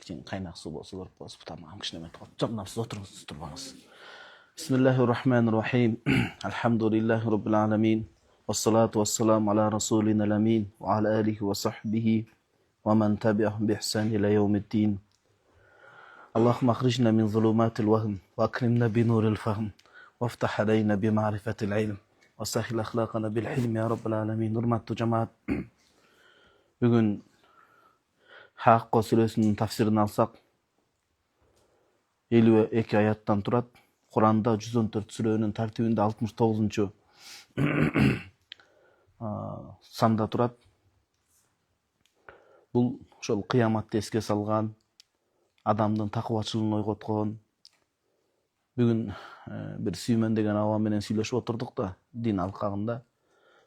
кичине кайнак суу болсо көрүп коесуз. Тамагым кичине метип калып. Жок, мына сиз отуруңуз, турбаңыз. Бисмиллахир-рахманир-рахим. Алхамдулиллахи rabbil alamin. Wassalatu wassalamu ala rasulina al-amin wa ala alihi wa sahbihi wa man tabi'ahum bi ihsan ila yawmiddin. اللهم اخرجنا من ظلمات الوهم واكرمنا بنور الفهم وافتح علينا بمعرفة العلم وسهل اخلاقنا بالحلم يا رب العالمين. Hurmatly cemaat, bugün Hakka suresinin tafsirini alsak 52 ayattan turat. Kur'an'da 114 surenin tartibinde 69. Sanda turat. Bul şol kıyamatты eske salgan, adamdın takıvaçılığını oygotkon. Bugün bir Suymen degen awa menen süйлöşüp oturduk da din alkagında,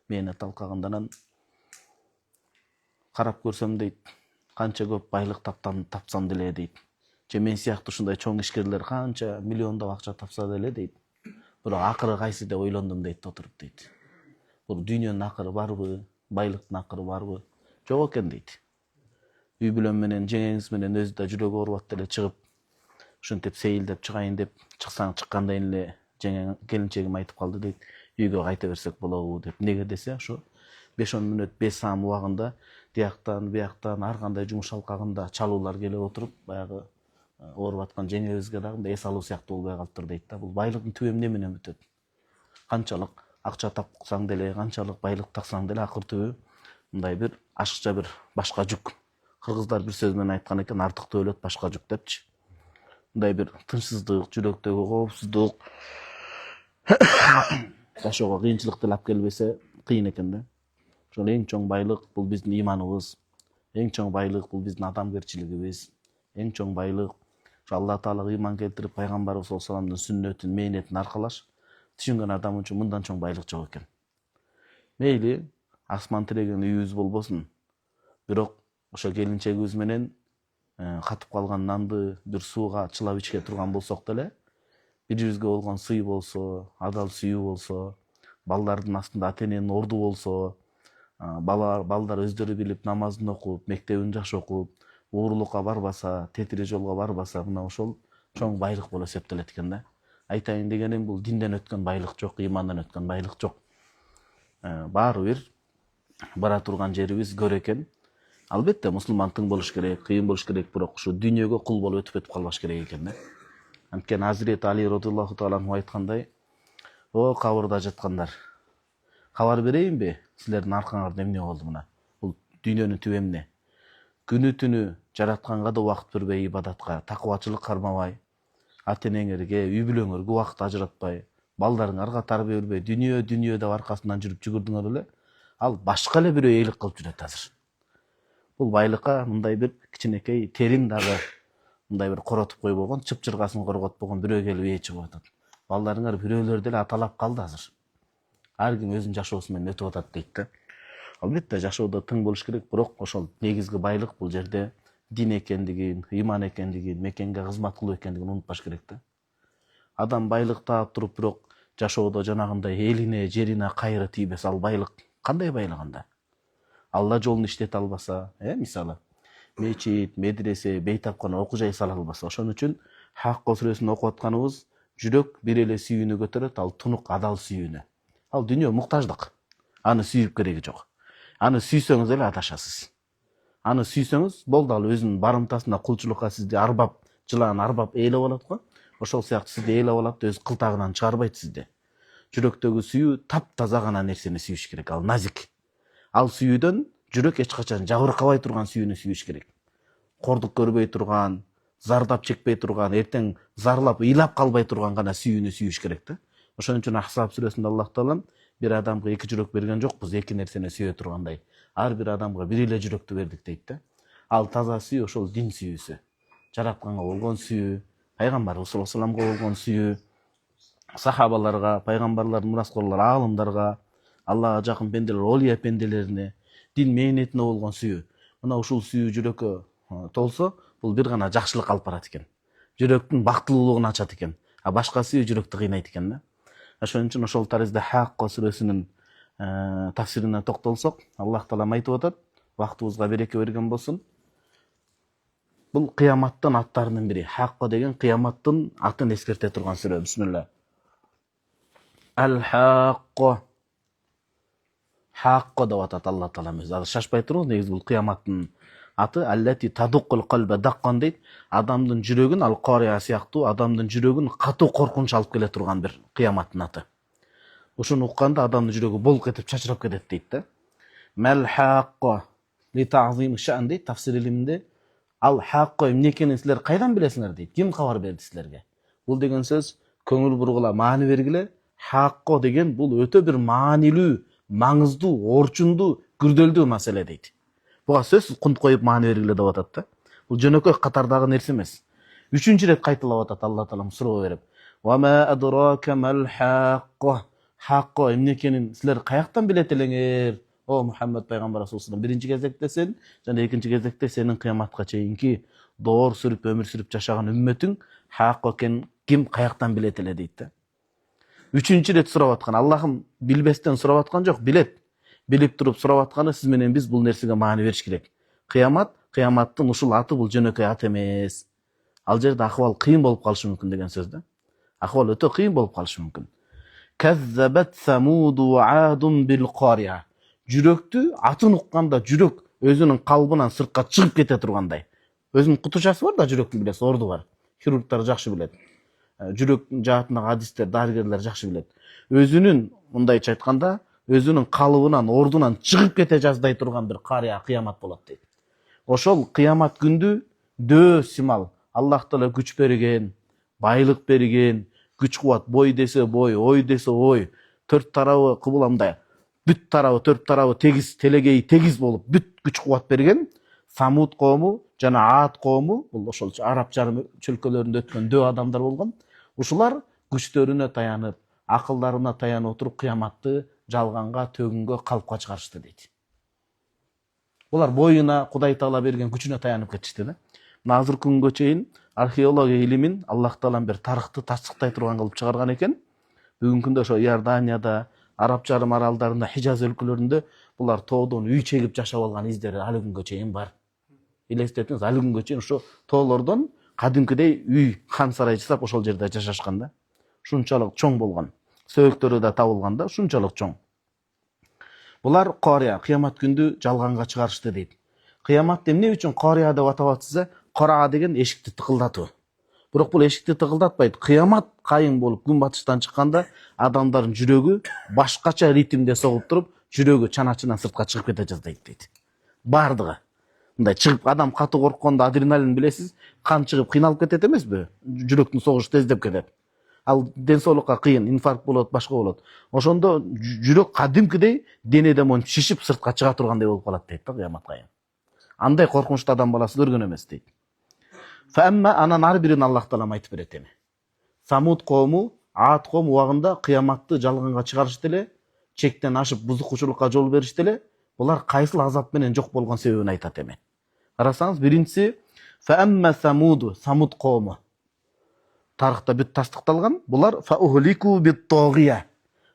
mehnet alkagındanan karap görsem deyit, kança köp baylık tapsam dele deyit. Je men siyaktуу ушундай чоң ишкерлер канча миллиондоп акча тапса деле дейт. Бирок акыры кайсы деп ойлондум дейт отуруп дейт. Бул дүйнөнүн акыры барбы, байлыктын акыры барбы? Жок экен дейт. Үй бүлөм менен, жеңеңиз менен өзү да жүрөгү оорубат деле чыгып, ушинтип сейилдеп чыгайын деп чыккандан эле жеңең келинчегим айтып калды дейт. Үйгө кайта берсек болобу деп. Неге десе, ушу 5-10 мүнөт 5 саам убагында тияктан, бияктан ар кандай жумуш алкагында чалуулар келип отуруп, баягы ооруп аткан жеңебизге дагы эс алуу сыяктуу болбой калыптыр дейт да. Бул байлыктын түбү эмне менен бүтөт? Канчалык акча тапсаң деле, канчалык байлык таксаң деле акыр түбү мындай бир ашыкча бир башка жүк. Кыргыздар бир сөз менен айткан экен, артыктуу өлөт башка жүк депчи. Мындай бир тынчсыздык, жүрөктөгү коопсуздук жашоого кыйынчылыкты алып келбесе кыйын экен да. Ошол эң чоң байлык бул биздин ыйманыбыз. Эң чоң байлык бул биздин адамгерчилигибиз. Эң чоң байлык Алла Таалага ыйман келтирип, пайгамбарыбыз саллаллаху алейхи вассаламдын сүннөтүн, мээнетин аркалаш түшүнгөн адам үчүн мындан чоң байлык жок экен. Мейли асман тиреген үйүбүз болбосун, бирок ошо келинчегибиз менен катып калган нанды бир сууга чылап ичке турган болсок деле, бирибизге болгон сый болсо, адал сүйүү болсо, балдардын астында ата-эненин орду болсо, балдар өздөрү билип намазын окуп, мектебин жакшы окуп, уурулукка барбаса, тетири жолго барбаса, мына ошол чоң байлык болуп эсептелет экен да. Айтайын дегеним, бул динден өткөн байлык жок, ыймандан өткөн байлык жок. Баары бир бара турган жерибиз көр экен. Албетте мусулман тың болуш керек, кыйын болуш керек, бирок ушу дүйнөгө кул болуп өтүп калбаш керек экен да. Анткени Азирет Али радыйаллаху таала анху айткандай: "О кабырда жаткандар, кабар берейинби, силердин аркаңарда эмне болду мына? Бул дүйнөнүн түбү эмне? Күнү түнү жаратканга да убакыт бербей ибадатка, такыбачылык кармабай, ата-энеңерге, үй бүлөңөргө убакыт ажыратпай, балдарыңарга тарбия бербей, дүнүйө деп аркасынан жүрүп жүгүрдүңөр эле, ал башка эле бирөө эйлик кылып жүрөт азыр. Бул байлыкка мындай бир кичинекей териң дагы мындай бир коротуп койбогон, чыпчыргасын корготпогон бирөө келип ээ чыгып атат. Балдарыңар бирөөлөр деле аталап калды азыр. Ар ким өзүнүн жашоосу менен өтүп атат дейт да. Албетте жашоодо тың болуш керек, бирок ошол негизги байлык бул жерде дин экендигин, ыйман экендигин, мекенге кызмат кылуу экендигин унутпаш керек да. Адам байлык таап туруп, бирок жашоодо жанагындай элине, жерине кайры тийбесе, ал байлык кандай байлык анда? Алла жолун иштете албаса, мисалы, мечит, медресе, бейтапкана, окуу жай сала албаса, ошон үчүн Хакка сүрөсүн окуп атканыбыз жүрөк бир эле сүйүүнү көтөрөт, ал тунук адал сүйүүнү. Ал дүйнө муктаждык. Аны сүйүп кереги жок. Аны сүйсөңүз эле адашасыз. Аны сүйсөңүз болду, ал өзүнүн барымтасына кулчулукка сизди арбап, жылаан арбап ээлеп алат го. Ошол сыяктуу сизди ээлеп алат, өз кылтагынан чыгарбайт сизди. Жүрөктөгү сүйүү таптаза гана нерсени сүйүш керек, ал назик. Ал сүйүүдөн жүрөк эч качан жабыркабай турган сүйүүнү сүйүш керек. Кордук көрбөй турган, зардап чекпей турган, эртең зарлап, ыйлап калбай турган гана сүйүүнү сүйүш керек да. Ошон үчүн Ахсаб сүрөсүндө Аллах Таалам бир адамга эки жүрөк берген жокпуз, эки нерсени сүйө тургандай. Ар бир адамга бир эле жүрөктү бердик дейт да. Ал таза сүйүү ошол дин сүйүүсү. Жаратканга болгон сүйүү, пайгамбарыбыз саллаллаху алейхи вассаламга болгон сүйүү, сахабаларга, пайгамбарлардын мураскорлору, аалымдарга, Аллага жакын пенделер, олия пенделерине, дин мээнетине болгон сүйүү. Мына ушул сүйүү жүрөккө толсо, бул бир гана жакшылык алып барат экен. Жүрөктүн бактылуулугун ачат экен. А башка сүйүү жүрөктү кыйнайт экен да. Ошон үчүн ошол тарызда Хакка сүрөсүнүн тафсирине токтолсок, Аллах Таалам айтып атат, вактыбызга береке берген болсун. Бұл қияматтың аттарының бірі. Хаққо деген қияматтың атын ескерте тұрған сүре. Бисмилла. Әл-Хаққо. Хаққо деп атады Алла Таала өзі. Шашпай тұрыңыз, негізі бұл қияматтың аты. Әлләти тадуққул қалба даққан дейді. Адамдың жүрегін, Ал-Қария сияқты, адамдың жүрегін қату қорқыныш алып келе тұрған бір қияматтың аты. Ошоны ұққанда адамдың жүрегі болқ етіп шашырап кетеді дейді. Мәл-Хаққо ли ta'zim ша'n дейді тафсир илиминде. Ал-Хаққо эмне экенин силер кайдан билесиңер дейт. Ким кабар берди силерге? Бул деген сөз көңүл бургула маани бергиле. Хаққо деген бул өтө бир маанилүү, маңыздуу, орчундуу, күрдөлдүү маселе дейт. Буга сөзсүз кунт коюп маани бергиле деп атат да. Бул жөнөкөй катардагы нерсе эмес. Үчүнчү рет кайталап атат Алла Таала суроо берип. Ва ма адрака мал хаққо. Хаққо эмне экенин силер каяктан билет элеңер? О Мухаммад пайгамбар Расулуллах, биринчи кезекте сен жана экинчи кезекте сенин кыяматка чейинки доор сүрүп өмүр сүрүп жашаган үммөтүң хаққо экен ким каяктан билет эле дейт да. Үчүнчү рет сурап аткан. Аллахым билбестен сурап аткан жок, билет. Билип туруп сурап атканы сиз менен биз бул нерсеге маани бериш керек. Кыямат, кыяматтын ушул аты бул жөнөкөй ат эмес. Ал жерде акыбал кыйын болуп калышы мүмкүн деген сөз да. Акыбал өтө кыйын болуп калышы мүмкүн. Каззабат самуду адун бил қария. Жүрөктү атын укканда жүрөк өзүнүн калбынан сыртка чыгып кете тургандай. Өзүнүн кутушасы бар да, жүрөктүн билесиз, орду бар. Хирургтар жакшы билет. Жүрөк жаатындагы адистер, дарыгерлер жакшы билет. Өзүнүн, мындайча айтканда, өзүнүн калыбынан, ордунан чыгып кете жаздай турган бир кария кыямат болот дейт. Ошол кыямат күндү дөө симал Аллах Таала күч берген, байлык берген, күч кубат, бой десе бой, ой десе ой, төрт тарабы кыбыламдай, бүт тарабы, төрт тарабы тегиз, телегеи тегиз болуп, бүт күч кубат берген Самуд коому жана Аад коому, бул ошол араб жарым чөлкөлөрүндө өткөн дөө адамдар болгон. Ушулар күчтөрүнө таянып, акылдарына таянып отуруп кыяматты жалганга, төгүнгө, калпка чыгарышты дейт. Булар боюна Кудай Таала берген күчүнө таянып кетишти да. Азыркы күнгө чейин археология илимин Аллах Таала бир тарыхты тасдыктай турган кылып чыгарган экен. Бүгүнкү күндө ошо Иорданияда, араб жарым аралдарында, Хижаз өлкөлөрүндө булар тоодон үй чегип жашап алган издери али күнгө чейин бар. Элестетиңиз, али күнгө чейин ошо тоолордон кадимкидей үй, хан сарай жасап ошол жерде жашашкан да. Шунчалык чоң болгон. Сөйөктөрү да табылган да, шунчалык чоң. Булар Қария, кыямат күндү жалганга чыгарышты дейт. Кыямат эмне үчүн Қария деп атап атса, Қара деген эшикти тыкылдатуу. Бирок бул эшикти тыкылдатпайт. Кыямат кайың болуп күн батыштан чыкканда адамдардын жүрөгү башкача ритмде согуп туруп, жүрөгү чаначынан сыртка чыгып кете жаздайт дейт. Бардыгы. Мындай чыгып адам катуу корккондо адреналин билесиз, кан чыгып кыйналып кетет эмеспи? Жүрөктүн согушу тездеп кетет. Ал ден соолукка кыйын, инфаркт болот, башка болот. Ошондо жүрөк кадимкидей денеден монтип шишип сыртка чыга тургандай болуп калат дейт да кыямат кайын. Андай коркунучту адам баласы көргөн эмес дейт. Фамма анан ар бирин Аллах Таала айтып берет эми. Самуд коому, Аад коому убагында кыяматты жалганга чыгарышты эле, чектен ашып бузукчулукка жол беришти эле. Булар кайсыл азап менен жок болгон себебин айтат эми. Карасаңыз, биринчиси фамма самуду, Самуд коому. Тарыхта бүт тастыкталган. Булар фаухлику бит-тогия.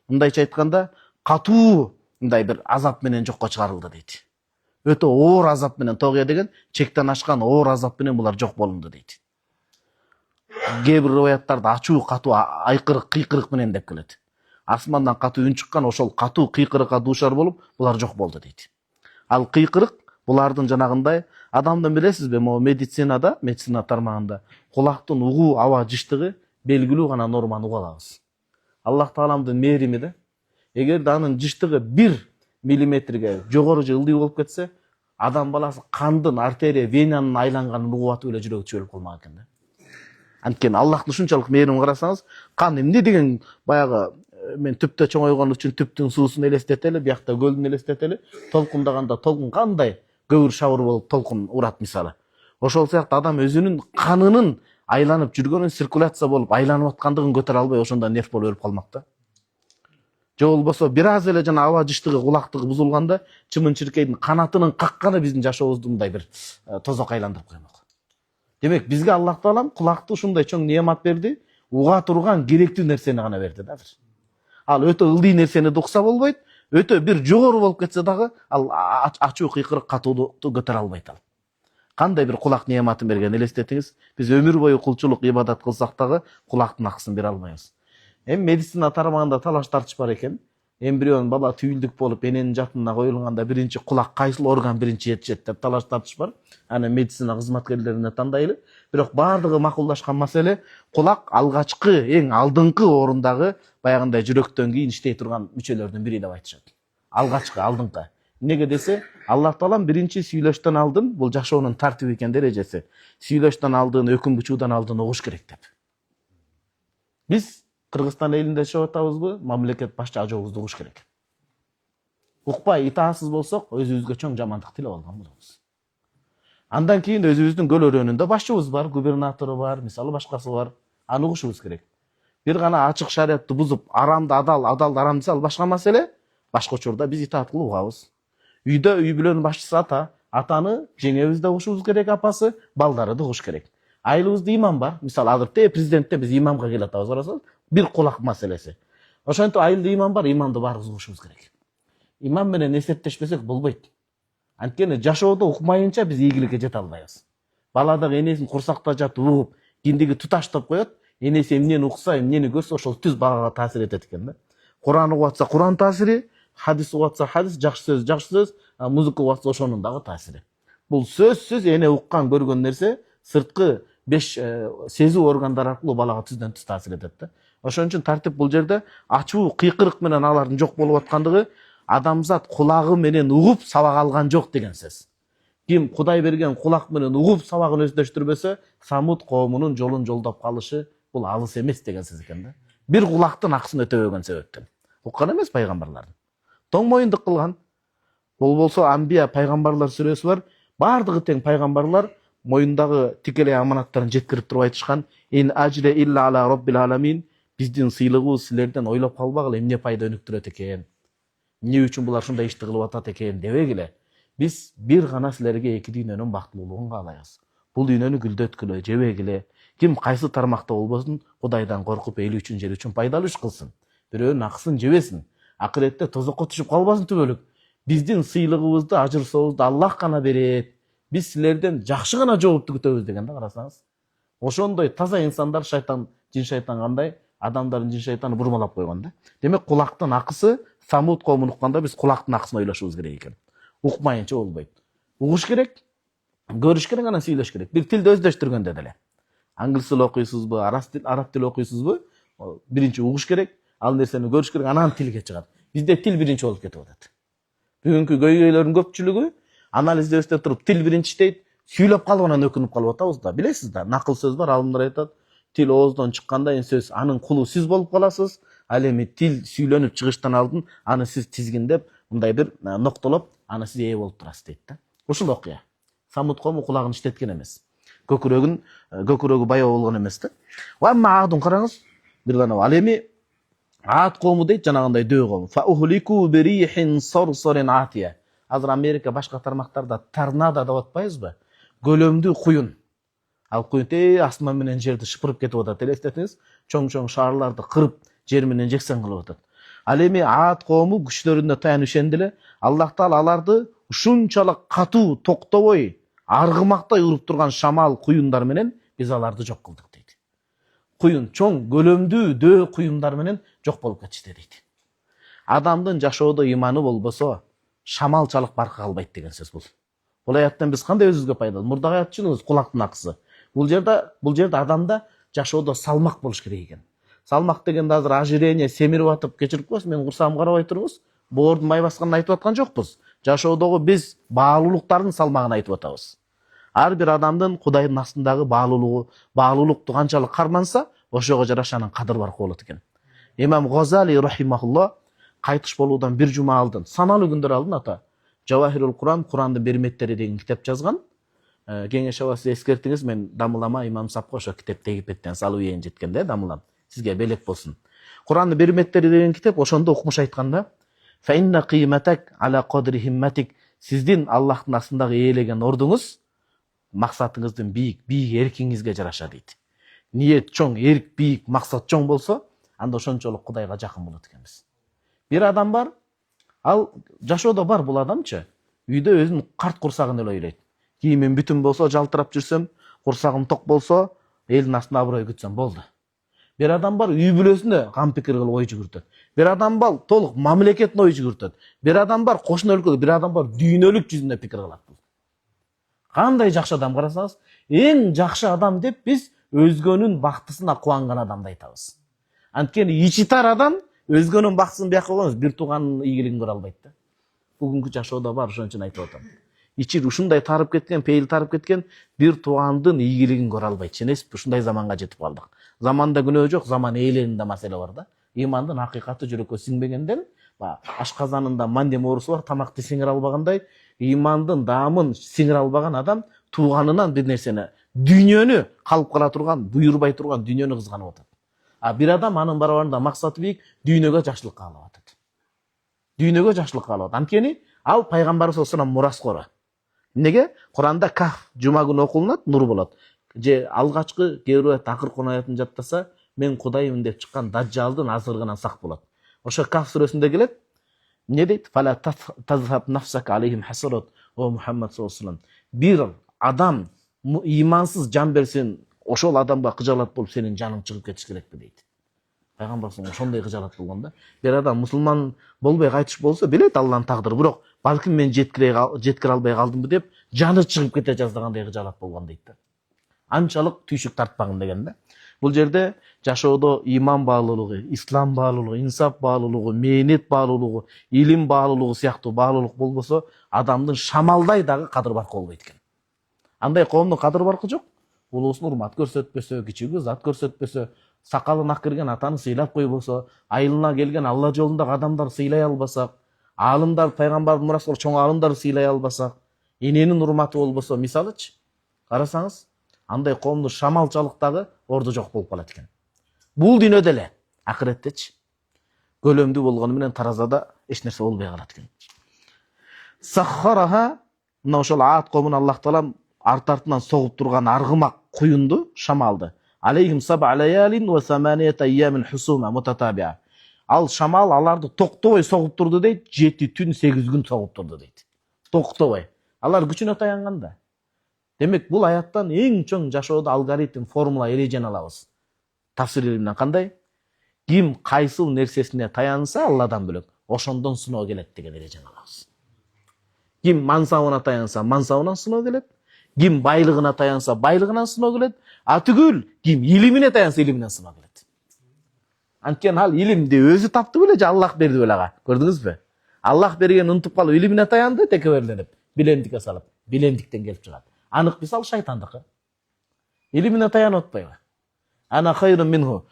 Мындайча айтканда, катуу мындай бир азап менен жокко чыгарылды дейт. Өтө оор азап менен, тогия деген чектен ашкан оор азап менен булар жок болунду дейт. Кээ бир риваяттарда ачуу, катуу, айкырык, кыйкырык менен деп келет. Асмандан катуу үн чыккан, ошол катуу кыйкырыкка дуушар болуп, булар жок болду дейт. Ал кыйкырык булардын жанагындай адамдын билесизби, медицина тармагында кулактын угуу аба жыштыгы белгилүү гана норманы уга алабыз. Аллах Тааламдын мээрими да. Эгерде анын жыштыгы 1 миллиметрге жогору же ылдый болуп кетсе, адам баласы кандын, артерия, венанын айланганын угуп эле жүрөгү чөбөлүп калмак экен да. Анткени Аллахтын ушунчалык мээрин карасаңыз, кан эмне деген баягы мен түптө чоңойгон үчүн түптүн суусун элестетели, биякта көлдүн элестетели, толкундаганда толкун кандай көбүр шабыр болуп толкун урат мисалы. Ошол сыяктуу адам өзүнүн канынын айланып жүргөнүн, циркуляция болуп айланып аткандыгын көтөрө албай ошондо нерв болуп өлүп калмак да. Же болбосо бир аз эле жана аба жыштыгы, кулактыгы бузулганда чымын-чиркейдин канатынын какканы биздин жашообузду мындай бир тозок айландырып коймок. Демек бизге Аллах Таалам кулакты ушундай чоң неамат берди, уга турган керектүү нерсени гана берди да. Ал өтө ылдый нерсени да укса болбойт, өтө бир жогору болуп кетсе дагы ал ачуу кыйкырык катуулукту көтөрө албайт ал. Кандай бир кулак неаматын берген элестетиңиз. Биз өмүр бою кулчулук ибадат кылсак дагы кулактын акысын бере албайбыз. Эми медицина тармагында талаш тартыш бар экен. Эмбрион бала түйүлдүк болуп эненин жатына коюлганда биринчи кулак кайсыл орган биринчи жетишет деп талаш тартыш бар. Аны медицина кызматкерлерине тандайлы. Бирок бардыгы макулдашкан маселе кулак алгачкы, эң алдыңкы орундагы баягындай жүрөктөн кийин иштей турган мүчөлөрдүн бири деп айтышат. Алгачкы, алдыңкы. Неге десе, Аллах Таалам биринчи сүйлөштөн алдын, бул жашоонун тартиби экен дережеси. Сүйлөштөн алдын, өкүм бучуудан алдын угуш керек деп. Биз Кыргызстан элинде жашап атабызбы? Мамлекет башчы ажообузду угуш керек. Укпай, итаатсыз болсок, өзүбүзгө чоң жамандык тилеп алган болобуз. Андан кийин өзүбүздүн көл өрөөнүндө башчыбыз бар, губернатору бар, мисалы башкасы бар. Аны угушубуз керек. Бир гана ачык шариатты бузуп, арамды адал, адалды арам десе ал башка маселе. Башка учурда биз итаат кылып угабыз. Үйдө үй бүлөнүн башчысы ата, атаны жеңебиз да угушубуз керек, апасы, балдары да угуш керек. Айылыбызда имам бар. Мисалы азыркы президентте биз имамга келип атабыз, карасаңыз, бир кулак маселеси. Ошентип айылда имам бар, имамды баарыбыз угушубуз керек. Имам менен эсептешпесек болбойт. Анткени жашоодо укмайынча биз ийгиликке жете албайбыз. Бала дагы энесин курсакта жатып угуп, киндиги туташтап коет, энеси эмнени укса, эмнени көрсө ошол түз багага таасир этет экен да. Куран угуп атса Куран таасири, хадис угуп атса хадис, жакшы сөз, музыка угуп атса ошонун дагы таасири. Бул сөзсүз эне уккан көргөн нерсе сырткы 5 сезүү органдары аркылуу балага түздөн түз таасир этет да. Ошон үчүн тартип бул жерде ачуу кыйкырык менен алардын жок болуп аткандыгы, адамзат кулагы менен угуп сабак алган жок деген сөз. Ким Кудай берген кулак менен угуп сабагын өздөштүрбөсө, Самут коомунун жолун жолдоп калышы бул алыс эмес деген сөз экен да. Бир кулактын акысын өтөбөгөн себептен. Уккан эмес пайгамбарлардын. Тоң моюндук кылган. Бул болсо Амбия пайгамбарлар сүрөсү бар. Бардыгы тең пайгамбарлар моюндагы тикелей аманаттарын жеткирип туруп айтышкан. Ин ажре илля ала роббил аламин. Биздин сыйлыгыбыз силерден ойлоп калбагыла эмне пайда өнүктүрөт экен. Эмне үчүн булар ушундай ишти кылып атат экен дебегиле. Биз бир гана силерге эки дүйнөнүн бактылуулугун каалайбыз. Бул дүйнөнү гүлдөткүлө, жебегиле. Ким кайсы тармакта болбосун, Кудайдан коркуп эл үчүн, жер үчүн пайдалуу иш кылсын. Бирөөнүн акысын жебесин. Акыретте тозокко түшүп калбасын түбөлүк. Биздин сыйлыгыбызды, ажырсообузду Аллах гана берет. Биз силерден жакшы гана жоопту күтөбүз деген да, карасаңыз. Ошондой таза инсандар шайтан, жин шайтан кандай, адамдардын жин шайтаны бурмалап койгон да. Демек кулактын акысы Самут коомун укканда биз кулактын акысын ойлошубуз керек экен. Укмайынча болбойт. Угуш керек, көрүш керек, анан сүйлөш керек. Бир тилди өздөштүргөндө деле. Англис тил окуйсузбу, араб тил окуйсузбу? Биринчи угуш керек, ал нерсени көрүш керек, анан тилге чыгат. Бизде тил биринчи болуп кетип атат. Бүгүнкү көйгөйлөрдүн көпчүлүгү анализдебестен туруп тил биринчи дейт, сүйлөп калып анан өкүнүп калып атабыз да. Билесиз да, накыл сөз бар, алымдар айтат. Тил ооздон чыкканда сөз анын кулу сиз болуп каласыз. Ал эми тил сүйлөнүп чыгыштан алдын аны сиз тизгиндеп, мындай бир ноктолоп, аны сиз ээ болуп турасыз дейт да. Ушул окуя. Самут коому кулагын иштеткен эмес. Көкүрөгү баяу болгон эмес да. Ва Адун караңыз. Бир гана ал эми Ад коому дейт, жанагындай дөө коому. Фа ухлику бирихин сарсарин атия. Азыр Америка башка тармактарда торнадо деп атпайбызбы? Көлөмдүү куюн. Ал куюн асман менен жерди шыпырып кетип атат. Элестетиңиз, чоң шаарларды кырып, жер менен жексен кылып атат. Ал эми Ад коому күчтөрүнө таянып ишенди эле. Аллах Таала аларды ушунчалык катуу, токтобой, аргымактай уруп турган шамал куюндар менен биз аларды жок кылдык дейт. Куюн, чоң көлөмдүү дөө куюндар менен жок болуп кетишти дейт. Адамдын жашоодо иманы болбосо, шамалчалык баркы калбайт деген сөз бул. Бул аяттан биз кандай өзүбүзгө пайдалуу? Мурдагы аят чыныбыз кулактын акысы. Бул жерде адамда жашоодо салмак болуш керек экен. Салмак дегенде азыр ожирение семирип атып, кечирип коесуз, менин курсагым карабай туруңуз. Боордун май басканын айтып аткан жокпуз. Жашоодогу биз баалуулуктардын салмагын айтып атабыз. Ар бир адамдын Кудайдын астындагы баалуулукту канчалык карманса, ошого жараша анын кадыр баркы болот экен. Имам Газали рахимахулла кайтыш болуудан бир жума алдын, саналуу күндөр алдын ата Жавахирул Куран, Курандын берметтери деген китеп жазган. Кеңеш абасы эскертиңиз, мен дамылама имам сапка ошо китепти Египеттен салып ийен жеткенде дамылам. Сизге белек болсун. Курандын берметтери деген китеп ошондо укмуш айтканда, фа инна кыйматак ала кадри химматик. Сиздин Аллахтын астындагы ээлеген ордуңуз максатыңыздын бийик эркиңизге жараша дейт. Ниет чоң, эрк бийик, максат чоң болсо, анда ошончолук Кудайга жакын болот экенбиз. Бир адам бар, ал жашоодо бар бул адамчы, үйдө өзүнүн карт курсагын эле ойлойт. кийимим бүтүн болсо, жалтырап жүрсөм, курсагым ток болсо, элдин астына аброй күтсөм болду. Bir adam бар үй бүлөсүнө кам пикир кылып ой жүгүртөт. Bir adam бар толук мамлекеттин ой жүгүртөт. Bir adam бар кошуна өлкөдө, bir adam бар дүйнөлүк жүзүндө пикир кылат. Кандай жакшы адам карасаңыз, эң жакшы адам деп биз өзгөнүн бактысына кубанган адамды айтабыз. Анткени ичи тар адам өзгөнүн бактысын бияка койгоңуз, бир тууганын ийгилигин көрө албайт да. Бүгүнкү жашоодо бар, ошон үчүн айтып атам. Ичи ушундай тарып кеткен, пейил тарып кеткен, бир туугандын ийгилигин көрө албайт. Ченесизби? Ушундай заманга жетип калдык. Заманда күнөө жок, заман ээлеринде маселе бар да. Имандын акыйкаты жүрөккө сиңбегенден, ашказанында мандем оорусу бар, тамакты сиңире албагандай, имандын даамын сиңире албаган адам тууганынан бир нерсени, дүйнөнү калып кала турган, буйрубай турган дүйнөнү кызганып атат. А бир адам анын барабарында максаты бийик, дүйнөгө жакшылык каалап атат. Дүйнөгө жакшылык каалап атат. Анткени ал пайгамбарыбыз саллаллаху алейхи мураскору. Эмнеге? Куранда Каф жума күнү окулунат, нур болот. Же алгачкы керует акыркы аятын жаттаса, мен Кудаймын деп чыккан Даджалдын азырыгынан сак болот. Ошо Каф сүрөсүндө келет. Эмне дейт? Фала тазхаб нафсак алейхим хасарат о Мухаммад саллаллаху алейхи. Bir адам имансыз жан берсин, ошол адамга кыжалат болуп сенин жаның чыгып кетиш керекпи дейт. Пайгамбар ошондой кыжалат болгон да. Bir адам мусулман болбой кайтыш болсо, билет Алланын тагдыры, бирок балким мен жеткире албай калдымбы деп жаны чыгып кете жаздагандай кыжалат болгон дейт да. Анчалык түйшүк тартпагын деген да. Бул жерде жашоодо иман баалуулугу, ислам баалуулугу, инсап баалуулугу, мээнет баалуулугу, илим баалуулугу сыяктуу баалуулук болбосо, адамдын шамалдай дагы кадыр баркы болбойт экен. Андай коомдун кадыр баркы жок. Улуусуна урмат көрсөтпөсө, кичүүгө зат көрсөтпөсө, сакалы нак кирген атаны сыйлап койбосо, айылына келген Алла жолундагы адамдар сыйлай албасак, аалымдар, пайгамбардын мураскор чоң аалымдарды сыйлай албасак, эненин урматы болбосо, мисалычы, карасаңыз, андай коомдун шамалчалыктагы орду жок болуп калат экен. Бул дүйнөдө эле, акыреттечи көлөмдүү болгону менен таразада эч нерсе болбой калат экен. Саххараха, мына ошол Аат коомун Аллах таала арт артынан согуп турган аргымак куюнду, шамалды. Алейхим саб'a лаялин ва саманiyat ayyamin husuma mutatабиа. Ал шамал аларды токтобой согуп турду дейт, 7 түн 8 күн согуп турду дейт. Токтобой. Алар күчүнө таянганда. Демек, бул аяттан эң чоң жашоодо алгоритм, формула, эрежени алабыз. Тафсир илиминен кандай? Ким кайсыл нерсесине таянса Алладан бөлөк, ошондон сыноо келет деген эрежени алабыз. Ким мансабына таянса, мансабынан сыноо келет. Ким байлыгына таянса, байлыгынан сыноо келет. А түгүл, ким илимине таянса, илиминен сыноо келет. Анткени ал илимди өзү тапты беле же Аллах берди беле ага? Көрдүңүзбү? Аллах берген унутуп калып, илимине таянды, текеберленип, билемдикке салып, билемдиктен келип чыгат. Анык мисал шайтандыкы. Илимине таянып атпайбы? Ана хайрун минху.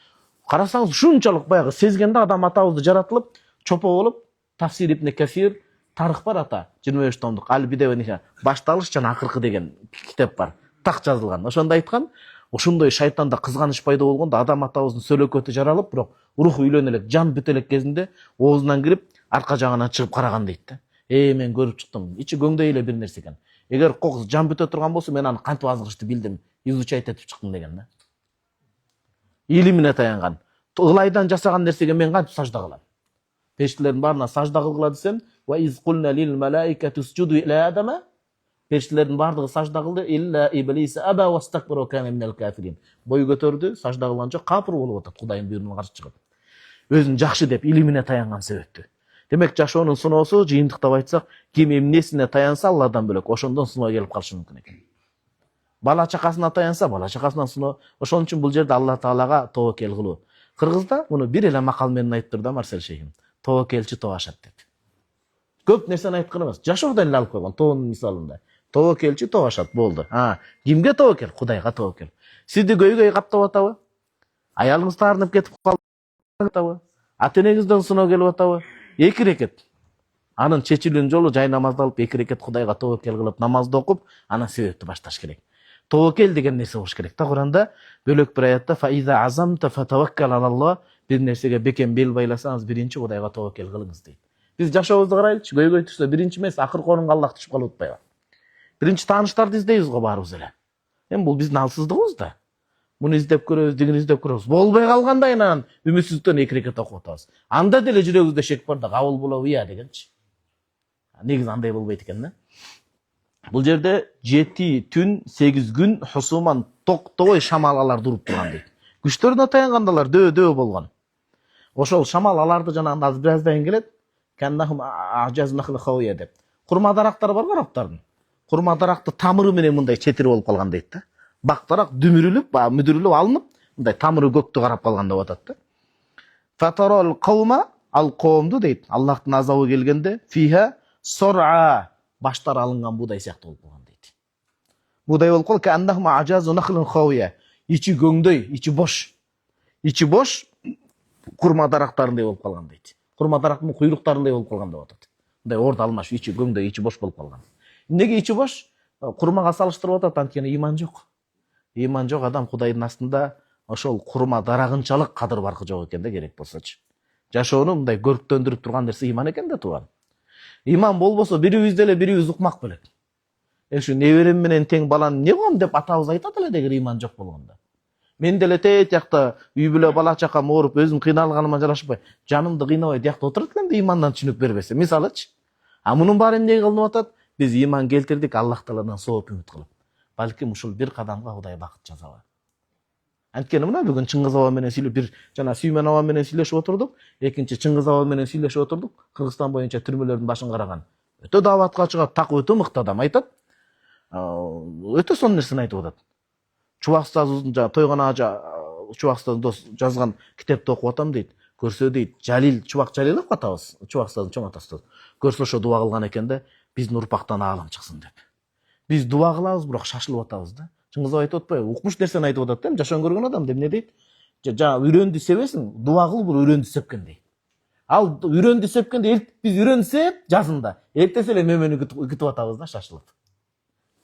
Карасаңыз, ушунчалык баягы сезгенде адам атабызды жаратылып, чопо болуп, Тафсир ибн Касир, тарых бар ата, 25 томдук, Аль-Бидая ва Ниха, башталыш жана акыркы деген китеп бар. Так жазылган. Ошондо айткан, ошондой шайтанда кызганыч пайда болгондо адам атабыздын сөлөкөтү жаралып, бирок рух үйлөнө элек, жан бүтө элек кезинде оозунан кирип, арка жагынан чыгып караган дейт да. Мен көрүп чыктым. Ичи көңдөй эле бир нерсе экен. Эгер кокус жан бүтө турган болсо, мен аны кантип азгырышты билдим, изучать этип чыктым деген да. Илимине таянган. Ылайдан жасаган нерсеге мен кантип сажда кылам? Периштелердин баарына сажда кылгыла десем, ва из кулна лил малаикати усджуду иля адама. Периштелердин баардыгы сажда кылды, илля иблис аба вастакбара кана минал кафирин. Бой көтөрдү, сажда кылган жок, капыр болуп атат, Кудайдын буйругуна каршы чыгып. Өзүн жакшы деп илимине таянган себептүү. Демек, жашоонун сыноосу, жыйынтыктап айтсак, ким эмнесине таянса Алладан бөлөк, ошондон сыноо келип калышы мүмкүн экен. Бала чакасына таянса, бала чакасынан сыноо. Ошон үчүн бул жерде Алла Таалага тобокел кылуу. Кыргызда муну бир эле макал менен айтып турду Марсел шейхим. Тобокелчи тоо ашат деп. Көп нерсени айткан эмес, жашоодон эле алып койгон, тоонун мисалында. Тобокелчи тоо ашат болду. Кимге тобокел? Кудайга тобокел. Сизди көйгөй каптап атабы? Аялыңыз таарынып кетип калдыбы? Ата-энеңизден сыноо келип атабы? 2 рекет. Анын чечилүүнүн жолу жай намазды алып, 2 рекет Кудайга тобокел кылып, намазды окуп, анан себепти башташ керек. Тобокел деген нерсе болуш керек. Та Куранда бөлөк бир аятта фаиза азамта фатаваккал алаллах, бир нерсеге бекем бел байласаңыз, биринчи Кудайга тобокел кылыңыз дейт. Биз жашообузду карайлычы, көйгөй түшсө биринчи эмес, акыркы орунга Аллах түшүп калып атпайбы? Биринчи тааныштарды издейбиз го баарыбыз эле. Бул биздин алсыздыгыбыз да. Муну издеп көрөбүз, дигини издеп көрөбүз. Болбой калганда анан үмүтсүздүктөн 2 рекет окуп атабыз. Анда деле жүрөгүбүздө шек бар да, кабыл болобу я дегенчи. Негизи андай болбойт экен да. Бул жерде 7 түн 8 күн хусуман токтобой шамал алар туруп турган дейт. Күчтөрүнө таянгандалар дөө болгон. Ошол шамал аларды жанагында азыр бираздан келет. Каннахум ажазнахл хавия деп. Курма дарактар бар араптардын. Курма даракты тамыры менен мындай четири болуп калган дейт да. Бак дарак дүмүрүлүп, мүдүрүлүп алынып, мындай тамыры көктү карап калган деп атат да. Фатарал каума ал коомду дейт. Аллахтын азабы келгенде фиха сор'a баштар алынган будай сыяктуу болуп калган дейт. Будай болуп калып каннахум ажазнахл хавия. Ичи көңдөй, ичи бош. Ичи бош курма дарактарындай болуп калган дейт. Курма дарактын куйруктарындай болуп калган деп атат. Мындай орду алмаш, ичи көңдөй, ичи бош болуп калган. Эмнеге ичи бош? Курмага салыштырып атат, анткени иман жок. Иман жок адам Кудайдын астында ошол курма дарагынчалык кадыр баркы жок экен да керек болсочу. Жашоону мындай көрктөндүрүп турган нерсе иман экен да тууган. Иман болбосо бирибиз деле бирибиз укмак белек. Эшу неберем менен тең баланы эмне кылам деп атабыз айтат эле дегер иман жок болгондо. Мен деле тиякта үй бүлө бала чакам ооруп, өзүм кыйналганыма жарашпай, жанымды кыйнабай тиякта отурат элем да имандан түшүнүк бербесе. Мисалычы, мунун баары эмнеге кылынып атат? Биз иман келтирдик Аллах Тааладан сооп үмүт кылып. Балким ушул бир кадамга Кудай бакыт жазабы. Анткени мына бүгүн Чыңгыз аба менен сүйлөп, бир жана Сүймөн аба менен сүйлөшүп отурдук, экинчи Чыңгыз аба менен сүйлөшүп отурдук. Кыргызстан боюнча түрмөлөрдүн башын караган. Өтө дааватка чыгат, так өтө мыкты адам айтат. Өтө сонун нерсени айтып атат. Чубак Стазовдун тойгон ажа Чубак Стаз дос жазган китепти окуп атам дейт. Көрсө дейт, Жалил, Чубак Жалилов атабыз. Чубак Стаздын чоң атасы. Көрсө ошо дуа кылган экен да, биздин урпактан аалым чыксын деп. Биз дуа кылабыз, бирок шашылып атабыз да. Чыңгыз айтып атпайбы? Укмуш нерсени айтып атат да, жашоон көргөн адам деп эмне дейт? Жана үрөндү себесиң, дуа кыл, бул үрөндү сепкен дейт. Ал үрөндү сепкенде биз үрөндү сеп жазында. Эртеси эле мөмөнү күтүп атабыз да шашылып.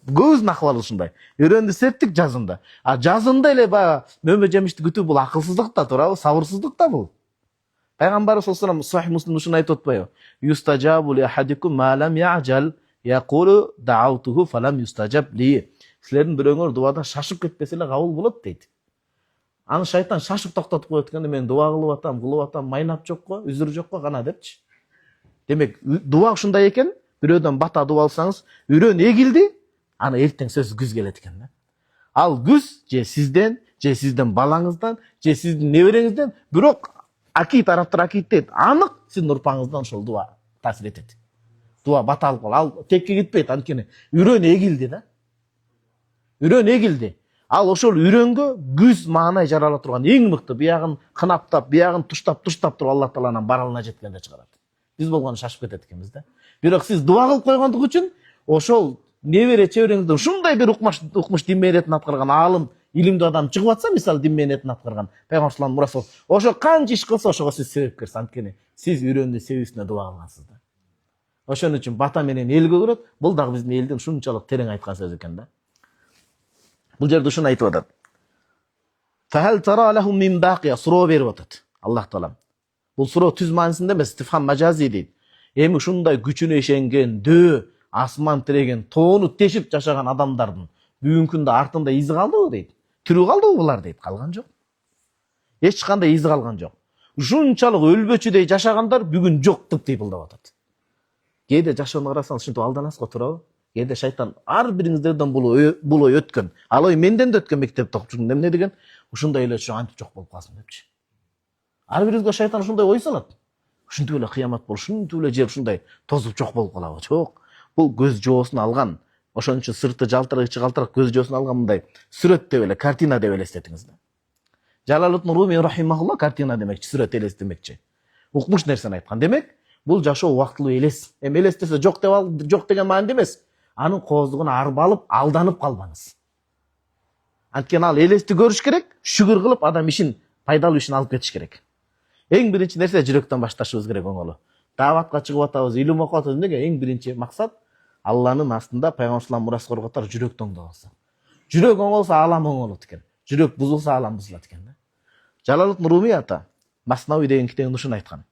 Көбүнүн акыбалы ушундай. Үрөндү септик жазында. Жазында эле баягы мөмө жемишти күтүү бул акылсыздык да, туурабы? Сабырсыздык да бул. Пайгамбарыбыз саллаллаху алейхи Сахih Муслим ушуну айтып атпайбы? Юстажабу ли ахадикум ма лам я'жал яқулу да'аутуху фалам юстажаб ли. Силердин бирөөңөр дуада шашып кетпесе эле кабыл болот дейт. Аны шайтан шашып токтотуп коет экен, мен дуа кылып атам, майнап жокко, үзүр жокко гана депчи. Демек, дуа ушундай экен, бирөөдөн бата дуа алсаңыз, үрөн эгилди, аны эртең сөзсүз күз келет экен да. Ал күз же сизден балаңыздан, же сиздин небереңизден, бирок акит араптар акит дейт. Анык сиздин урпаңыздан ошол дуа таасир этет. Дуа бата алып кал, ал текке кетпейт, анткени үрөн эгилди да. Үрөн эгилди. Ал ошол үрөнгө күз маанай жарала турган эң мыкты, биягын кынаптап, биягын туштап туруп Аллах Тааланын баралына жеткенде чыгарат. Биз болгону шашып кетет экенбиз да. Бирок сиз дуа кылып койгондук үчүн ошол небере чебереңизден ушундай бир укмуш дин мээнетин аткарган аалым, илимдүү адам чыгып атса, мисалы дин мээнетин аткарган пайгамбар саллаллаху алейхи ва саллям, ошо канча иш кылса ошого сиз себепкерсиз, анткени сиз үрөндү себүүсүнө дуа кылгансыз да. Ошон үчүн бата менен эл көгөрөт. Бул дагы биздин элдин ушунчалык терең айткан сөз экен да. Бул жерде ушуну айтып атат. Фахал тара лахум мин бақия, суроо берип атат Аллах Таала. Бул суроо түз маанисинде эмес, истифхам мажази дейт. Эми ушундай күчүнө ишенген, асман тиреген, тоону тешип жашаган адамдардын бүгүнкү күндө артында изи калдыбы дейт. Тирүү калдыбы булар дейт. Калган жок. Эч кандай изи калган жок. Ушунчалык өлбөчүдөй жашагандар бүгүн жок деп тыйпылдап атат. Кээде жашоону карасаңыз ушинтип алданасыз го, туурабы? Кээде шайтан ар бириңиздерден бул ой өткөн. Ал ой менден да өткөн, мектепте окуп жүргөндө эмне деген? Ушундай эле антип жок болуп калсын депчи. Ар бирибизге шайтан ушундай ой салат. Ушинтип эле кыямат болуп, ушинтип эле жер ушундай тозуп жок болуп калабы? Жок. Бул көз жоосун алган. Ошон үчүн сырты жалтырак, ичи калтырак көз жоосун алган мындай сүрөт деп эле, картина деп элестетиңиз да. Жалалуттин Руми рахимахулла картина демекчи, сүрөт элес демекчи. Укмуш нерсени айткан. Демек, бул жашоо убактылуу элес. Эми элестесе жок деген мааниде эмес. Анын кооздугуна арба алып, алданып калбаңыз. Анткени ал элести көрүш керек, шүгүр кылып адам ишин, пайдалуу ишин алып кетиш керек. Эң биринчи нерсе жүрөктөн башташыбыз керек оңолу. Дааватка чыгып атабыз, илим окуп атабыз. Эмнеге? Эң биринчи максат Алланын астында пайгамбар салам мурас корготор жүрөктү оңдобосо. Жүрөк оңолсо алам оңолот экен. Жүрөк бузулса алам бузулат экен да. Жалалуттин Руми ата Маснави деген китебинде ушуну айткан.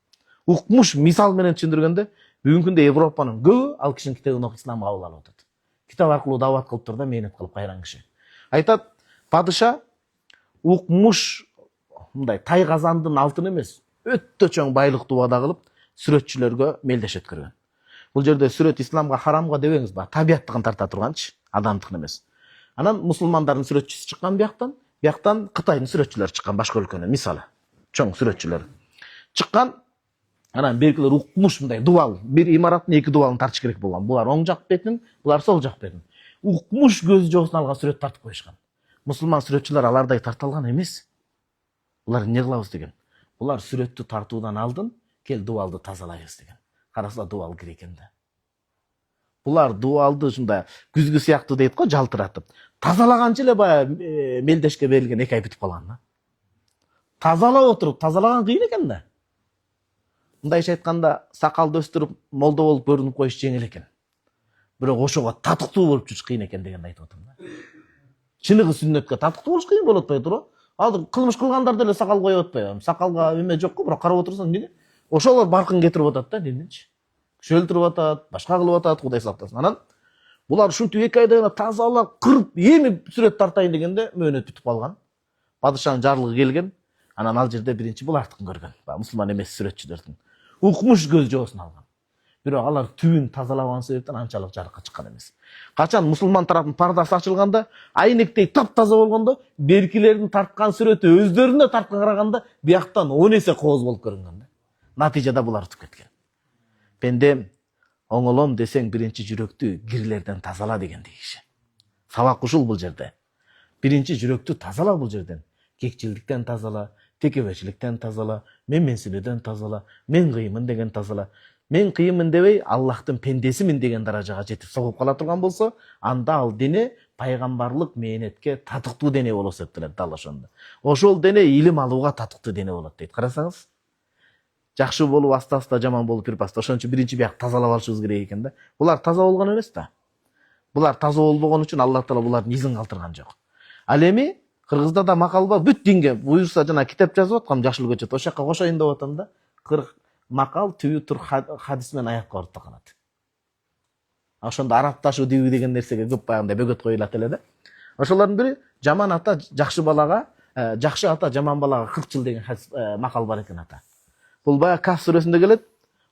Укмуш мисал менен түшүндүргөндө бүгүнкү күндө Европанын көбү ал кишинин китебин окуп исламга кабыл алып атат. Китап аркылуу даават кылып тур да, мээнет кылып кайран киши. Айтат, падыша укмуш мындай тай казандын алтын эмес, өтө чоң байлыктуу убада кылып сүрөтчүлөргө мелдеш өткөргөн. Бул жерде сүрөт исламга харамга дебеңиз, баягы табияттыгын тарта турганчы, адамдыкын эмес. Анан мусулмандардын сүрөтчүсү чыккан бияктан Кытайдын сүрөтчүлөрү чыккан, башка өлкөнүн мисалы. Чоң сүрөтчүлөр чыккан. Анан беркилер укмуш мындай дубал, бир имараттын эки дубалын тартыш керек болгон. Булар оң жак бетин, булар сол жак бетин. Укмуш көз жоосун алган сүрөт тартып коюшкан. Мусулман сүрөтчүлөр алардай тарта алган эмес. Булар эмне кылабыз деген. Булар сүрөттү тартуудан алдын кел дубалды тазалайбыз деген. Караса дубал кир экен да. Булар дубалды ушундай күзгү сыяктуу дейт го, жалтыратып. Тазалаганча эле баягы мелдешке берилген эки ай бүтүп калган. Тазалап отуруп, тазалаган кыйын экен да. Мындайча айтканда, сакалды өстүрүп, молдо болуп көрүнүп коюш жеңил экен. Бирок ошого татыктуу болуп жүрүш кыйын экендигин айтып атам да. Чыныгы сүннөткө татыктуу болуш кыйын болуп атпайбы туурабы? Азыр кылмыш кылгандар деле сакал коюп атпайбы? Сакалга эме жок го, бирок карап отурсаң эмне? Ошолор баркын кетирип атат да дининчи. Киши өлтүрүп атат, башка кылып атат, Кудай сактасын. Анан булар ушинтип эки айда гана тазалап, кырып, эми сүрөт тартайын дегенде мөөнөт бүтүп калган. Падышанын жарлыгы келген. Анан ал жерде биринчи булардыкын көргөн. Мусулман эмес сүрөтчүлөрдүн укмуш көз жоосун алган. Бирок алар түбүн тазалаган себептен анчалык жарыкка чыккан эмес. Качан мусулман тараптын пардасы ачылганда, айнектей таптаза болгондо, беркилердин тарткан сүрөтү өздөрүнө тарткан караганда, бияктан 10 эсе кооз болуп көрүнгөн да. Натыйжада булар утуп кеткен. Пендем оңолом десең биринчи жүрөктү кирлерден тазала дегенди киши. Сабак ушул бул жерде. Биринчи жүрөктү тазала бул жерден. Кекчилдиктен тазала, текебечиликтен тазала, менменсиндүүдөн тазала, мен кыймын деген тазала. Мен кыймын дебей, Аллахтын пендесимин деген даражага жетип согуп кала турган болсо, анда ал дене пайгамбарлык мээнетке татыктуу дене болуп эсептелет дал ошондо. Ошол дене илим алууга татыктуу дене болот дейт. Карасаңыз, жакшы болуп аста-аста жаман болуп кирип аста. Ошон үчүн биринчи бияк тазалап алышыбыз керек экен да. Булар таза болгон эмес да. Булар таза болбогон үчүн Аллах Таала булардын изин калтырган жок. Ал эми Кыргызда да макал бар, бүт динге буюрса жана китеп жазып аткам Жашыл көчөт. Ошол жака кошоюн деп атам да. 40 макал түбү тур хадис менен аякка барып та калат. Ошондо арапташуу диби деген нерсеге көп баягындай бөгөт коюлат эле да. Ошолордун бири жаман ата жакшы балага, жакшы ата жаман балага 40 жыл деген макал бар экен ата. Бул баягы Каф сүрөсүндө келет.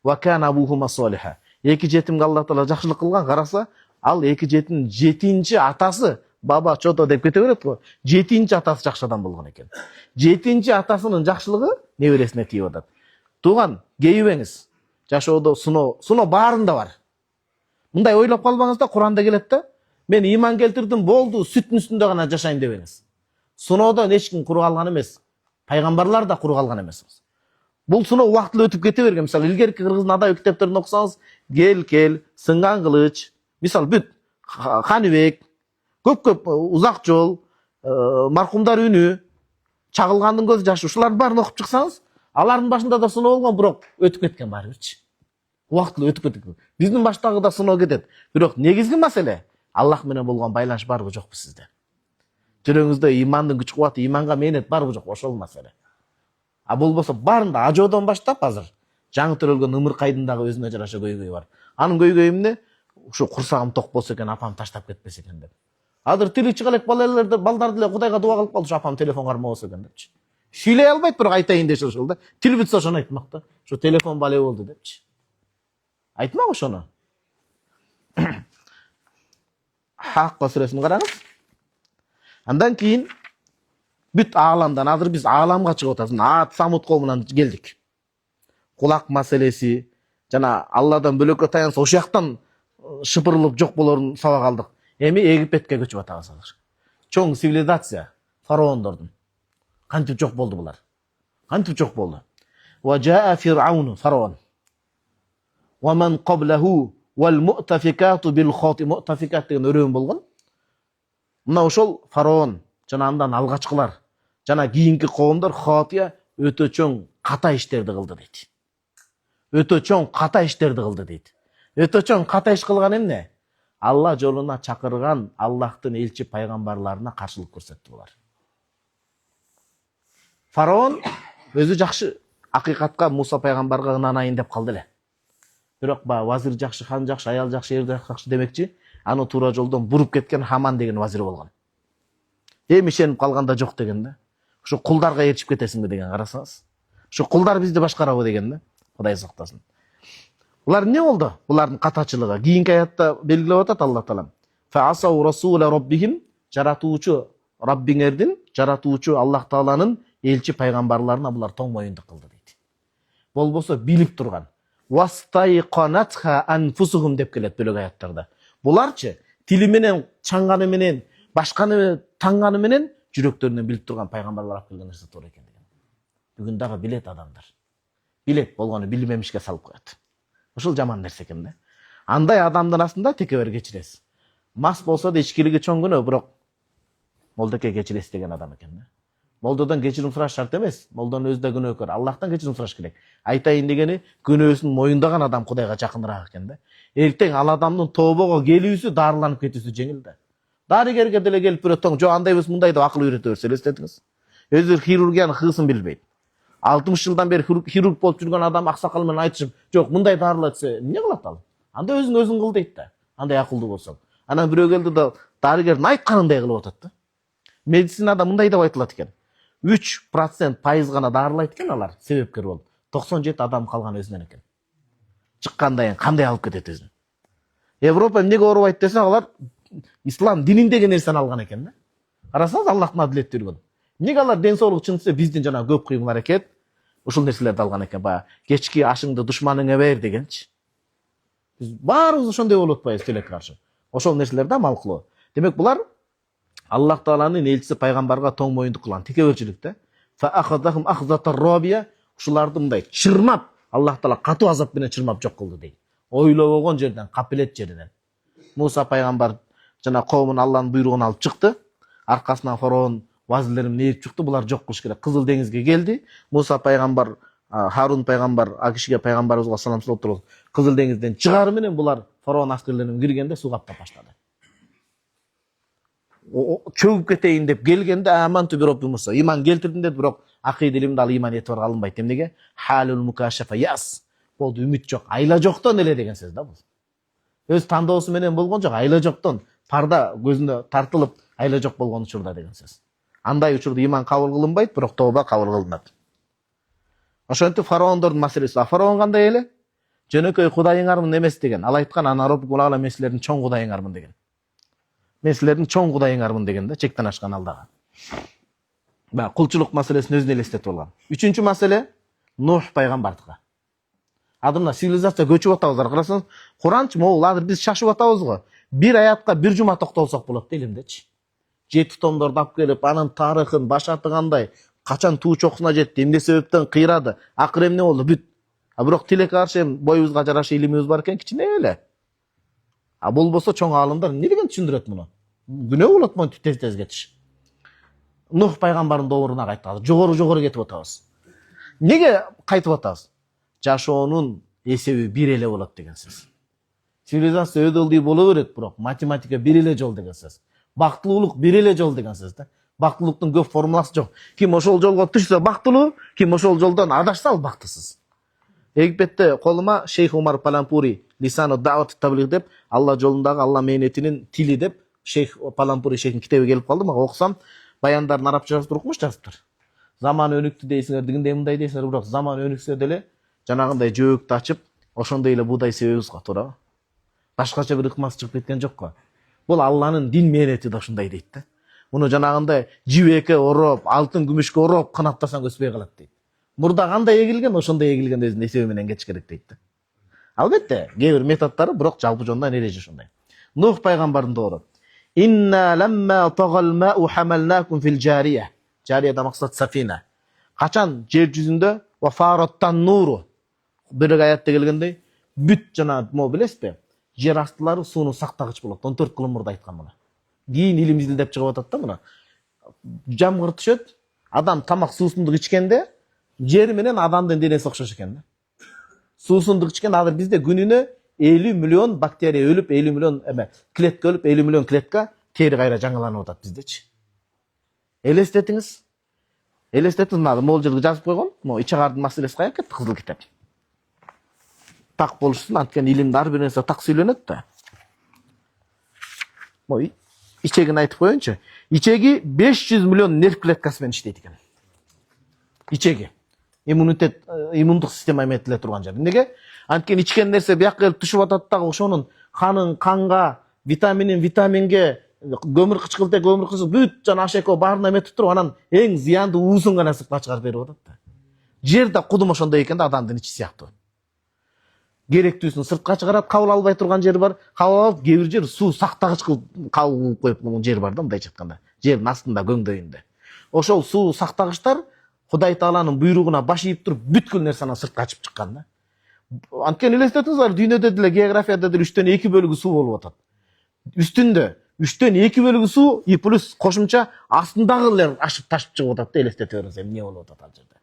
Ва кана абухума солиха. Эки жетимге Аллах Таала жакшылык кылган, караса, ал эки жетимдин 7-чи атасы баба чото деп кете берет го. 7-чи атасы жакшы адам болгон экен. 7-чи атасынын жакшылыгы небересине тийип атат. Туган, кейибеңиз. Жашоодо суноо баарында бар. Мындай ойлоп калбаңыз да, Куранда келет да. Мен иман келтирдим, болду, сүттүн үстүндө гана жашайм дебеңиз. Суноодон эч ким куру калган эмес. Пайгамбарлар да куру калган эмес. Бул суноо убактылуу өтүп кете берген. Мисалы, илгерки кыргыздын адабий китептерин окусаңыз, кел, сынган кылыч, мисалы бүт Каныбек, көп узак жол, маркумдар үнү, чагылгандын көзү жашы, ушулардын баарын окуп чыксаңыз, алардын башында да сыноо болгон, бирок өтүп кеткен баары бирчи. Убактылуу өтүп кеткен. Биздин баштагы да сыноо кетет. Бирок негизги маселе Аллах менен болгон байланыш барбы жокпу сизде? Жүрөгүңүздө имандын күч кубаты, иманга мээнет барбы жокпу? Ошол маселе. А болбосо баарында ажоодон баштап азыр жаңы төрөлгөн ымыркайдын дагы өзүнө жараша көйгөйү бар. Анын көйгөйү эмне? Ушу курсагым ток болсо экен, апам таштап кетпесе экен деп. Азыр тили чыга элек балдар деле Кудайга дуа кылып калды, ушу апам телефон кармабаса экен депчи. Сүйлөй албайт, бирок айтайын деши ошол да. Тил бүтсө ошону айтмак да. Ушу телефон бале болду депчи. Айтмак ошону. Хакка сүрөсүн караңыз. Андан кийин бүт ааламдан, азыр биз ааламга чыгып атабыз. Ат Самут коомунан келдик. Кулак маселеси жана Алладан бөлөккө таянса ошол жактан шыпырылып жок болорун сабак алдык. Эми Египетке көчүп атабыз азыр. Чоң цивилизация фараондордун. Кантип жок болду булар? Кантип жок болду? Ва жаа фирауну фараон. Ва ман qablahу wal mu'tafikatu bil khati. Mu'tafikat деген өрөөн болгон. Мына ошол фараон жана андан алгачкылар жана кийинки коомдор хатия өтө чоң ката иштерди кылды дейт. Өтө чоң ката иштерди кылды дейт. Өтө чоң ката иш кылган эмне? Алла жолуна чакырган Аллахтын элчи пайгамбарларына каршылык көрсөттү булар. Фараон өзү жакшы акыйкатка Муса пайгамбарга ынанайын деп калды эле. Бирок вазир жакшы, хан жакшы, аял жакшы, эр жакшы демекчи, аны туура жолдон буруп кеткен Хаман деген вазир болгон. Эми ишенип калганда жок деген да. Ушу кулдарга ээрчип кетесиңби деген, карасаңыз. Ушу кулдар бизди башкарабы деген да. Кудай сактасын. Булар эмне болду? Булардын катачылыгы. Кийинки аятта белгилеп атат Аллах Таала. Фa'asau расула раббихим, жаратуучу Раббиңердин, жаратуучу Аллах Тааланын элчи пайгамбарларына булар тоң моюндук кылды дейт. Болбосо билип турган. Вастайқанатха анфусухум деп келет бөлөк аяттарда. Буларчы тили менен, чаңганы менен, башканы таңганы менен жүрөктөрүнөн билип турган пайгамбарлар алып келген нерсе туура экен деген. Бүгүн дагы билет адамдар. Билет болгону билбемишке салып коет. Ушул жаман нерсе экен да. Андай адамдын астында текебер кечиресиз. Мас болсо да ичкилиги чоң күнөө, бирок молдоке кечиресиз деген адам экен да. Молдодан кечирим сураш шарт эмес. Молдонун өзү да күнөөкөр. Аллахтан кечирим сураш керек. Айтайын дегени, күнөөсүн моюндаган адам Кудайга жакыныраак экен да. Эртең ал адамдын тобого келүүсү, дарыланып кетүүсү жеңил да. Дарыгерге деле келип бирөө тоң, жок андай эмес, мындай деп акыл үйрөтө берсе элестетиңиз. Өзү хирургиянын хысын билбейт. 60 жылдан бери хирург болуп жүргөн адам аксакал менен айтышып, жок мындай дарыла десе, эмне кылат ал? Анда өзүң кыл дейт да. Андай акылдуу болсоң. Анан бирөө келди да дарыгердин айтканындай кылып атат да. Медицинада мындай деп айтылат экен. 3% пайыз гана дарылайт экен алар себепкер болуп. 97 адам калган өзүнөн экен. Чыккандан кийин кандай алып кетет өзүн? Европа эмнеге оорубайт десе, алар ислам дининдеги нерсени алган экен да. Карасаңыз Аллахтын адилеттүүлүгүн. Эмнеге алар ден соолук чын десе биздин жана көп кыймыл аракет ушул нерселерди алган экен. Баягы кечки ашыңды душманыңа бер дегенчи. Биз баарыбыз ошондой болуп атпайбыз тилекке каршы. Ошол нерселерди амал кылуу. Демек булар Аллах Тааланын элчиси пайгамбарга тоң моюндук кылган текеберчилик да. Фа ахадахум ахзатар рабия, ушуларды мындай чырмап, Аллах Таала катуу азап менен чырмап жок кылды дейт. Ойлобогон жерден, капилет жеринен. Муса пайгамбар жана коомун Алланын буйругун алып чыкты. Аркасынан фараон вазирлерин ээрип чыкты, булар жок кылыш керек. Кызыл деңизге келди. Муса пайгамбар, Харун пайгамбар, кишиге пайгамбарыбызга салам салып Кызыл деңизден чыгары менен булар фараон аскерлеринин киргенде суу каптап баштады. Чөгүп кетейин деп келгенде аманту би робби Муса, иман келтирдим деп, бирок акыйда илимде ал иман этибар алынбайт. Эмнеге? Халул мукашафа яс. Болду, үмүт жок, айла жоктон эле деген сөз да бул. Өз тандоосу менен болгон жок, айла жоктон, парда көзүндө тартылып, айла жок болгон учурда деген сөз. Андай учурда иман кабыл кылынбайт, бирок тооба кабыл кылынат. Ошентип фараондордун маселеси. Фараон кандай эле? Жөнөкөй кудайыңармын эмес деген. Ал айткан ана роббул алам мен силердин чоң кудайыңармын деген. Мен силердин чоң кудайыңармын деген да, чектен ашкан алдагы. Баа кулчулук маселесин өзүнө элестетип алган. Үчүнчү маселе Нух пайгамбардыкы. Адамдар цивилизация көчүп атабыздар. Карасаңыз, Куранчы могул азыр биз шашып атабыз го. Бир аятка бир жума токтолсок болот делимдечи. 7 томдорду алып келип, анын тарыхын, башаты кандай, качан туу чокусуна жетти, эмне себептен кыйрады, акыры эмне болду, бүт. Бирок тилекке каршы боюбузга жараша илимибиз бар экен, кичине эле. Болбосо чоң аалымдар эмне деген түшүндүрөт муну? Күнөө болот муну тез кетиш. Нух пайгамбардын добуруна кайткалы, жогору кетип атабыз. Неге кайтып атабыз? Жашоонун эсеби бир эле болот деген сөз. Цивилизация өдөлдүй боло берет, бирок математика бир эле жол деген сөз. Бактылуулук бир эле жол деген сөз да. Бактылуулуктун көп формуласы жок. Ким ошол жолго түшсө бактылуу, ким ошол жолдон адашса ал бактысыз. Египетте колума Шейх Умар Палампури Лисану Даават Таблиг деп, Алла жолундагы Алла мээнетинин тили деп Шейх Палампури шейхтин китеби келип калды. Мага окусам, баяндарын арабча жазып турукмуш жазыптыр. Заман өнүктү дейсиңер, дегенде мындай дейсиңер, бирок заман өнүксө деле жанагындай жөөктү ачып, ошондой эле буудай себебиз го, туура. Башкача бир ыкмасы чыгып кеткен жок го. Бул Алланын дин мээнети да ушундай дейт да. Муну жанагындай жибекке ороп, алтын күмүшкө ороп канаттасаң өспөй калат дейт. Мурда кандай эгилген, ошондой эгилген өзүнүн эсеби менен кетиш керек дейт да. Албетте, кээ бир методдору, бирок жалпы жондан эреже ушундай. Нух пайгамбардын доору. Инна ламма тагал мау хамалнакум фил жария. Жарияда максат сафина. Качан жер жүзүндө ва фараттан нуру. Бир аятта келгендей, бүт жана мо билесизби? Жер астылары сууну сактагыч болот. 14 кылым мурда айткан муну. Кийин илим изилдеп чыгып атат да муну. Жамгыр түшөт, адам тамак суусундук ичкенде жер менен адамдын денеси окшош экен да. Суусундук ичкен азыр бизде күнүнө 50 миллион бактерия өлүп, 50 миллион клетка өлүп, 50 миллион клетка тери кайра жаңыланып атат биздечи. Элестетиңиз. Элестетиңиз, могул жерге жазып койгон. Мо ичагардын маселеси каяка кетти, кызыл китеп. Так болушсун, анткени илимде ар бир нерсе так сүйлөнөт да. Мо ичегин айтып коеюнчу. Ичеги 500 миллион нерв клеткасы менен иштейт экен. Ичеги иммундук система эметиле турган жер. Эмнеге? Анткени ичкен нерсе бияка келип түшүп атат дагы ошонун канга, витаминге, көмүр кычкылтек, бүт жана H2O баарына эметип туруп, анан эң зыяндуу уусун гана сыртка чыгарып берип атат да. Жер да кудум ошондой экен да, адамдын ичи сыяктуу. Керектүүсүн сыртка чыгарат, кабыл албай турган жер бар. Кабыл алып, кээ бир жер суу сактагыч кылып кабыл коюп койгон жер бар да, мындайча айтканда. Жердин астында, көңдөйүндө. Ошол суу сактагычтар Кудай Тааланын буйругуна баш ийип туруп, бүткүл нерсени сыртка ачып чыккан да. Анткени элестетиңиздер, дүйнөдө деле географияда деле 3/2 бөлүгү суу болуп атат. Үстүндө 3/2 бөлүгү суу, и плюс кошумча астындагылар ашып ташып чыгып атат да, элестете бериңиз, эмне болуп атат ал жерде.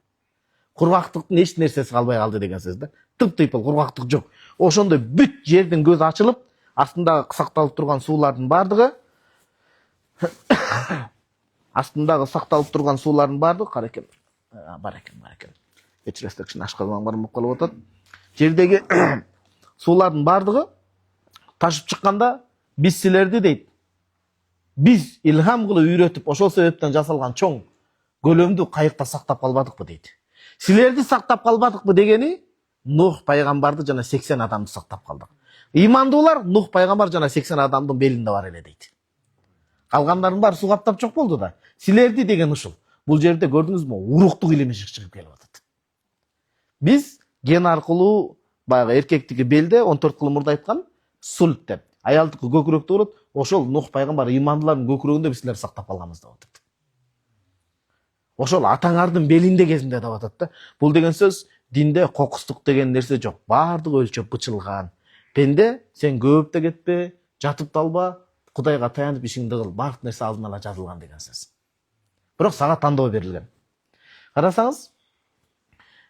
Кургактыктын эч нерсеси калбай калды деген сөз да. Тып-тыйпыл кургактык жок. Ошондой бүт жердин көзү ачылып, астындагы сакталып турган суулардын бардыгы астындагы сакталып турган суулардын бардыгы бар экен. Кечиресиздер, кичине ашказан бармак болуп атат. Жердеги суулардын бардыгы ташып чыкканда биз силерди дейт. Биз илхам кылып үйрөтүп, ошол себептен жасалган чоң көлөмдүү кайыкта сактап калбадыкпы дейт. Силерди сактап калбадыкпы дегени Нух пайгамбарды жана 80 адамды сактап калдык. Имандуулар Нух пайгамбар жана 80 адамдын белинде бар эле дейт. Калгандардын баары суу каптап жок болду да. Силерди деген ушул. Бул жерде көрдүңүзбү, уруктук илими чыгып келип атат. Биз ген аркылуу баягы эркектики белде 14 кылым мурда айткан сульт деп, аялдыкы көкүрөктө болот. Ошол Нух пайгамбар имандуулардын көкүрөгүндө биз силерди сактап калганбыз деп атат. Ошол атаңардын белинде кезинде деп атат да. Бул деген сөз динде кокустук деген нерсе жок. Баардыгы өлчөп бычылган. Пенде сен көп да кетпе, жатып талба, Кудайга таянып ишиңди кыл. Баардык нерсе алдын ала жазылган деген сөз. Бирок сага тандоо берилген. Карасаңыз,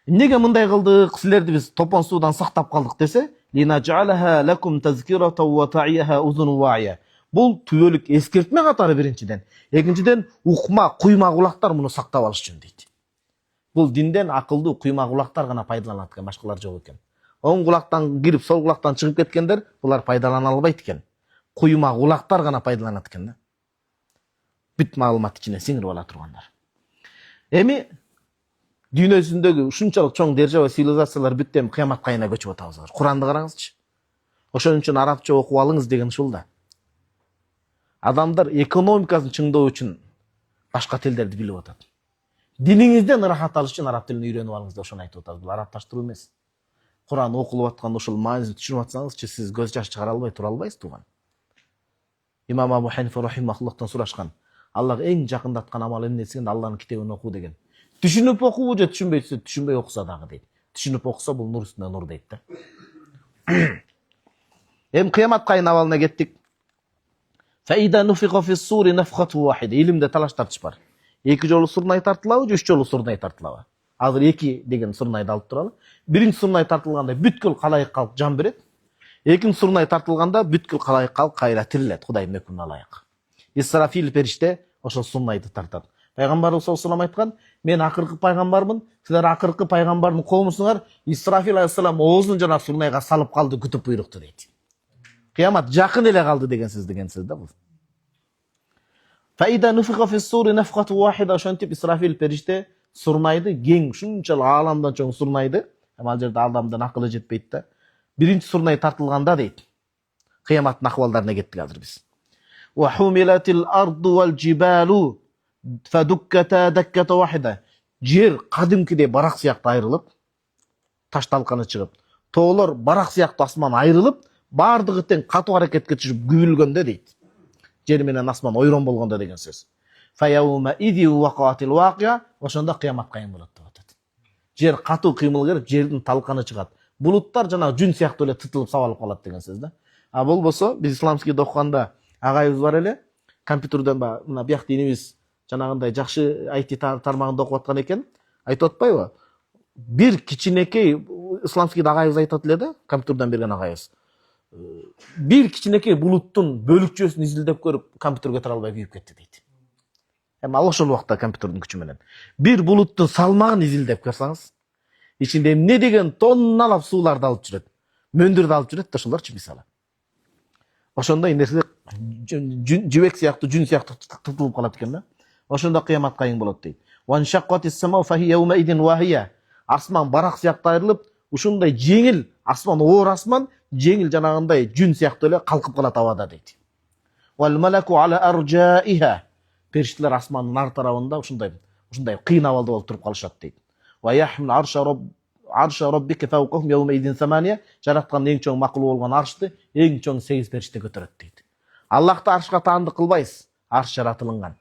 эмнеге мындай кылдык, силерди биз топон суудан сактап калдык десе, линаджалаха лакум тазкирата ва та'иха узун вa'ия. Бул түбөлүк эскертме катары биринчиден. Экинчиден, укма, куйма кулактар муну сактап алыш үчүн дейт. Бул динден акылдуу куйма кулактар гана пайдаланат экен, башкалар жок экен. Оң кулактан кирип, сол кулактан чыгып кеткендер, булар пайдалана албайт экен. Куйма кулактар гана пайдаланат экен да. Бүт маалымат ичине сиңирип ала тургандар. Эми дүйнөсүндөгү ушунчалык чоң держава цивилизациялар бүт эми кыямат кайына көчүп атабыз. Куранды караңызчы. Ошон үчүн арабча окуп алыңыз деген ушул да. Адамдар экономикасын чыңдоо үчүн башка тилдерди билип атат. Диниңизден ырахат алыш үчүн араб тилин үйрөнүп алыңыз деп ошону айтып атабыз. Бул арабташтыруу эмес. Куран окулуп аткан ушул маанисин түшүнүп атсаңызчы, сиз көз жаш чыгара албай тура албайсыз тууган. Имам Абу Ханифа рахимахуллахтан сурашкан. Аллага эң жакындаткан амал эмне десең, Алланын китебин окуу деген. Түшүнүп окуубу же түшүнбөй окуса дагы дейт. Түшүнүп окуса бул нур үстүнө нур дейт да. Эми кыямат кайын абалына кеттик. Фаида нуфиqa фис сури нафхату вахида. Илимде талаш тартыш бар. 2 жолу сурнай тартылабы же 3 жолу сурнай тартылабы? Азыр 2 деген сурнайды алып туралы. Биринчи сурнай тартылганда бүткүл калайык калк жан берет. Экинчи сурнай тартылганда бүткүл калайык калк кайра тирилет, Кудайдын өкүмүнө ылайык. Исрафил периште ошол сурнайды тартат. Пайгамбарыбыз саллаллаху алейхи айткан, мен акыркы пайгамбармын, силер акыркы пайгамбардын коомусуңар. Исрафил алейхиссалам оозун жана сурнайга салып калды, күтүп буйрукту дейт. Кыямат жакын эле калды деген сөз да бул. Фаида нуфиqa фис сури нафхату вахида. Ошентип Исрафил периште сурнайды, кең ушунчалык ааламдан чоң сурнайды, ал жерде адамдын акылы жетпейт да. Биринчи сурнай тартылганда дейт. Кыяматтын акыбалдарына кеттик азыр биз. Ва хумилатил арду вал жибалу фадукката дакката вахида. Жер кадимкидей барак сыяктуу айрылып, таш талканы чыгып, тоолор барак сыяктуу асман айрылып, бардыгы тең катуу аракетке түшүп күбүлгөндө дейт. Жер менен асман ойрон болгондо деген сөз. Фаяума иди вaqatil waqia. Ошондо кыямат кайын болот деп атат. Жер катуу кыймыл берип, жердин талканы чыгат. Булуттар жана жүн сыяктуу эле тытылып сабалып калат деген сөз да. А болбосо биз исламскийде окуганда агайыбыз бар эле, компьютерден мына бияк динибиз жанагындай жакшы IT тармагында окуп аткан экен, айтып атпайбы? Бир кичинекей исламскийде агайыбыз айтат эле да, компьютерден берген агайыбыз. Бир кичинекей булуттун бөлүкчөсүн изилдеп көрүп, компьютерге тара албай күйүп кетти дейт. Эми ал ошол убакта компьютердин күчү менен бир булуттун салмагын изилдеп көрсөңүз, ичинде эмне деген тонналап сууларды алып жүрөт, мөндүрдү алып жүрөт да, ошолорчу мисалы. Ошондой нерсе жибек сыяктуу, жүн сыяктуу тытылып калат экен да. Ошондо кыямат кайын болот дейт. Ван шаққатис самау фахи яума идин вахия. асман барак сыяктуу айрылып, ушундай жеңил асман, оор асман жеңил жанагындай жүн сыяктуу эле калкып калат абада дейт. Вал малаку ала аржаиха. Периштелер асмандын ар тарабында ушундай кыйын абалда болуп туруп калышат дейт. Ва яхмил арша роббика фауқахум яума идин самания. Жараткан эң чоң макулу болгон аршты эң чоң 8 периште көтөрөт дейт. Аллахты аршка таандык кылбайсыз. Арш жаратылган.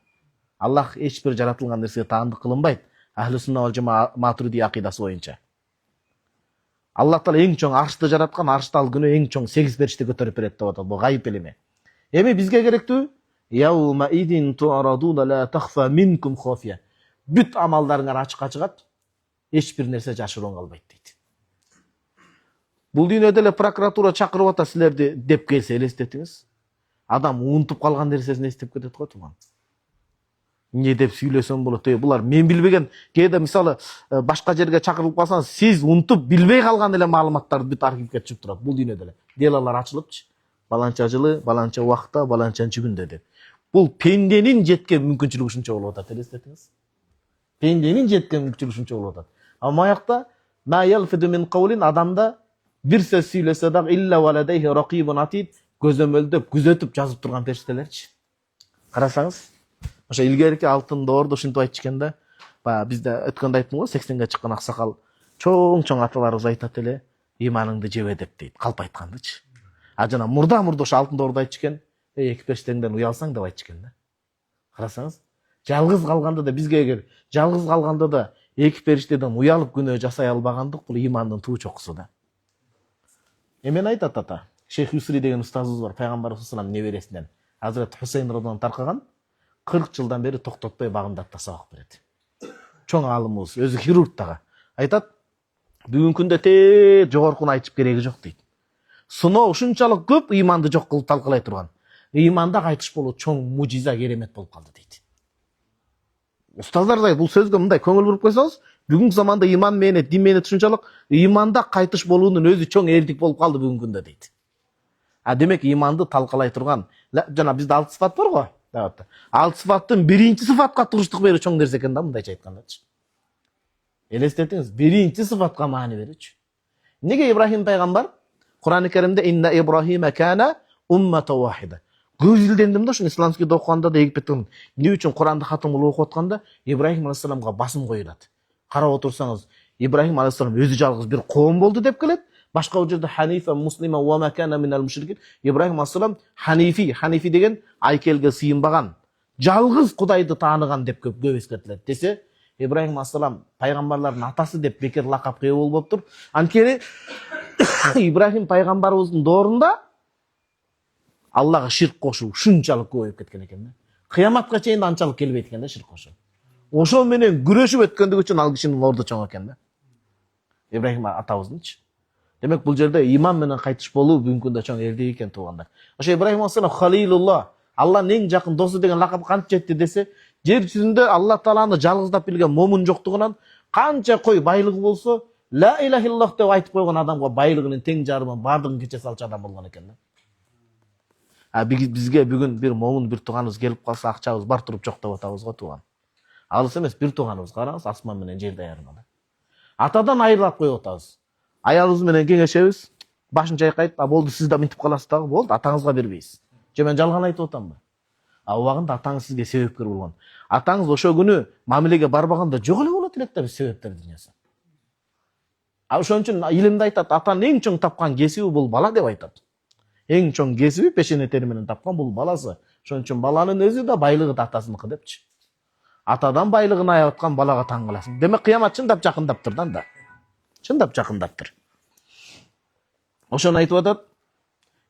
Аллах эч бир жаратылган нерсеге таандык кылынбайт. Ахли сунна вал жамаа матуриди акыйдасы боюнча. Аллах таала эң чоң аршты жараткан, аршты ал күнү эң чоң 8 периште көтөрүп берет деп атат. Бул гайып элеме. Эми бизге керектүү? Яума идин туарадуна ла тахфа минкум хафия. Бүт амалдарыңар ачыкка чыгат. Эч бир нерсе жашыруун калбайт дейт. Бул дүйнөдө эле прокуратура чакырып атат силерди деп келсе элестетиңиз. Адам унутуп калган нерсесин эстеп кетет го туман. Не деп сүйлөсөм болот? Булар мен билбеген, кээде мисалы башка жерге чакырылып калсаңыз, сиз унутуп билбей калган эле маалыматтарды бүт архивге чыгып турат. Бул дүйнөдө эле делалар ачылыпчы. Баланча жылы, баланча убакытта, баланчанчы күндө деп. Бул пенденин жеткен мүмкүнчүлүгү ушунча болуп атат, элестетиңиз. Пенденин жеткен мүмкүнчүлүгү ушунча болуп атат. Ама аякта ма ялфиду мин кавлин, адамда бир сөз сүйлөсө дагы илля валадайхи ракибун атид, көзөмөлдөп, күзөтүп жазып турган периштелерчи. Карасаңыз, ошо илгерки алтын доордо ушинтип айтышкан да, бизде өткөндө айттым го, 80ге чыккан аксакал чоң аталарыбыз айтат эле, иманыңды жебе деп дейт, калп айткандычы. А жана мурда ошо алтын доордо айтышкан, эки периштеңден уялсаң деп айтышкан да. Карасаңыз, жалгыз калганда да бизге эгер жалгыз калганда да эки периштеден уялып күнөө жасай албагандык, бул имандын туу чокусу да. Эмен айтат ата, Шейх Юсри деген устазыбыз бар, пайгамбарыбыз саллаллаху алейхи небересинен, Азырет Хусейн радыйаллаху таркаган, 40 жылдан бери токтотпой Багдадта сабак берет. Чоң алымыбыз, өзү хирург дагы. Айтат, бүгүнкү күндө жогоркуну айтып кереги жок дейт. Сыноо ушунчалык көп иманды жок кылып талкалай турган. Иманда кайтыш болуу чоң мужиза, керемет болуп калды дейт. Устаздар да бул сөзгө мындай көңүл буруп койсоңуз, бүгүнкү заманда иман менен, дин менен ушунчалык иманда кайтыш болуунун өзү чоң эрдик болуп калды бүгүнкү күндө дейт. А демек иманды талкалай турган, жана бизде 6 сыфат бар го. 6 сыфаттын биринчи сыфатка туруштук берүү чоң нерсе экен да, мындайча айткандачы. Элестетиңиз, биринчи сыфатка маани берүүчү. Неге Ибрахим пайгамбар Кур'ан-ы Керимде инна Ибрахима кана уммата вахида. Көп изилдендим да, ушун исламскийде окуганда да Египеттин эмне үчүн Куранды хатым кылып окуп атканда Ибрахим алейхиссаламга басым коюлат. Карап отурсаңыз, Ибрахим алейхиссалам өзү жалгыз бир коом болду деп келет. Башка жерде ханифа муслима ва ма кана минал мушрикин. Ибрахим алейхиссалам ханифи деген айкелге сыйынбаган, жалгыз Кудайды тааныган деп көп эскертилет. Десе, Ибрахим алейхиссалам пайгамбарлардын атасы деп бекер лакапка ээ болуп тур. Анткени Ибрахим пайгамбарыбыздын доорунда Аллага ширк кошуу ушунчалык көбөйүп кеткен экен да. Кыяматка чейин анчалык келбейт экен да ширк кошуу. Ошол менен күрөшүп өткөндүгү үчүн ал кишинин орду чоң экен да. Ибрахим атабыздынчы. Демек бул жерде иман менен кайтыш болуу бүгүнкү күндө чоң эрдик экен туугандар. Ошо Ибрахим алейхиссалам халилулла, Алланын эң жакын досу деген лакап кантип жетти десе, жер жүзүндө Алла тааланы жалгыздап билген момун жоктугунан канча кой байлыгы болсо, ла иляха иллаллах деп айтып койгон адамга байлыгынын тең жарымын бардыгын кече салчу адам болгон экен да. А бизге бүгүн бир момун бир тууганыбыз келип калса, акчабыз бар туруп жок деп атабыз го тууган. Алыс эмес бир тууганыбыз, караңыз, асман менен жерди айырмада. Атадан айырылып коюп атабыз. Аялыбыз менен кеңешебиз, башын чайкайт, а болду сиз да мынтип каласыз дагы, болду, атаңызга бербейсиз. Же мен жалган айтып атамбы? А убагында атаңыз сизге себепкер болгон. Атаңыз ошо күнү мамилеге барбаганда жок эле болот элек да биз себептер дүйнөсү. А ошон үчүн илимде айтат, атанын эң чоң тапкан кесиби бул бала деп айтат. Эң чоң кесиби пешене тери менен тапкан бул баласы. Ошон үчүн баланын өзү да байлыгы да атасыныкы депчи. Атадан байлыгын аяп аткан балага таң каласың. Демек кыямат чындап жакындаптыр да. Чындап жакындаптыр. Ошону айтып атат.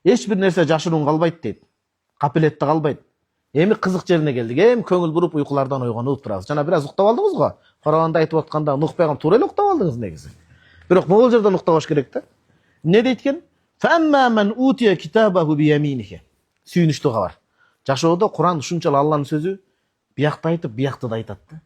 Эч бир нерсе жашыруун калбайт дейт. Капилетте калбайт. Эми кызык жерине келдик. Эми көңүл буруп уйкулардан ойгонуп турабыз. Жана бир аз уктап алдыңыз го. Коранда айтып атканда Нух пайгамбар туура эле уктап алдыңыз негизи. Бирок могул жерден уктабаш керек да. Эмне дейт экен? Фамма ман утия китабаху бияминихи. Сүйүнүчтүү кабар. Жашоодо Куран ушунчалык Алланын сөзү биякты айтып, биякты да айтат да.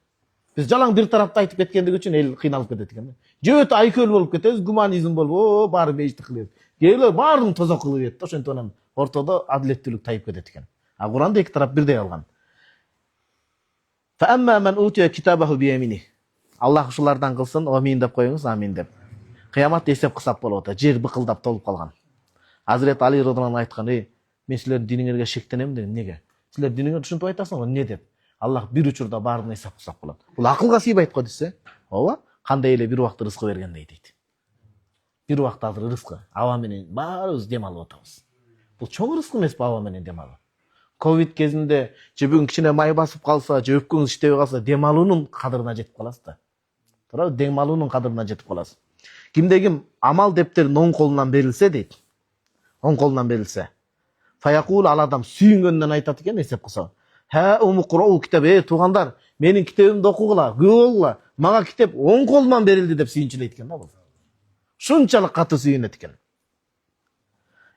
Биз жалаң бир тарапты айтып кеткендиги үчүн эл кыйналып кетет экен да. Жөтө айкөл болуп кетебиз, гуманизм болуп, баары мейишти кылып. Келе баарын тозок кылып ийет да, ошентип анан ортодо адилеттүүлүк тайып кетет экен. А Куранда эки тарап бирдей алган. Фамма ман утия китабаху бияминихи. Аллах ушулардан кылсын. Амин деп коюңуз, амин деп. Кыямат эсеп кысап болуп атат. Жер быкылдап толуп калган. Азирет Али радhiyallahu айткан: "Мен силердин диниңерге шектенем" деп. Неге? Силер диниңерди ушинтип айтасыңар, не деп? Аллах бир учурда баарын эсеп кысап калат. Бул акылга сыйбайт го десе. Ооба, кандай эле бир убакта рызкы бергендей дейт. Бир убакта азыр рызкы, аба менен баарыбыз дем алып атабыз. Бул чоң рызкы эмеспи аба менен дем алуу? Ковид кезинде же бүгүн кичине май басып калса, же өпкөңүз иштебей калса, дем алуунун кадырына жетип каласыз да. Туурабы? Дем алуунун кадырына жетип каласыз. Кимде ким амал дептерин оң колунан берилсе дейт. Оң колунан берилсе. Фаякул, ал адам сүйүнгөндөн айтат экен эсеп кылса. Ха умуқрау китабы, туугандар, менин китебимди окугула, күбө болгула. Мага китеп оң колуман берилди деп сүйүнчүлөйт экен да бул. Шунчалык катуу сүйүнөт экен.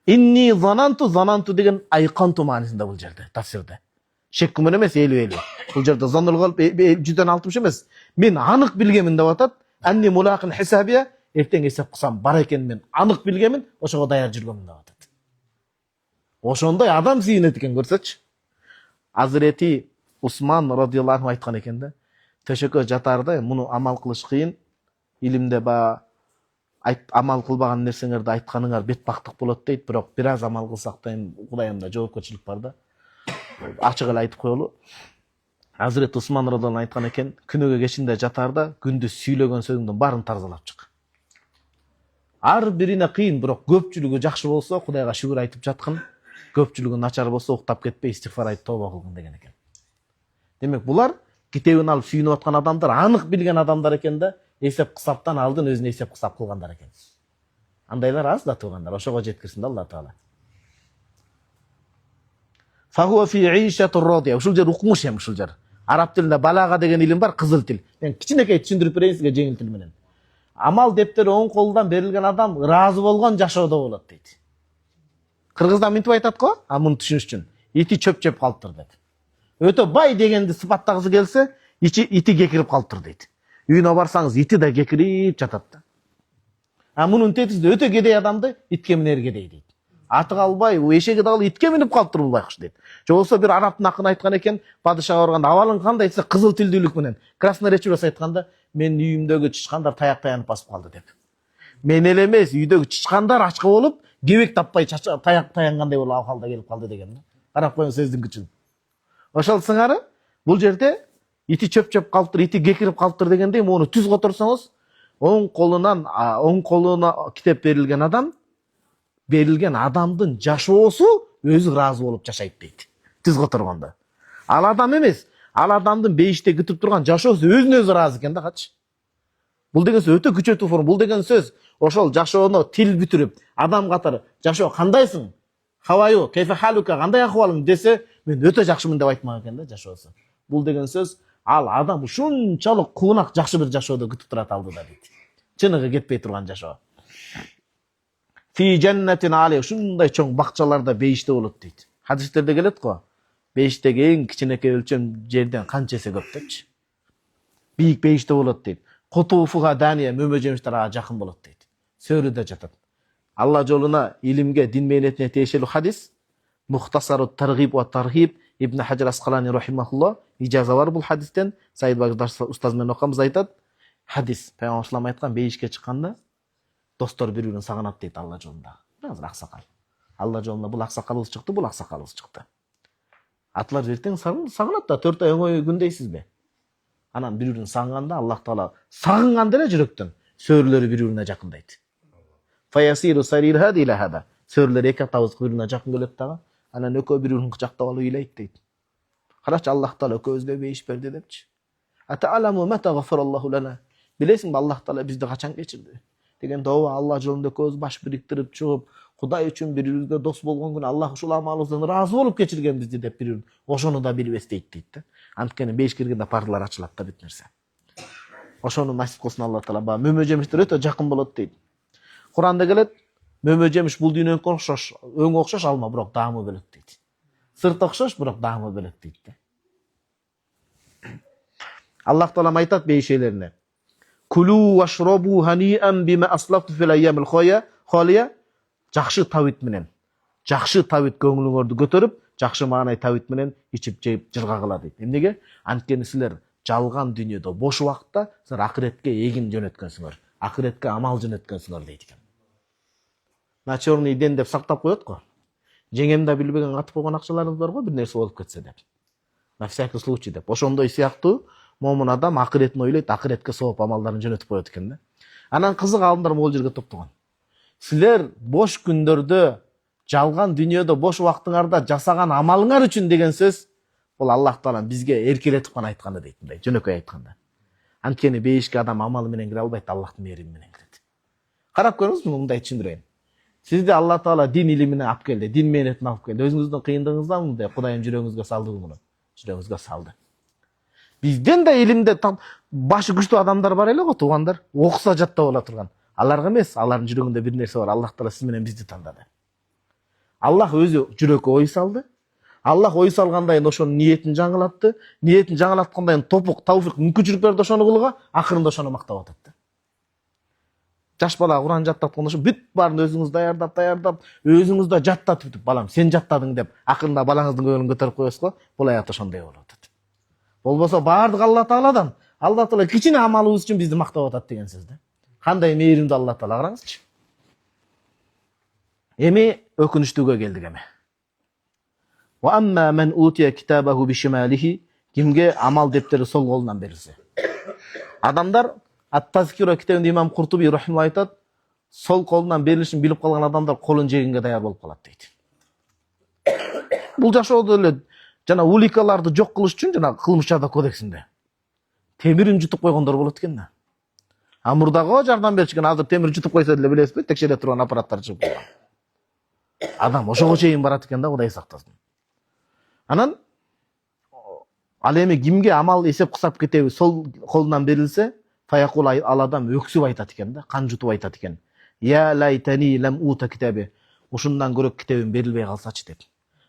Инни зананту деген айканту маанисинде бул жерде, тафсирде. Шек күмөн эмес, элүү. Бул жерде заныл кылып 160 эмес. Мен анык билгемин деп атат. Анни мулакин хисабия, эртең эсеп кылсам бар экен, мен анык билгемин, ошого даяр жүргөмүн деп атат. Ошондой адам сүйүнөт экен, көрсөчү. Азирети Усман радhiyallahu anh айткан экен да. Төшөккө жатарда муну амал кылыш кыйын. Илимде ба амал кылбаган нерсеңерди айтканыңар бетбактык болот дейт, бирок бир аз амал кылсак да Кудайымда жоопкерчилик бар да. Ачык эле айтып коелу. Азирет Усман радhiyallahu anh айткан экен, күнөгө кечинде жатарда күндүз сүйлөгөн сөзүңдүн баарын тарзалап чык. Ар бирине кыйын, бирок көпчүлүгү жакшы болсо Кудайга шүгүр айтып жаткын, көпчүлүгү начар болсо уктап кетпей истигфар айтып тооба кылгын деген экен. Демек булар китебин алып сүйүнүп аткан адамдар, анык билген адамдар экен да, эсеп кысаптан алдын өзүнө эсеп кысап кылгандар экен. Андайлар аз да туугандар, ошого жеткирсин да Алла таала. Фахуа фи ишатур радия. Ушул жер укмуш эм, ушул жер. Араб тилинде балага деген илим бар, кызыл тил. Мен кичинекей түшүндүрүп берейин сизге жеңил тил менен. Амал дептери оң колунан берилген адам ыраазы болгон жашоодо болот дейт. Кыргызда мынтип айтат го, муну түшүнүш үчүн. Ити чөп калыптыр деп. Өтө бай дегенди сыпаттагысы келсе, ити кекирип калыптыр дейт. Үйүнө барсаңыз, ити да кекирип жатат да. Мунун тетисинде өтө кедей адамды итке минер кедей дейт. Аты калбай, эшеги дагы итке минип калыптыр бул байкуш дейт. Же болсо бир арабтын акыны айткан экен, падышага барганда абалың кандай десе, кызыл тилдүүлүк менен красноречивость айтканда, менин үйүмдөгү чычкандар таяк таянып басып калды деп. Мен эле эмес, үйдөгү чычкандар ачкы болуп, кебек таппай таяк таянгандай болуп абалда келип калды деген. Карап коюң сөздүн күчүн. Ошол сыңары бул жерде ити чөп калыптыр, ити кекирип калыптыр дегенде, муну түз которсоңуз, оң колуна китеп берилген адам, берилген адамдын жашоосу өзү ыраазы болуп жашайт дейт. Түз которгондо. Ал адам эмес, ал адамдын бейиште күтүп турган жашоосу өзүнө өзү ыраазы экен да, качы. Бул деген сөз өтө күчөтүү форма. Бул деген сөз ошол жашоону тил бүтүрүп, адам катары жашоо кандайсың? Хаваю, кайфа халука, кандай акыбалың десе, мен өтө жакшымын деп айтмак экен да жашоосу. Бул деген сөз ал адам ушунчалык куунак жакшы бир жашоодо күтүп турат алдыда дейт. Чыныгы кетпей турган жашоо. Фи жаннатин али, ушундай чоң бакчаларда бейиште болот дейт. Хадистерде келет го. Бейиштеги эң кичинекей өлчөм жерден канча эсе көп депчи. Бийик бейиште болот дейт. Кутуфуга дания, мөмө жемиштер ага жакын болот дейт. Сөрүдө жатат. Алла жолуна, илимге, дин мээнетине тиешелүү хадис. Мухтасару таргиб ва тархиб Ибн Хаджар Асқалани рахимахуллах ижаза бар бул хадистен. Саид Багдаш устаз менен окумуз айтат. Хадис, Пайгамбар салам айткан, бейишке чыкканда достор бири-бирин сагынат дейт Алла жолунда. Азыр аксакал. Алла жолунда бул аксакалыбыз чыкты, бул аксакалыбыз чыкты. Атлар эртең сагынат да, 4 ай оңой күндейсизби? Анан бири-бирин сагынганда Аллах таала сагынганда эле жүрөктөн сөөрүлөрү бири-бирине жакындайт. Фаясиру сарир хади ила хада. Сөөрүлөр эки атабыз бири-бирине жакын келет дагы, анан экөө бири-бирин кычактап алып ыйлайт дейт. Карачы, Аллах таала экөөбүзгө бейиш берди депчи. Ата'аламу мата гафараллаху лана. Билесиңби Аллах таала бизди качан кечирди? Дегенде ооба, Алла жолунда көз баш бириктирип чыгып, Кудай үчүн бири-бирибизге дос болгон күнү Аллах ушул амалыбыздан ыраазы болуп кечирген бизди деп бир-бирин ошону да билбес дейт да. Анткени бейиш киргенде пардалар ачылат да бүт нерсе. Ошону насип кылсын Алла таала. Мөмө жемиштер өтө жакын болот дейт. Куранда келет, мөмө жемиш бул дүйнөгө окшош, өңгө окшош алма, бирок даамы бөлөк дейт. Сырт окшош, бирок даамы бөлөк дейт да. Аллах таала айтат бейишелерине. Кулу вашробу ханиан бима аслафту фил айямил халия. Жакшы тавит менен, жакшы тавит көңүлүңөрдү көтөрүп, жакшы маанай тавит менен ичип жейип жырга кыла дейт. Эмнеге? Анткени силер жалган дүйнөдө бош убакытта силер акыретке эгин жөнөткөнсүңөр, акыретке амал жөнөткөнсүңөр дейт экен. На черный день деп сактап коет го. Жеңемде билбеген катып койгон акчаларыңыз бар го, бир нерсе болуп кетсе деп. На всякий случай деп. Ошондой сыяктуу момун адам акыретин ойлойт, акыретке сооп амалдарын жөнөтүп коет экен да. Анан кызык алдымдар могул жерге топтогон. Силер бош күндөрдө, жалган дүйнөдө бош убактыңарда жасаган амалыңар үчүн деген сөз бул Аллах Таала бизге эркелетип гана айтканда дейт, мындай жөнөкөй айтканда. Анткени бейишке адам амалы менен кире албайт, Аллахтын мээрими менен кирет. Карап көрүңүз, мындай түшүндүрөйүн. Сизди Алла Таала дин илимине алып келди, дин мээнетине алып келди. Өзүңүздүн кыйындыгыңыздан мындай Кудайым жүрөгүңүзгө салды муну. Жүрөгүңүзгө салды. Бизден да илимде башы күчтүү адамдар бар эле го, туугандар. Окуса жаттап ала турган. Аларга эмес, алардын жүрөгүндө бир нерсе бар. Аллах Таала сиз менен бизди тандады. Аллах өзү жүрөккө ой салды. Аллах ой салгандай ошонун ниетин жаңылатты. Ниетин жаңылаткандай топук, тауфик, мүмкүнчүлүк берди ошону кылууга, акырында ошону мактап атат. Жаш бала Куран жаттатканда ошо бүт баарын өзүңүз даярдап, өзүңүз да жаттатып, балам, сен жаттадың деп, акырында балаңыздын көңүлүн көтөрүп коесуз го, бул аят ошондой болуп атат. Болбосо баардык Алла Тааладан, Алла Таала кичине амалыбыз үчүн бизди мактап атат деген сөз да. Кандай мээримдүү Алла Таала, караңызчы. Эми өкүнүчтүүгө келдик эми. Wa amma man utiya kitabahu bishimalihi, кимге амал дептери сол колунан берилсе. Адамдар Ат-Тазкира китебинде имам Куртуби рахималла айтат, сол колунан берилишин билип калган адамдар колун жегенге даяр болуп калат дейт. Бул жашоодо эле жана уликаларды жок кылыш үчүн жана кылмыш жаза кодексинде темирин жутуп койгондор болот экен да. Мурдагы жардам беришкен, азыр темир жутуп койсо деле билесизби, текшере турган аппараттар чыгып калган. Адам ошого чейин барат экен да, Кудай сактасын. Анан ал эми кимге амал эсеп кысап кетеби сол колунан берилсе, фаякул ал адам өксүп айтат экен да, кан жутуп айтат экен. Я лайтани лам ута китаби. Ушундан көрөк китебим берилбей калсачы деп.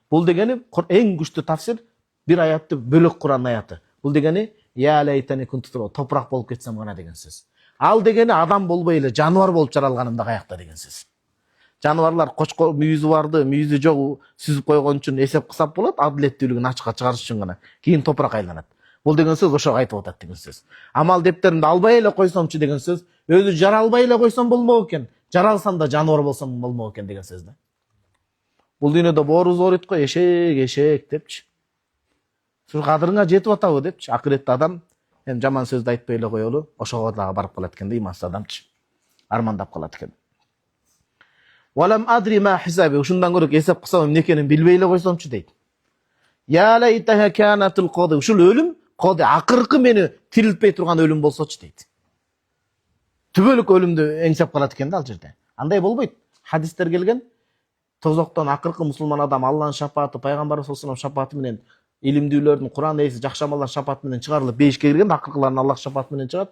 Бул дегени эң күчтүү тафсир, бир аятты бөлөк Куран аяты. Бул дегени я лайтани кунту топурак болуп кетсем гана деген сөз. Ал дегени адам болбой эле жаныбар болуп жаралганымда каякта деген сөз. Жаныбарлар кочкор мүйүзү барды, мүйүзү жогу сүзүп койгон үчүн эсеп кысап болот, адилеттүүлүгүн ачыкка чыгарыш үчүн гана. Кийин топурак айланат. Бул деген сөз ошого айтып атат деген сөз. Амал дептеримди албай эле койсомчу деген сөз, өзү жаралбай эле койсом болмок экен, жаралсам да жаныбар болсом болмок экен деген сөз да. Бул дүйнөдө боорубуз ооруйт го, эшек депчи. Ушул кадырыңа жетип атабы депчи. Акыретте адам эми жаман сөздү айтпай эле коелу, ошого дагы барып калат экен да, имансыз адамчы. Армандап калат экен. Валам адри ма хисаби, ушундан көрөк эсеп кылсам эмне экенин билбей эле койсомчу дейт. Я лайтаха канатул қади, ушул өлүм кади акыркы мени тирилтпей турган өлүм болсочу дейт. Түбөлүк өлүмдү эңсеп калат экен да ал жерде. Андай болбойт. Хадистер келген, тозоктон акыркы мусулман адам Алланын шапааты, пайгамбар саллаллаху алейхи вассалам шапааты менен, илимдүүлөрдүн Куран эси, жакшы амалдардын шапааты менен чыгарылып, бейишке кирген, акыркыларын Аллах шапааты менен чыгат.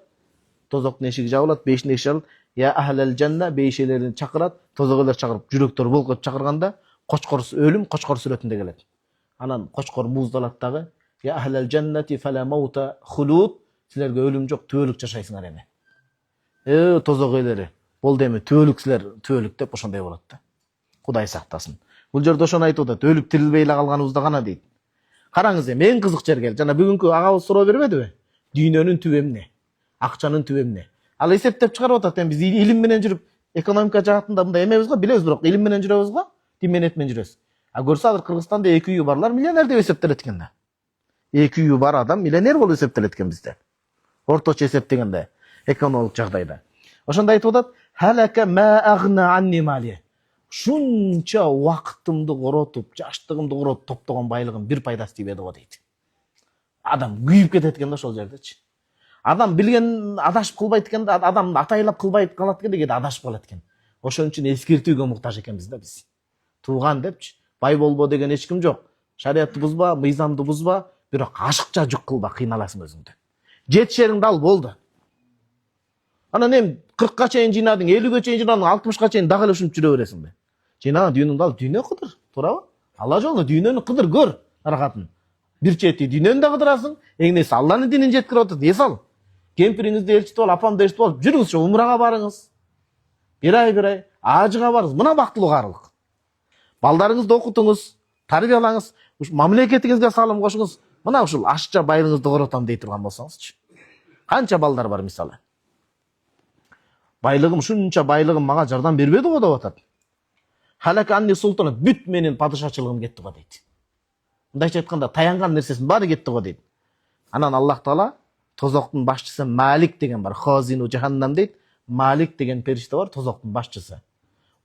Тозоктун эшиги жабылат, бейиштин эшиги жабылат. Я ахлал жанна, бейишелерин чакырат, тозогойлор чакырып, жүрөктөр болкоп чакырганда, кочкор өлүм кочкор сүрөтүндө келет. Анан кочкор мууздалат дагы. Я ахлал жаннати фала маута хулуд, силерге өлүм жок, түбөлүк жашайсыңар эми. Тозогойлору, болду эми түбөлүк силер, түбөлүк деп ошондой болот да. Кудай сактасын. Бул жерде ошону айтып атат, өлүп тирилбей эле калганыбызда гана дейт. Караңыз эми, эң кызык жер келди. Жана бүгүнкү агабыз суроо бербедиби? Дүйнөнүн түбү эмне? Акчанын түбү эмне? Ал эсептеп чыгарып атат. Эми биз илим менен жүрүп, экономика жаатында мындай эмебиз го, билебиз, бирок илим менен жүрөбүз го, дин менен жүрөбүз. Көрсө азыр Кыргызстанда 2 үйү барлар миллионер деп эсептелет экен да. 2 үйү бар адам миллионер болуп эсептелет экен бизде. Орточо эсептегенде, экономик жагдайда. Ошондо айтып атат, халака ма агна анни мали. Шунча убактымды коротуп, жаштыгымды коротуп топтогон байлыгым бир пайдасы тийбеди го дейт. Адам күйүп кетет экен да ошол жердечи. Адам билген адашып кылбайт экен да, адам атайлап кылбайт калат экен деги адашып калат экен. Ошон үчүн эскертүүгө муктаж экенбиз да биз. Тууган депчи, бай болбо деген эч ким жок. Шариятты бузба, мыйзамды бузба, бирок ашыкча жүк кылба, кыйналасың өзүңдү. Жетишериңди ал болду. Анан эми 40ка чейин жыйнадың, 50ге чейин жыйнадың, 60ка чейин дагы эле ушинтип жүрө бересиң бе? Жыйнаган дүйнөңдү ал, дүйнө кыдыр, туурабы? Алла жолунда дүйнөнү кыдыр, көр аракатын. Бир чети дүйнөнү да кыдырасың, эңнеси Алланын динин жеткирип атат, эс ал. Кемпириңизди элчитип алып, апамды элчитип алып, жүрүңүз, умрага барыңыз. Бир ай, ажыга барыңыз. Мына бактылуу карылык. Балдарыңызды окутуңуз, тарбиялаңыз, мамлекетиңизге салым кошуңуз. Мына ушул ашча байлыгыңызды коротам дей турган болсоңузчу. Канча балдар бар мисалы. Байлыгым шунча байлыгым мага жардам бербеди го деп атат. Халак анни султаны бүт менин падышачылыгым кетти го дейт. Мындайча айтканда таянган нерсесин баары кетти го дейт. Анан Аллах Таала тозоктун башчысы Малик деген бар. Хазину жаханнам дейт. Малик деген периште бар, тозоктун башчысы.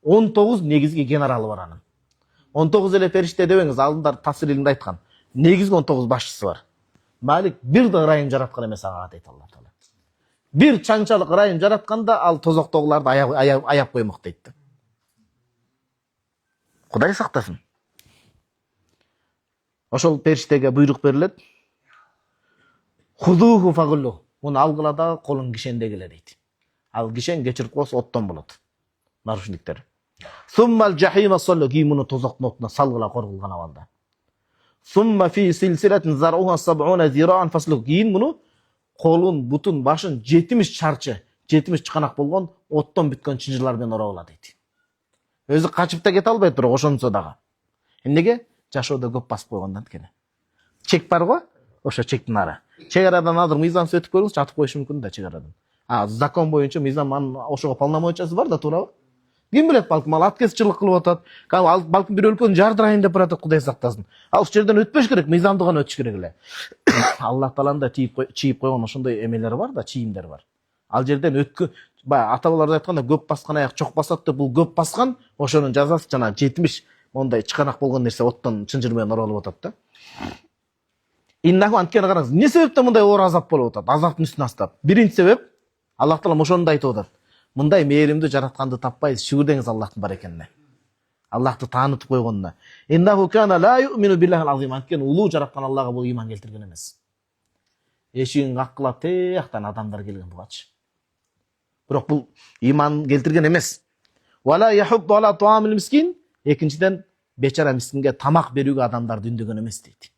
19 негизги генералы бар анын. 19 эле периште дебеңиз, алдындар тафсир илимде айткан. Негизги 19 башчысы бар. Малик бир да ырайым жараткан эмес ага дейт Аллах Таала. Бир чаңчалык ырайым жаратканда ал тозоктогуларды аяп коймок дейт. Кудай сактасын. Ошол периштеге буйрук берилет. Худуху фагуллу. Муну алгыла да колун кишендегиле дейт. Ал кишен кечирип койсо оттон болот. Нарушниктер. Суммал жахима саллу. Кийин муну тозоктун отуна салгыла коргулган абалда. Сумма фи силсилатин зар'уха 70 зираан фаслу. Кийин муну колун, бутун, башын 70 чарчы, 70 чыканак болгон оттон бүткөн чынжырлар менен орогула дейт. Өзү качып да кете албайт бирок ошонсо дагы. Эмнеге? Жашоодо көп басып койгондон экен. Чек бар го? Ошо чектин ары. Чек арадан азыр мыйзамсыз өтүп көрүңүз, атып коюшу мүмкүн да чек арадан. Закон боюнча мыйзам ошого полномочиясы бар да, туурабы? Ким билет, балким ал аткезчилик кылып атат. Балким бир өлкөнү жардырайын деп баратат, Кудай сактасын. Ал ушул жерден өтпөш керек, мыйзамды гана өтүш керек эле. Аллах Тааланын да чийип койгон ошондой эмелери бар да, чийимдер бар. Ал жерден баягы ата-бабалар айтканда көп баскан аяк чок басат деп, бул көп баскан, ошонун жазасы жана 70 мондай чыканак болгон нерсе оттон чынжыр менен оролуп атат да. Иннаху анткени караңыз, эмне себептен мындай оор азап болуп атат? Азаптын үстүнө астап. Биринчи себеп Аллах Таала ошондо айтып атат. Мындай мээримди жаратканды таппайсыз, шүгүрдеңиз Аллахтын бар экенине. Аллахты таанытып койгонуна. Иннаху кана ла ю'мину биллахил азим. Анткени улуу жараткан Аллага бул ыйман келтирген эмес. Эшигин каккылап тияктан адамдар келген бугачы. Бирок бул ыйман келтирген эмес. Вала яхудду ала таамил мискин. Экинчиден бечара мискинге тамак берүүгө адамдарды үндөгөн эмес дейт.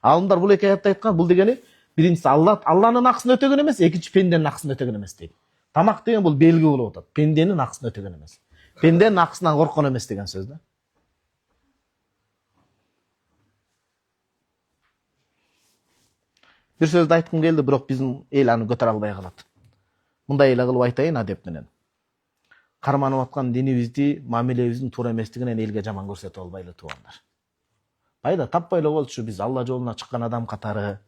Алымдар бул эки аятта айткан, бул дегени биринчиси Алланын акысын өтөгөн эмес, экинчи пенденин акысын өтөгөн эмес дейт. Тамак деген бул белги болуп атат. Пенденин акысын өтөгөн эмес. Пенденин акысынан корккон эмес деген сөз да. Бир сөздү айткым келди, бирок биздин эл аны көтөрө албай калат. Мындай эле кылып айтайын адеп менен. Карманып аткан динибизди, мамилебиздин туура эместигинен элге жаман көрсөтүп албайлы туугандар. Пайда таппай эле болчу, биз Алла жолуна чыккан адам катары,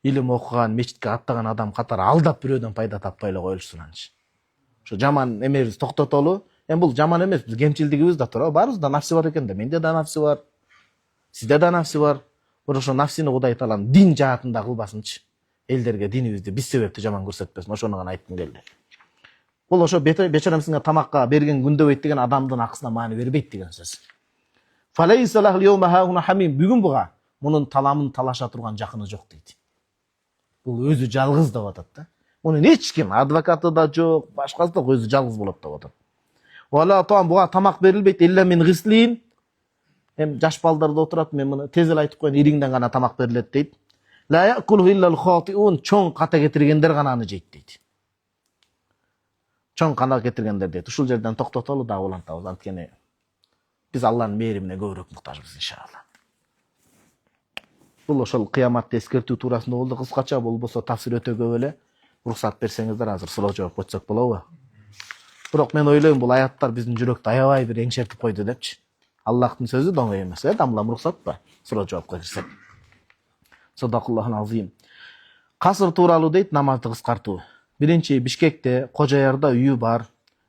илим окуган, мечитке аттаган адам катары алдап бирөөдөн пайда таппай эле коюлушсун анчы. Ошо жаман эмебизди токтотолу. Эми бул жаман эмес, биз кемчилдигибиз да тура. Баарыбызда нафси бар экен да, менде да нафси бар. Сизде да нафси бар. Бирок ошо нафсини Кудай Таалам дин жаатында кылбасынчы. Элдерге динибизди биз себепти жаман көрсөтпөсүн. Ошону гана айткым келди. Бул ошо бечара мисинге тамакка берген күндөбөйт деген адамдын акысына маани бербейт деген сөз. Фалайса лахул йаума хауна хамим. Бүгүн буга мунун таламын талаша турган жакыны жок дейт. Бул өзү жалгыз деп атат да. Мунун эч ким, адвокаты да жок, башкасы да өзү жалгыз болот деп атат. Вала таам буга тамак берилбейт илля мин гислин. Эм жаш балдар да отурат, мен муну тез эле айтып коеюн, ириңден гана тамак берилет дейт. Ла якулу иллал хатиун. Чоң ката кетиргендер гана аны жейт дейт. Чоң ката кетиргендер дейт. Ушул жерден токтотолу да улантабыз, анткени биз Алланын мээримине көбүрөөк муктажбыз иншалла. Бул ошол кыяматты эскертүү туурасында болду кыскача, болбосо тафсир өтө көп эле. Уруксат берсеңиздер азыр суроо жооп кетсек болобу? Бирок мен ойлойм, бул аяттар биздин жүрөктү аябай бир эңшертип койду депчи. Аллахтын сөзү да оңой эмес, дамлам уруксат ба? Суроо жоопко кирсек. Садакаллахул азим. Касыр тууралуу дейт, намазды кыскартуу. Биринчи Бишкекте, Кожоярда үйү бар.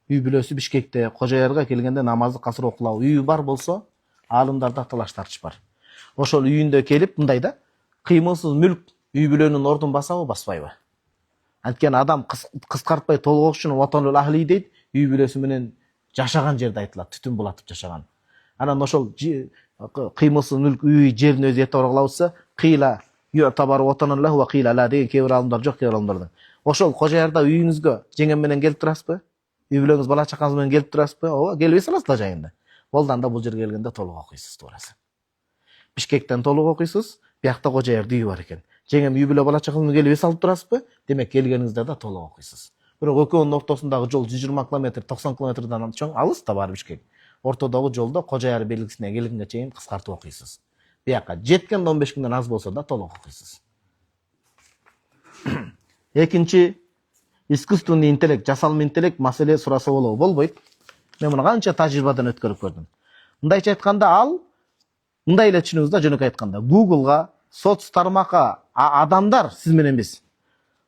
Үй бүлөсү Бишкекте, Кожоярга келгенде намазды касыр окулабы. Үйү бар болсо, аалымдарда талаш тартыш бар. Ошол үйүндө келип мындай да, кыймылсыз мүлк үй бүлөнүн ордун басабы, баспайбы? Анткени адам кыскартпай толугуш үчүн ватанул ахли дейт, үй бүлөсү менен жашаган жерде айтылат, түтүн булатып жашаган. Анан ошол кыймылсыз мүлк үй жерин өзү эте оргулабызса, кыйла ю'табар ватанул лаху ва кыйла ла деген кээ бир аалымдар жок, кээ бир аалымдардын. Ошол Кожоярда үйүңүзгө жеңем менен келип турасызбы? Үй бүлөңүз бала чакаңыз менен келип турасызбы? Ооба, келбей саласыз да жайында. Болдан да бул жерге келгенде толук окуйсуз туурасы. Бишкектен толук окуйсуз, биякта Кожоярда үйү бар экен. Жеңем үй бүлө бала чакаңыз менен келбей салып турасызбы? Демек келгениңизде да толук окуйсуз. Бирок экөөнүн ортосундагы жол 120 км, 90 км чоң алыс да бар Бишкек. Ортодогу жолдо Кожояр белгисине келгенге чейин кыскартып окуйсуз. бияка жеткен 15 күндөн аз болсо да толук окуйсуз. Экинчи, искусственный интеллект, жасалма интеллект маселе сураса болбойт. Мен муну канча тажрыйбадан өткөрүп көрдүм. Мындайча айтканда ал, мындай эле түшүнүңүз да, жөнөкөй айтканда, Google'га, соц тармакка адамдар, сиз менен биз,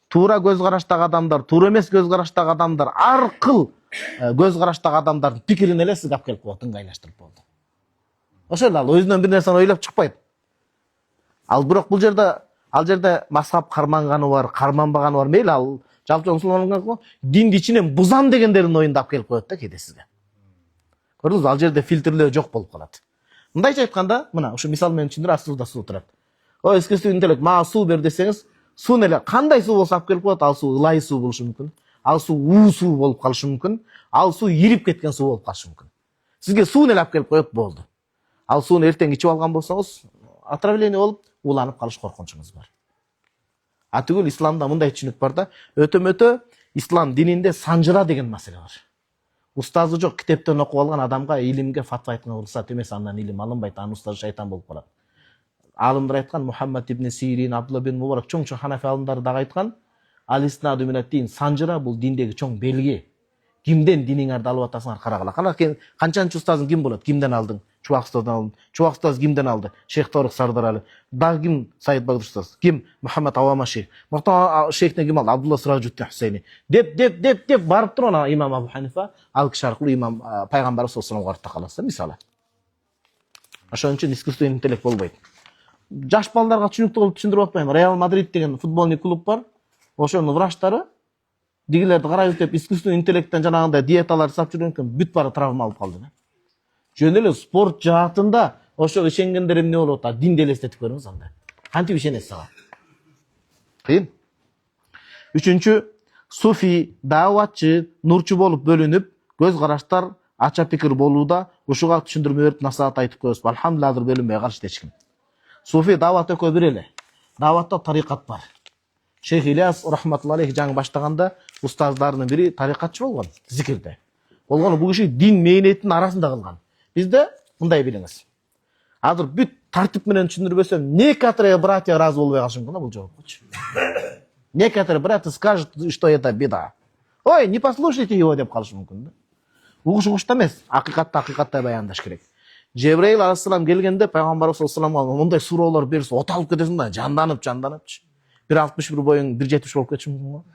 туура көз караштагы адамдар, туура эмес көз караштагы адамдар, ар кыл көз караштагы адамдардын пикирин эле сизге алып келип коет, ыңгайлаштырып болду. Ошол ал өзүнөн бир нерсени ойлоп чыкпайт. Ал бирок бул жерде мазхаб карманганы бар, карманбаганы бар, мейли ал жалпы мусулман динди ичинен бузам дегендердин оюнду алып келип коет да кээде сизге. Көрдүңүзбү, ал жерде фильтрлөө жок болуп калат. Мындайча айтканда, мына ушу мисал менен түшүндүрөм, астыбызда суу турат. Ой, искусственный интеллект, мага суу бер десеңиз, суу эле кандай суу болсо алып келип коет, ал суу ылай суу болушу мүмкүн. Ал суу уу суу болуп калышы мүмкүн. Ал суу ирип кеткен суу болуп калышы мүмкүн. Сизге сууну эле алып келип коет, болду. Ал сууну эртең ичип алган болсоңуз, отравление болуп, уланып калыш коркунучуңуз бар. А түгүл исламда мындай түшүнүк бар да, өтө ислам дининде санжыра деген маселе бар. Устазы жок китептен окуп алган адамга илимге фатва айтканга уруксат эмес, андан илим алынбайт, анын устазы шайтан болуп калат. Алымдар айткан, Мухаммад ибн Сирин, Абдулла бин Мубарак, чоң ханафи алымдары дагы айткан, алиснаду минат дин, санжыра бул диндеги чоң белги. Кимден диниңерди алып атасыңар карагыла. Канчанчы устазың ким болот? Кимден алдың? Чубак устаздан алдым. Чубак устаз кимден алды? Шейх Торук Сардарали. Дагы ким? Саид Бадыр устаз. Ким? Мухаммад Авама шейх. Мактан шейхтен ким алды? Абдулла Сираджуддин Хусейни. Деп барып туруп ана имам Абу Ханифа ал киши аркылуу имам пайгамбарыбыз саллаллаху алейхи ва салламга артта каласыз, мисалы. Ошон үчүн искусственный интеллект болбойт. Жаш балдарга түшүнүктүү кылып түшүндүрүп атпайм. Реал Мадрид деген футболный клуб бар. Ошонун врачтары дигилерди карайбыз деп искусственный интеллекттен жанагындай диеталар жасап жүргөн экен, бүт баары травма алып калды. Жөн эле спорт жаатында ошо ишенгендер эмне болуп атат? Динди элестетип көрүңүз анда. Кантип ишенесиз ага? Кыйын. Үчүнчү, суфи, дааватчы, нурчу болуп бөлүнүп, көз караштар ача пикир болууда, ушуга түшүндүрмө берип насаат айтып коесуз. Алхамдулилlah, азыр бөлүнбөй калышты эч ким. Суфи даават экөө бир эле. Дааватта тарикат бар. Шейх Ильяс рахматуллахи алейхи жаңы баштаганда устаздарынын бири тарикатчы болгон, зикирде. Болгону бул киши дин мээнетинин арасында кылган. Бизде мындай билиңиз. Азыр бүт тартип менен түшүндүрбөсөм, некоторые братья ыраазы болбой калышы мүмкүн бул жоопчу. Некоторые братья скажут, что это беда. Ой, не послушайте его деп калышы мүмкүн да. Угушугушта эмес, акыйкатта баяндаш керек. Жебрейил алейхиссалам келгенде пайгамбарыбыз саллаллаху алейхи ва салламга мындай суроолор берсе, оталып кетесиң да, жанданып. 1.61 боюң 1.70 болуп кетиши мүмкүн го.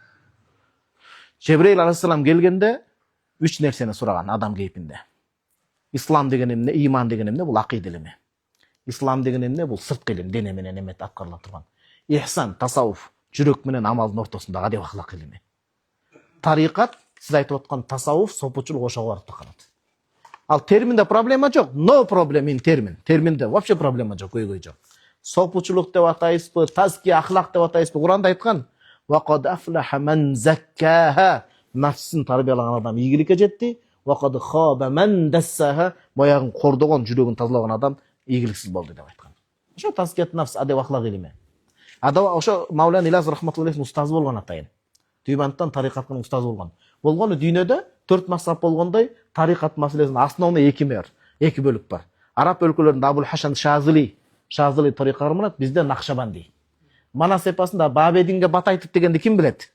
Жебрейил алейхиссалам келгенде 3 нерсени сураган адам кейпинде. Ислам деген эмне, иман деген эмне, бул акыйда илими. Ислам деген эмне, бул сырткы илим, дене менен эмет аткарыла турган. Ихсан, тасаввуф, жүрөк менен амалдын ортосундагы адеп ахлак илими. Тарикат, сиз айтып аткан тасаввуф, сопучулук ошого барып таканат. Ал терминде проблема жок, no problem in термин. Терминде вообще проблема жок, көйгөй жок. Сопучулук деп атайсызбы, тазки ахлак деп атайсызбы? Куранда айткан: "Ва кад афлаха ман заккаха", нафсин тарбиялаган адам ийгиликке жетти. "Ва кад хаба ман дассаха", боягын кордогон, жүрөгүн тазалаган адам ийгиликсиз болду деп айткан. Ошо таският нафс, адеп ахлак илими. Ошо Маулана Ильяс рахматуллахи устазы болгон атайын. Түйбанттан тарикаттын устазы болгон. Болгону дүйнөдө 4 мазхаб болгондой, тарикат маселесинин основной 2 бар. 2 бөлүк бар. Араб өлкөлөрүндө Абул Хашан Шазили тарика карманат, бизде Нахшабанди. Манас эпосунда Бабединге бат айтып дегенди ким билет?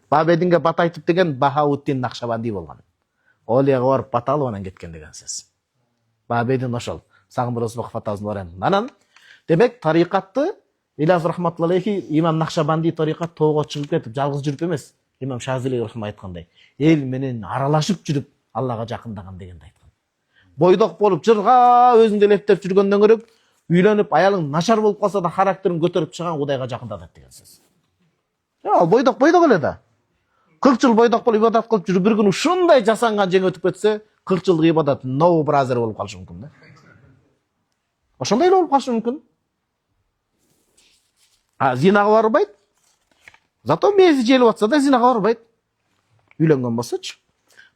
Бабединге бат айтып деген Бахауддин Нахшабанди болгон. Олияга барып бат алып анан кеткен деген сөз. Бабедин ошол Сагынбыр Осмоков атабыздын вариантында. Анан демек тарикатты Ильяс рахматуллахи имам Нахшабанди тарикат тоого чыгып кетип жалгыз жүрүп эмес, имам Шазили рахмат айткандай, эл менен аралашып жүрүп Аллага жакындаган дегенди айткан. Бойдок болуп жырга өзүңдү элептеп жүргөндөн көрө үйлөнүп аялың начар болуп калса да характерин көтөрүп чыган Кудайга жакындатат деген сөз. Ал бойдок эле да. 40 жыл бойдок болуп ибадат кылып жүрүп бир күн ушундай жасанган жең өтүп кетсе, 40 жылдык ибадат no brother болуп калышы мүмкүн да. Ошондой эле болуп калышы мүмкүн. Зинага барбайт. Зато мези желип атса да зинага барбайт. Үйлөнгөн болсочу.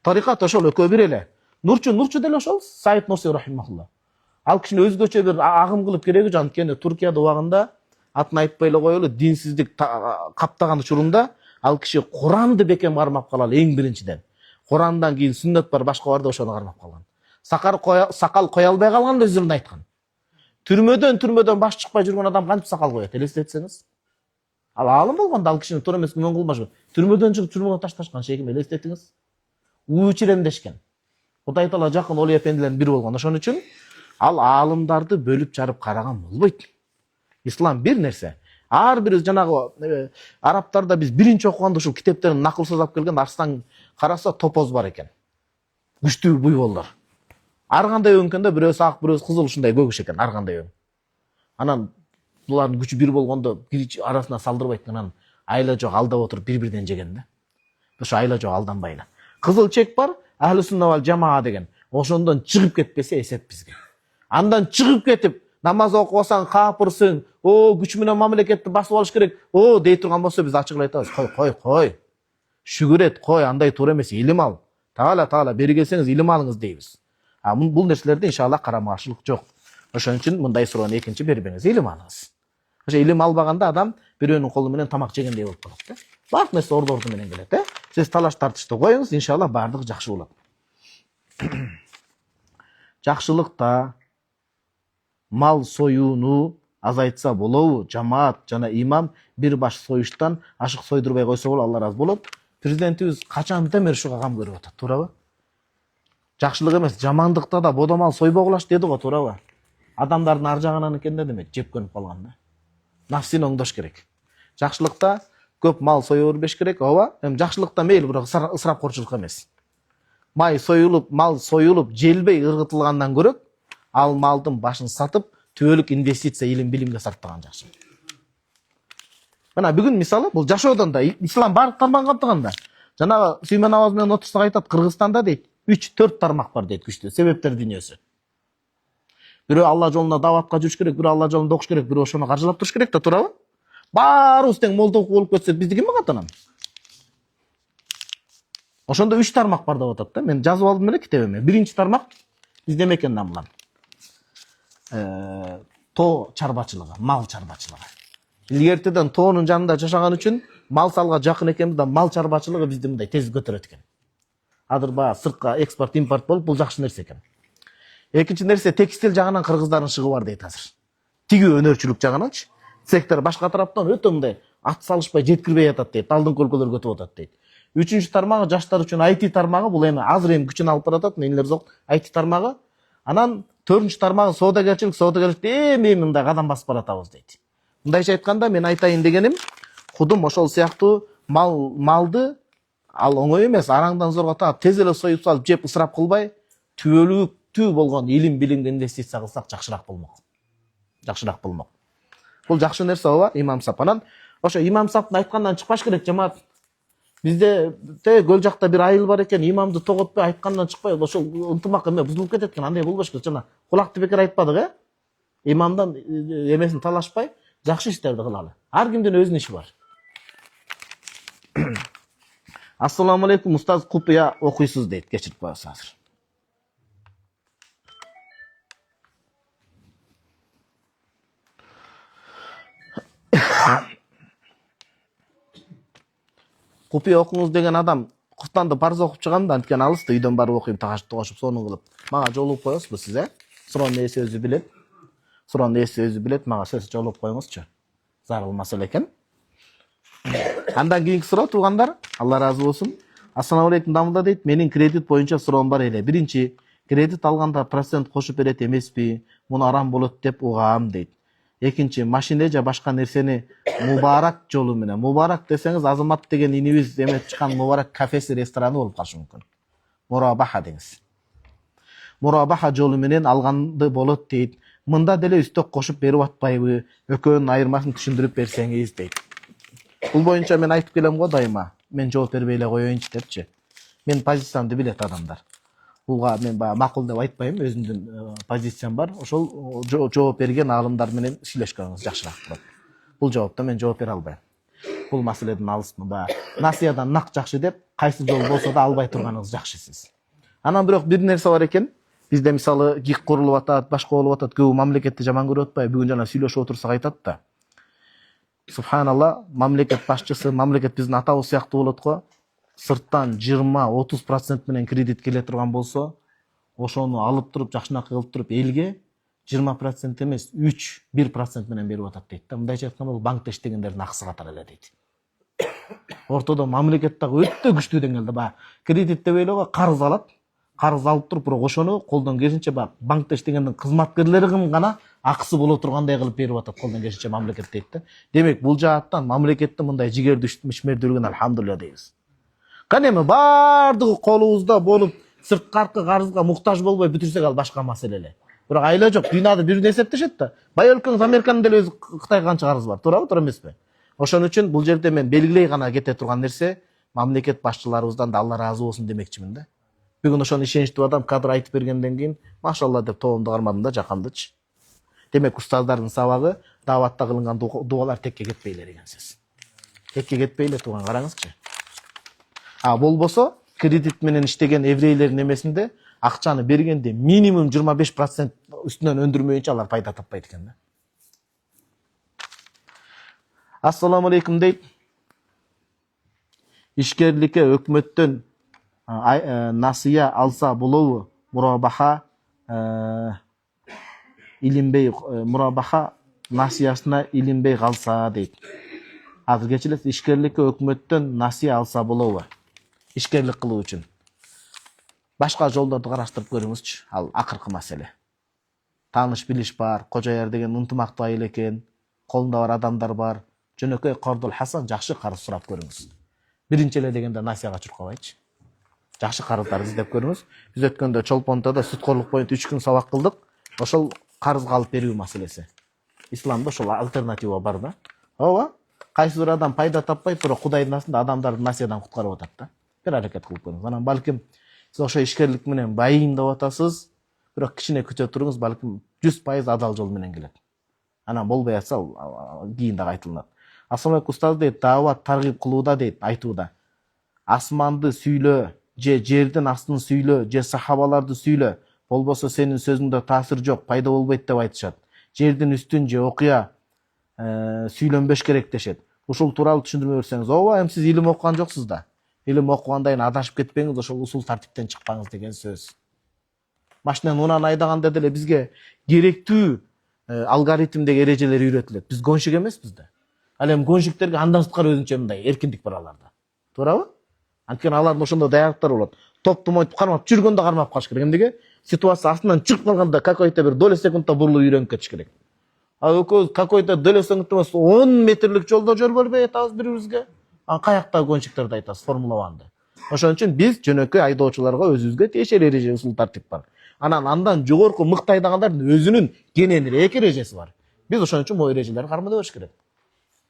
Тарикат ошол экөө бир эле. Нурчу деле ошол Саид Нурси рахимахулла. Ал кишини өзгөчө бир агым кылып кереги жок, анткени Туркияда убагында атын айтпай эле коелу, динсиздик каптаган учурунда ал киши Куранды бекем кармап калалы эң биринчиден. Курандан кийин сүннөт бар, башка бар да ошону кармап калган. Сакал кое албай калган да өзүнүн айткан. Түрмөдөн баш чыкпай жүргөн адам кантип сакал коет, элестетсеңиз. Ал алым болгондо ал кишини туура эмес күмөн кылбашы. Түрмөдөн чыгып түрмөгө ташташкан шейким, элестетиңиз. Учиремдешкен. Кудай таала жакын олий эпендилердин бири болгон. Ошон үчүн ал аалымдарды бөлүп чарып караган болбойт. Ислам бир нерсе. Ар бирибиз жанагы арабтарда биз биринчи окуганда ушул китептерин накыл созап келген арстан караса топоз бар экен. Күчтүү буйволдор. Ар кандай өңкөндө бирөөсү ак, бирөөсү кызыл ушундай көгүш экен, ар кандай өң. Анан булардын күчү бир болгондо бир арасына салдырбайт, анан айла жок алдап отуруп бири-бирден жеген да. Ошо айла жок алданбайлы. Кызыл чек бар, Ахлу сунна вал жамаа деген. Ошондон чыгып кетпесе эсеп бизге. Андан чыгып кетип намаз окубасаң капырсың, күч менен мамлекетти басып алыш керек, дей турган болсо биз ачык эле айтабыз. Кой. Шүгүр эт, кой, андай туура эмес, илим ал. Таала бери келсеңиз илим алыңыз дейбиз. Бул нерселерде иншалла карама-каршылык жок. Ошон үчүн мындай суроону экинчи бербеңиз, илим алыңыз. Ошо илим албаганда адам бирөөнүн колу менен тамак жегендей болуп калат да. Баардык нерсе орду менен келет, Сиз талаш тартышты коюңуз, иншалла баардыгы жакшы болот. Жакшылыкта мал союуну азайтса болобу? Жамаат жана имам бир баш союштан ашык сойдурбай койсо болот, Алла ыраазы болот. Президентибиз качандан бери ушуга кам көрүп атат, туурабы? Жакшылык эмес, жамандыкта да бодомал сойбогулаш деди го, туурабы? Адамдардын ар жагынан экен да демек, жеп көнүп калган да. Нафсини оңдош керек. Жакшылыкта көп мал сое бербеш керек, ооба. Эми жакшылыкта мейли, бирок ысырапкорчулук эмес. Мал союлуп, желбей ыргытылгандан көрөк, ал малдын башын сатып, түбөлүк инвестиция, илим, билимге сарптаган жакшы. Мына бүгүн мисалы, бул жашоодон да ислам баардык тармагын камтыган да. Жанагы Сүймөн Абаз менен отурсак айтат, Кыргызстанда дейт, 3-4 тармак бар дейт күчтүү, себептер дүйнөсү. Бирөө Алла жолунда даватка жүрүш керек, бирөө Алла жолунда окуш керек, бирөө ошону каржылап туруш керек да, туурабы? Баарыбыз тең молдо болуп кетсе, бизди ким багат анан? Ошондо 3 тармак бар деп атат да. Мен жазып алдым эле китебиме. Биринчи тармак бизде эме экен намылан. Тоо чарбачылыгы, мал чарбачылыгы. Илгертеден тоонун жанында жашаган үчүн мал салга жакын экенбиз да, мал чарбачылыгы бизди мындай тез көтөрөт экен. Азыр баягы сыртка экспорт, импорт болуп, бул жакшы нерсе экен. Экинчи нерсе, текстил жагынан кыргыздардын шыгы бар дейт азыр. Тигүү өнөрчүлүк жагынанчы. Сектор башка тараптан өтө мындай ат салышпай жеткирбей атат дейт, алдыңкы өлкөлөргө өтүп атат дейт. Үчүнчү тармагы жаштар үчүн IT тармагы, бул эми азыр күчүн алып баратат, нелер зок IT тармагы. Анан төртүнчү тармагы соодагерликти эми мындай кадам басып баратабыз дейт. Мындайча айтканда мен айтайын дегеним, кудум ошол сыяктуу малды ал оңой эмес, араңдан зорго таап тез эле союп салып жеп ысырап кылбай, түбөлүктүү болгон илим билимге инвестиция кылсак жакшыраак болмок. Бул жакшы нерсе, ооба, имам сап. Анан ошо имам саптын айткандан чыкпаш керек, жамаат. Бизде көл жакта бир айыл бар экен, имамды тоготпой айткандан чыкпай, ошол ынтымак эме бузулуп кетет экен, андай болбош керек. Жана кулакты бекер айтпадык, Имамдан эмесин талашпай, жакшы иштерди кылалы. Ар кимдин өзүнүн иши бар. Ассаламу алейкум, устаз, купуя окуйсуз дейт, кечирип коесуз азыр. Купуя окуңуз деген адам куфтанды парз окуп чыгам да, анткени алыста үйдөн барып окуйм, тагашты кошуп, сону кылып. Мага жолугуп коесузбу сиз, Суроонун ээси өзү билет, мага сөз жолугуп коюңузчу. Зарыл маселе экен. Андан кийинки суроо, туугандар, Алла ыраазы болсун. Ассаламу алейкум, дамылда дейт, менин кредит боюнча суроом бар эле. Биринчи, кредит алганда процент кошуп берет эмеспи? Муну арам болот деп угаам дейт. Экинчи, машина же башка нерсени мубарак жолу менен. Мубарак десеңиз, Азамат деген инибиз эметип чыккан мубарак кафеси, рестораны болуп калышы мүмкүн. Мурабаха деңиз. Мурабаха жолу менен алганды болот дейт. Мында деле үстөк кошуп берип атпайбы? Экөөнүн айырмасын түшүндүрүп берсеңиз дейт. Бул боюнча мен айтып келем го дайыма. Мен жооп бербей эле коеюнчу депчи. Мен позициямды билет адамдар. Булга мен баягы макул деп айтпайм, өзүмдүн позициям бар. Ошол жооп берген аалымдар менен сүйлөшкөнүңүз жакшыраак болот. Бул жоопто мен жооп бере албайм. Бул маселеден алыспын. Баягы насыядан нак жакшы деп, кайсы жол болсо да албай турганыңыз жакшы сиз. Анан бирок бир нерсе бар экен. Бизде мисалы ГИК курулуп атат, башка болуп атат, көбү мамлекетти жаман көрүп атпайбы? Бүгүн жана сүйлөшүп отурсак айтат да. Субханалла, мамлекет башчысы, мамлекет биздин атабыз сыяктуу болот го. Сырттан 20-30% менен кредит келе турган болсо, ошону алып туруп, жакшынакай кылып туруп элге 20% емес 3-1% менен берип атат дейт да. Мындайча айтканда бул банкте иштегендердин акысы катары эле дейт. Ортодо мамлекет дагы өтө күчтүү деңгээлде баягы кредит деп ойлогон карыз алат. Карыз алып туруп, бирок ошону колдон келишинче баягы банкте иштегендин кызматкерлери гана акысы боло тургандай кылып берип атат колдон келишинче мамлекет дейт да. Демек бул жааттан мамлекеттин мындай жигердүү ишмердүүлүгүнө алхамдулилля дейбиз. Кане эми баардыгы колубузда болуп, сырткаркы карызга муктаж болбой бүтүрсөк ал башка маселе эле. Бирок айла жок, дүйнөдө бир эсептешет да. Бай өлкөңүз Американын деле өзү Кытайга канча карызы бар, туурабы, туура эмеспи? Ошон үчүн бул жерде мен белгилей гана кете турган нерсе, мамлекет башчыларыбыздан да Алла ыраазы болсун демекчимин да. Бүгүн ошону ишеничтүү адам кадыр айтып бергенден кийин, машалла деп тоомду кармадым да, жакамдычы. Демек устаздардын сабагы дааватта кылынган дуалар текке кетпей эле деген сөз. Текке кетпей эле тууган, караңызчы. Болбосо кредит менен иштеген еврейлердин эмесинде акчаны бергенде минимум 25% үстүнөн өндүрмөйүнчө алар пайда таппайт экен да. Ассаламу алейкум дейт. Ишкерликке өкмөттөн насыя алса болобу? Мурабаха илинбей, мурабаха насыясына илинбей калса дейт. Азыркече эле ишкерликке өкмөттөн насыя алса болобу? Ишкерлик кылуу үчүн. Башка жолдорду караштырып көрүңүзчү. Ал акыркы маселе. Тааныш билиш бар, Кожояр деген ынтымактуу айыл экен, колунда бар адамдар бар. Жөнөкөй Кордул Хасан жакшы карыз сурап көрүңүз. Биринчи эле дегенде насыяга чуркабайчы. Жакшы карыздарды издеп көрүңүз. Биз өткөндө Чолпонтода сүткорлук боюнча 3 күн сабак кылдык. Ошол карызга алып берүү маселеси. Исламда ошол альтернатива бар да. Ооба. Кайсы бир адам пайда таппайт, бирок Кудайдын астында адамдарды насыядан куткарып атат да. Бир аракет кылып көрүңүз. Анан балким сиз ошо ишкерлик менен байыйм деп атасыз, бирок кичине күтө туруңуз, балким 100% адал жол менен келет. Анан болбой атса, кийин дагы айтылат. Ассаламу алейкум устаз дейт, даават таргип кылууда дейт, айтууда. Асманды сүйлө, же жердин астын сүйлө, же сахабаларды сүйлө. Болбосо сенин сөзүңдө таасир жок, пайда болбойт деп айтышат. Жердин үстүн же окуя сүйлөнбөш керек дешет. Ушул тууралуу түшүндүрмө берсеңиз. Ооба, эми сиз илим окуган жоксуз да. Илим окугандан кийин адашып кетпеңиз, ошол усул тартиптен чыкпаңыз деген сөз. Машинаны унан айдаганда деле бизге керектүү алгоритмдеги эрежелер үйрөтүлөт. Биз гонщик эмеспиз да. Ал эми гонщиктерге андан сырткары өзүнчө мындай эркиндик бар аларда. Туурабы? Анткени алардын ошондой даярдыктар болот. Топту мойтуп кармап жүргөндө кармап калыш керек. Эмнеге? Ситуация астынан чыгып калганда какой-то бир доля секундта бурулуп үйрөнүп кетиш керек. Экөөбүз какой-то доля секундта эмес 10 метрлик жолдо жөрбөлбөй атабыз бири-бирибизге. Каяктагы гонщиктерди айтасыз, Формула 1'ды. Ошон үчүн биз жөнөкөй айдоочуларга өзүбүзгө тиешелүү эреже усул тартип бар. Андан жогорку мыкты айдагандардын өзүнүн кененирээк эрежеси бар. Биз ошон үчүн могу эрежелерди кармана бериш керек.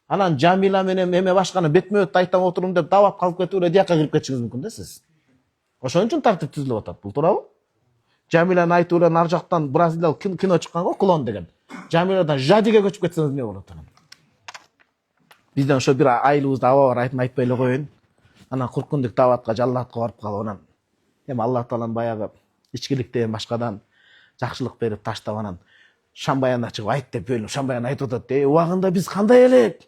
Анан Жамила менен эме башканы бетме-бет айтам отурум деп давап калып кетип эле дияка кирип кетишиңиз мүмкүн да сиз. Ошон үчүн тартип түзүлүп атат. Бул туурабы? Жамиланы айтып эле нар жактан бразилиялык кино чыккан го, Клон деген. Жамиладан Жадиге көчүп кетсеңиз эмне болот анан? Бизден ошо бир айылыбызда аба бар, айтпай эле коеюн. Анан 40 күндүк даватка жаллатка барып калып анан эми Алла таалам баягы ичкиликтен башкадан жакшылык берип таштап анан шамбаянда чыгып айт деп бөлүнүп шамбаян айтып атат. Убагында биз кандай элек?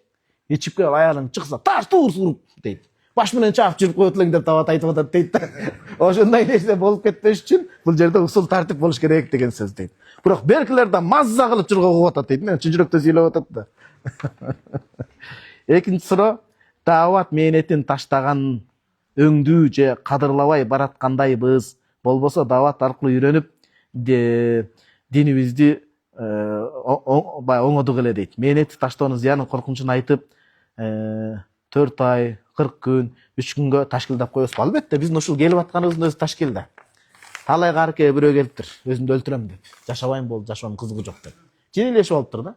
Ичип келип аялың чыкса таш туур суруп дейт. Баш менен чаап жүрүп коет элең деп дават айтып атат дейт да. Ошондой нерсе болуп кетпеш үчүн бул жерде усул тартип болуш керек деген сөз дейт. Бирок беркилер да мазза кылып чургап атат дейт. Мен чын жүрөктөн сүйлөп атат да. Экинчи суроо, даават мээнетин таштаган өңдүү же кадырлабай бараткандайбыз. Болбосо даават аркылуу үйрөнүп динибизди оңодук эле дейт. Мээнети таштоонун зыянын коркунучун айтып, 4 ай, 40 күн, 3 күнгө ташкилдеп коебузбу? Албетте, биздин ушул келип атканыбыздын өзү ташкил да. Талай карке бирөө келиптир, өзүмдү өлтүрөм деп. Жашабайм болду, жашоонун кызыгы жок деп. Жинелешип алыптыр да.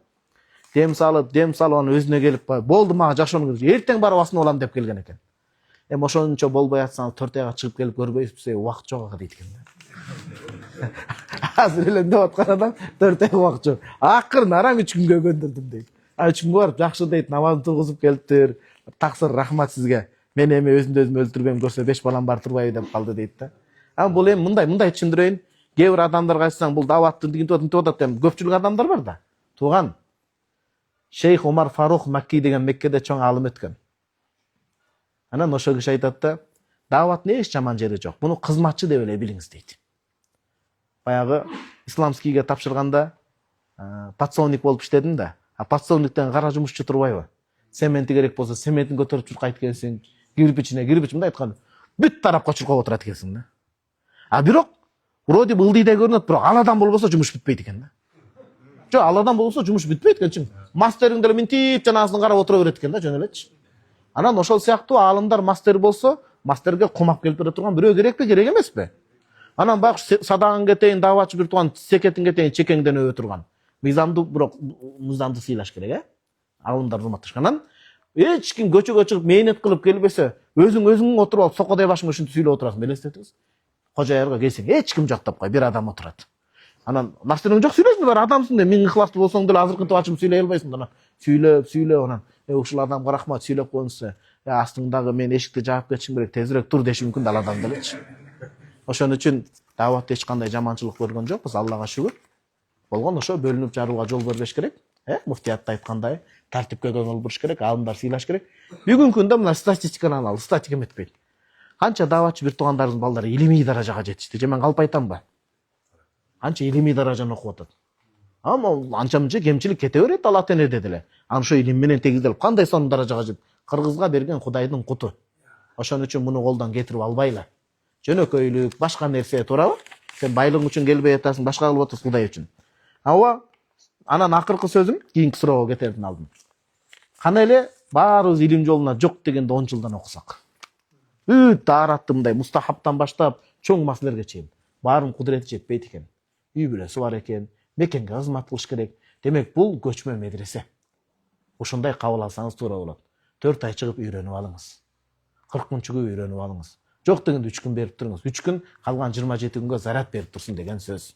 Дем салып анын өзүнө келип, болду мага жашоонун кызыгы. Эртең барып асына болам деп келген экен. Эми ошончо болбой атсаңыз 4 айга чыгып келип көрбөйсүзбү? Убакыт жок ага дейт экен да. Азыр эле деп аткан адам 4 ай убакыт жок. Акырын араң 3 күнгө көндүрдүм дейт. 3 күнгө барып жакшы дейт, намазын тургузуп келиптир. Таксыр рахмат сизге. Мен эми өзүмдү өзүм өлтүрбөйм, көрсө 5 балам бар турбайбы деп калды дейт да. Бул эми мындай түшүндүрөйүн. Кээ бир адамдарга айтсаң, бул даваттын дигинтип атат, эми көпчүлүк адамдар бар да. Тууган Шейх Умар Фарух Макки деген Меккеде чоң алым өткөн. Анан ошол киши айтат да, даваттын эч жаман жери жок. Муну кызматчы деп эле билиңиз дейт. Баягы исламскийге тапшырганда подсолнух болуп иштедим да. Подсолнухтан кара жумушчу турбайбы? Цементи керек болсо, цементин көтөрүп чуркайт экенсиң. Кирпичине айткан бүт тарапка чуркап отурат экенсиң да. Бирок вроде бы ылдыйдай көрүнөт, бирок ал адам болбосо жумуш бүтпөйт экен да. Жок, ал адам болбосо жумуш бүтпөйт экен. Мастериң деле минтип жанасын карап отура берет экен да, жөн элечи. Анан ошол сыяктуу аалымдар мастер болсо, мастерге кумап келип бере турган бирөө керекпи, керек эмеспи? Анан баягы садагың кетейин, давачы бир туган секетиң кетейин, чекеңден өбө турган. Мыйзамды бирок мыйзамды сыйлаш керек, Алымдар урматташкан. Анан эч ким көчөгө чыгып мээнет кылып келбесе, өзүң отуруп алып сокодой башың ушинтип сүйлөп отурасың, элестетиңиз. Кожоярга келсең, эч ким жок деп кой, бир адам отурат. Анан мастериң жок, сүйлөсүң, бар адамсың да, миң ыхластуу болсоң деле азыркынтип ачып сүйлөй албайсың да. Сүйлөп анан, ушул адамга рахмат, сүйлөп коюңузчу. Астыңдагы мен эшикти жаап кетишим керек, тезирээк тур деши мүмкүн да ал адам делечи. Ошон үчүн даватта эч кандай жаманчылык көргөн жокпуз, Аллага шүгүр. Болгон ошо бөлүнүп жарууга жол бербеш керек. Муфтият айткандай, тартипке көңүл буруш керек, аалымдар сыйлаш керек. Бүгүнкү күндө мына статистиканы алалы, статистика эметпейт. Канча даватчы бир туугандарыбыздын балдары илимий даражага жетишти. Же мен калп айтамбы? Анча илимий даражаны окуп атат. Анча-мынча кемчилик кете берет ал ата энеде деле. Аны ошо илим менен тегизделип кандай сонун даражага жетти? Кыргызга берген Кудайдын куту. Ошон үчүн муну колдон кетирип албайлы. Жөнөкөйлүк, башка нерсе, туурабы? Сен байлык үчүн келбей атасың, башка кылып атасың Кудай үчүн. Анан акыркы сөзүм, кийинки суроого кетердин алдын. Кана эле баарыбыз илим жолуна жок дегенде 10 жылдан окусак. Бүт таараттын мындай мустахаптан баштап чоң маселелерге чейин баарын кудурети жетпейт экен. Үй бүлөсү бар экен, мекенге кызмат кылыш керек. Демек бул көчмө медресе. Ушундай кабыл алсаңыз туура болот. 4 ай чыгып үйрөнүп алыңыз. 40 күн чыгып үйрөнүп алыңыз. Жок дегенде 3 күн берип туруңуз. 3 күн калган 27 күнгө заряд берип турсун деген сөз.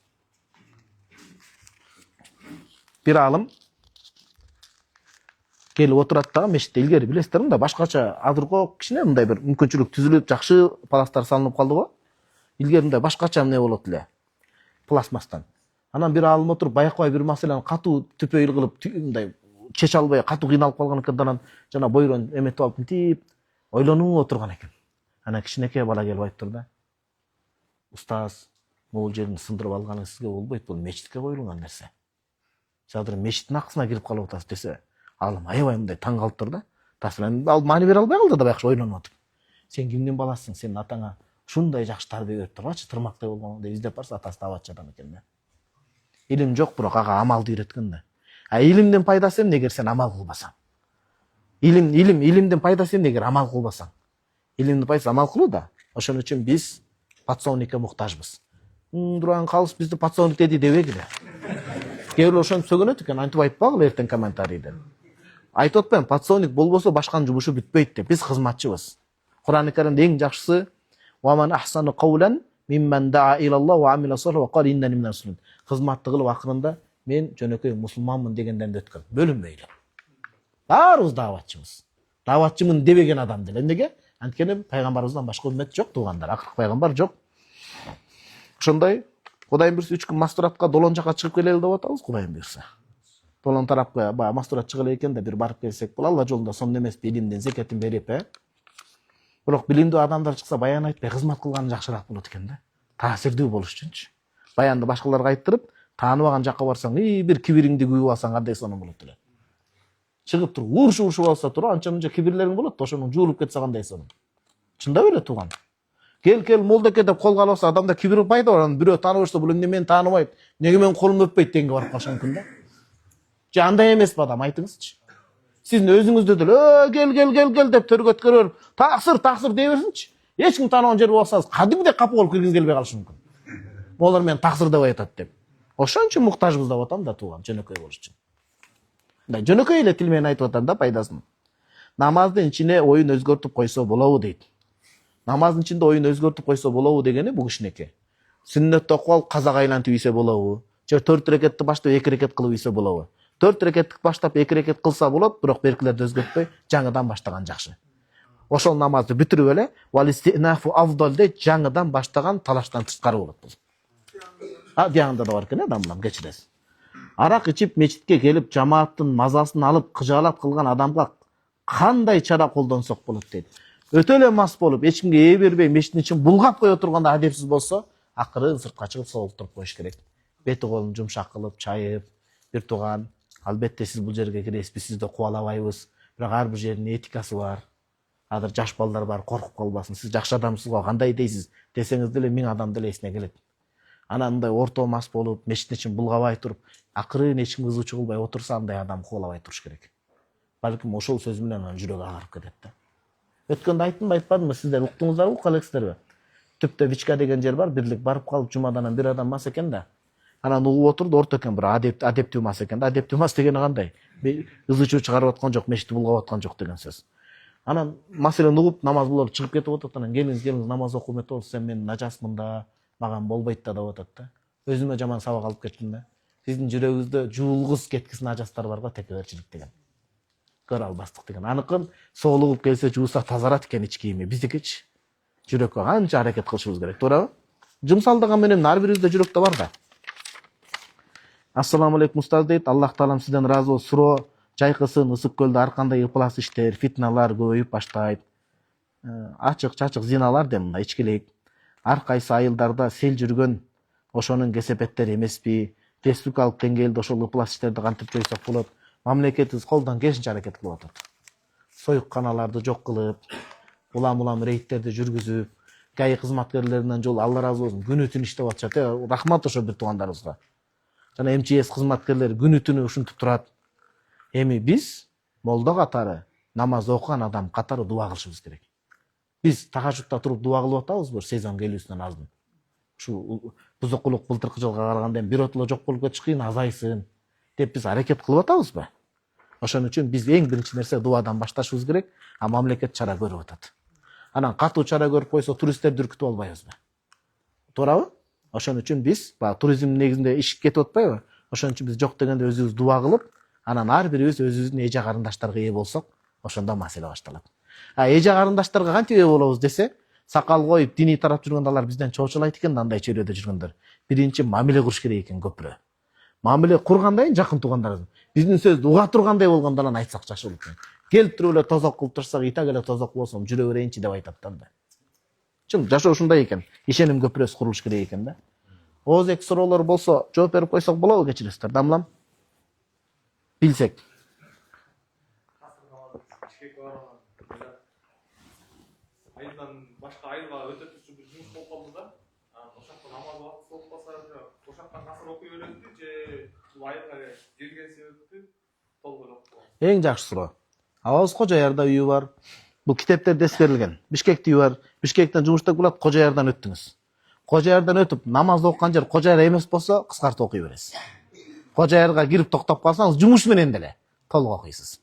Бир аалым келип отурат дагы мешитте, илгери билесиздер да, башкача азыркы кичине мындай бир мүмкүнчүлүк түзүлүп, жакшы паластар салынып калды го. Илгери мындай башкача эмне болот эле. Пластмастан. Анан бир аалым отуруп байкабай бир маселени катуу түпөйүл кылып, мындай чече албай катуу кыйналып калган экен. Анан жана бойрон эметип алып мынтип ойлонуп отурган экен. Анан кичинекей бала келип айтып турду. Устаз, могул жерин сындырып алганың сизге болбойт, бул мечитке коюлган нерсе. Азыр мешиттин акысына кирип калып атасыз десе, аалым аябай мындай таң калып турду. Таасиран ал маани бере албай калды да, байкча ойлонуп отуруп. Сен кимдин баласысың? Сенин атаңа ушундай жакшы тарбия берип тургачы, тырмактай болгон деп издеп барса, атасы даватчы адам экен да. Илим жок, бирок ага амалды үйрөткөн да. Илимдин пайдасы эмне эгер сен амал кылбасаң? Илимдин пайдасы эмне эгер амал кылбасаң? Илимдин пайдасы амал кылуу да. Ошон үчүн биз подсолнухка муктажбыз. Турган калыс бизди подсолнух деди дебегиле. Кээ бирөө ошентип сөгөнөт экен, антип айтпагыла эртең комментарийден. Айтып атпайм, подсолнух болбосо башканын жумушу бүтпөйт деп. Биз кызматчыбыз. Кур'ан-ы Каримде эң жакшысы "Ва ман ахсану кавлан мимман да'a илаллах ва амила салих ва кала иннани минал муслимин". Кызматты кылып акырында мен жөнөкөй мусулманмын дегенден өткөн. Бөлүнбөйлү. Баарыбыз даватчыбыз. Даватчымын дебеген адам деле. Эмнеге? Анткени пайгамбарыбыздан башка үммет жок, туугандар. Акыркы пайгамбар жок. Ошондой Кудайым буйрса 3 күн мастуратка долон жака чыгып келели деп атабыз, Кудайым буйрса. Долон тарапка баягы мастурат чыгыла экен да бир барып келсек, бул Алла жолунда сонун эмеспи, илимдин зекетин берип, Бирок билимдүү адамдар чыкса баян айтпай кызмат кылганы жакшыраак болот экен да. Таасирдүү болуш үчүнчү. Баянды башкаларга айттырып, тааныбаган жакка барсаң, бир кибириңди күйүп алсаң кандай сонун болот эле. Чыгып туруп, урушуп алса туруп, анча-мынча кибирлериң болот да, ошонун жуулуп кетсе кандай сонун. Чындап эле тууган. Кел молдеке деп кол алып алса, адамда кибир пайда бар. Бирөө таанып жүрсө, бул эмне мени тааныбайт, неге менин колумду өппөйт дегенге барып калышы мүмкүн да. Же андай эмеспи адам, айтыңызчы. Сиздин өзүңүздө деле кел деп төргөткө берип, таксыр дей берсинчи. Эч ким тааныбаган жер болсаңыз, кадимдей капы болуп киргиңиз келбей калышы мүмкүн. Олар мени таксыр деп айтат деп. Ошон үчүн муктажбыз деп атам да тууган, жөнөкөй болуш үчүн. Мындай жөнөкөй эле тил менен айтып атам да пайдасын. Намаздын ичине оюн өзгөртүп койсо болобу дейт. Намаздын ичинде оюн өзгөртүп койсо болобу дегени бул кичинекей. Сүннөттү окуп алып казак айлантып ийсе болобу? Же 4 рекетти баштап 2 рекет кылып ийсе болобу? 4 рекеттик баштап 2 рекет кылса болот, бирок беркилерди өзгөртпөй жаңыдан баштаган жакшы. Ошол намазды бүтүрүп эле валистинафу афдал дейт, жаңыдан баштаган талаштан тышкары болот бул. Диягында да бар экен, адамлар кечиресиз. Арак ичип мечитке келип жамааттын мазасын алып кыжаалат кылган адамга кандай чара колдонсок болот дейт. Өтө эле мас болуп, эч кимге ээ бербей мечиттин ичин булгап кое турганда адепсиз болсо, акырын сыртка чыгып солтуруп коюш керек. Бети колун жумшак кылып, чайып, бир тууган, албетте сиз бул жерге киресиз, биз сизди кубалабайбыз. Бирок ар бир жердин этикасы бар. Азыр жаш балдар бар, коркуп калбасын. Сиз жакшы адамсыз го, кандай дейсиз десеңиз деле 1000 адам деле эсине келет. Анан мындай орто мас болуп, мешиттин ичин булгабай туруп, акырын эч кимге ызы чыгылбай отурса, андай адам кубалабай туруш керек. Балким ошол сөз менен анын жүрөгү агарып кетет да. Өткөндө айттымбы, айтпадымбы, сиздер уктуңуздарбы, укка элексиздерби? Түптө Вичка деген жер бар, бирлик барып калып жумадан бир адам мас экен да. Анан угуп отурду, орто экен, бир адептүү мас экен да. Адептүү мас дегени кандай? Ызы чуу чыгарып аткан жок, мешитти булгап аткан жок деген сөз. Анан маселени угуп, намаз булар чыгып кетип атат. Анан келиңиз, намаз окуп метебиз, сен мен нажасмын да, маган болбойт да деп атат да. Өзүмө жаман сабак алып кеттим да. Сиздин жүрөгүңүздө жуулгус кеткис нажастар бар го, текеберчилик деген. Көрө албастык деген. Аныкын соолугуп келсе жууса тазарат экен ич кийими. Биздикичи жүрөккө канча аракет кылышыбыз керек, туурабы? Жумсалдыгы менен ар бирибизде жүрөктө бар да. Ассаламу алейкум устаз дейт. Аллах таалам сизден ыраазы болсун. Суроо жайкысын, ысык көлдө ар кандай ыплас иштер, фитналар көбөйүп баштайт. Ачык-чачык зиналар да мындай ичкилик. Ар кайсы айылдарда сел жүргөн ошонун кесепеттери эмеспи? Республикалык деңгээлде ошол ыплас иштерди кантип жоюсак болот? Мамлекетибиз колдон келишинче аракет кылып атат. Союкканаларды жок кылып, улам рейдтерди жүргүзүп, ГАИ кызматкерлеринен жол Алла ыраазы болсун, күнү түн иштеп атышат. Рахмат ошо бир туугандарыбызга. Жана МЧС кызматкерлери күнү түнү ушинтип турат. Эми биз молдо катары, намаз окуган адам катары дуа кылышыбыз керек. Биз тахажжудта туруп дуа кылып атабызбы сезон келүүсүнөн азын? Ушу бузукулук былтыркы жылга караганда бир отула жок болуп кетишкин, азайсын деп биз аракет кылып атабызбы? Ошон үчүн биз эң биринчи нерсе дуадан башташыбыз керек, а мамлекет чара көрүп атат. Анан катуу чара көрүп койсо туристтерди үркүтүп албайбызбы? Туурабы? Ошон үчүн биз туризм негизинде иш кетип атпайбы? Ошон үчүн биз жок дегенде өзүбүз дуа кылып, анан ар бирибиз өзүбүздүн эже карындаштарга ээ болсок, ошондо маселе башталат. Эже карындаштарга кантип ээ болобуз десе, сакал коюп диний тарап жүргөндө алар бизден чоочулайт экен да, андай чөйрөдө жүргөндөр. Биринчи мамиле куруш керек экен көпүрө. Мамиле кургандай жакын туугандарыбыз. Биздин сөздү уга тургандай болгондо анан айтсак жакшы болот экен. Келип туруп эле тозок кылып турсак, итак эле тозок болсом жүрө берейинчи деп айтат да. Чын жашоо ушундай экен. Ишеним көпүрөсү курулуш керек экен да. Оозек суроолор болсо жооп берип койсок болобу, кечиресиздер, дамлам? Билсек. Айылдан башка айылга өтө турчу бир жумуш болуп калды да. Ошакта намаз убакыты болуп калса, ошактан насыр окуй бересизби же бул айылга келген себепти толук жок болот? Эң жакшы суроо. Абабыз Кожоярда үйү бар. Бул китептерде эскерилген. Бишкекте үйү бар. Бишкектен жумуштап келет, Кожоярдан өттүңүз. Кожоярдан өтүп намаз окуган жер Кожояр эмес болсо, кыскартып окуй бересиз. Кожоярга кирип токтоп калсаңыз, жумуш менен деле толук окуйсуз.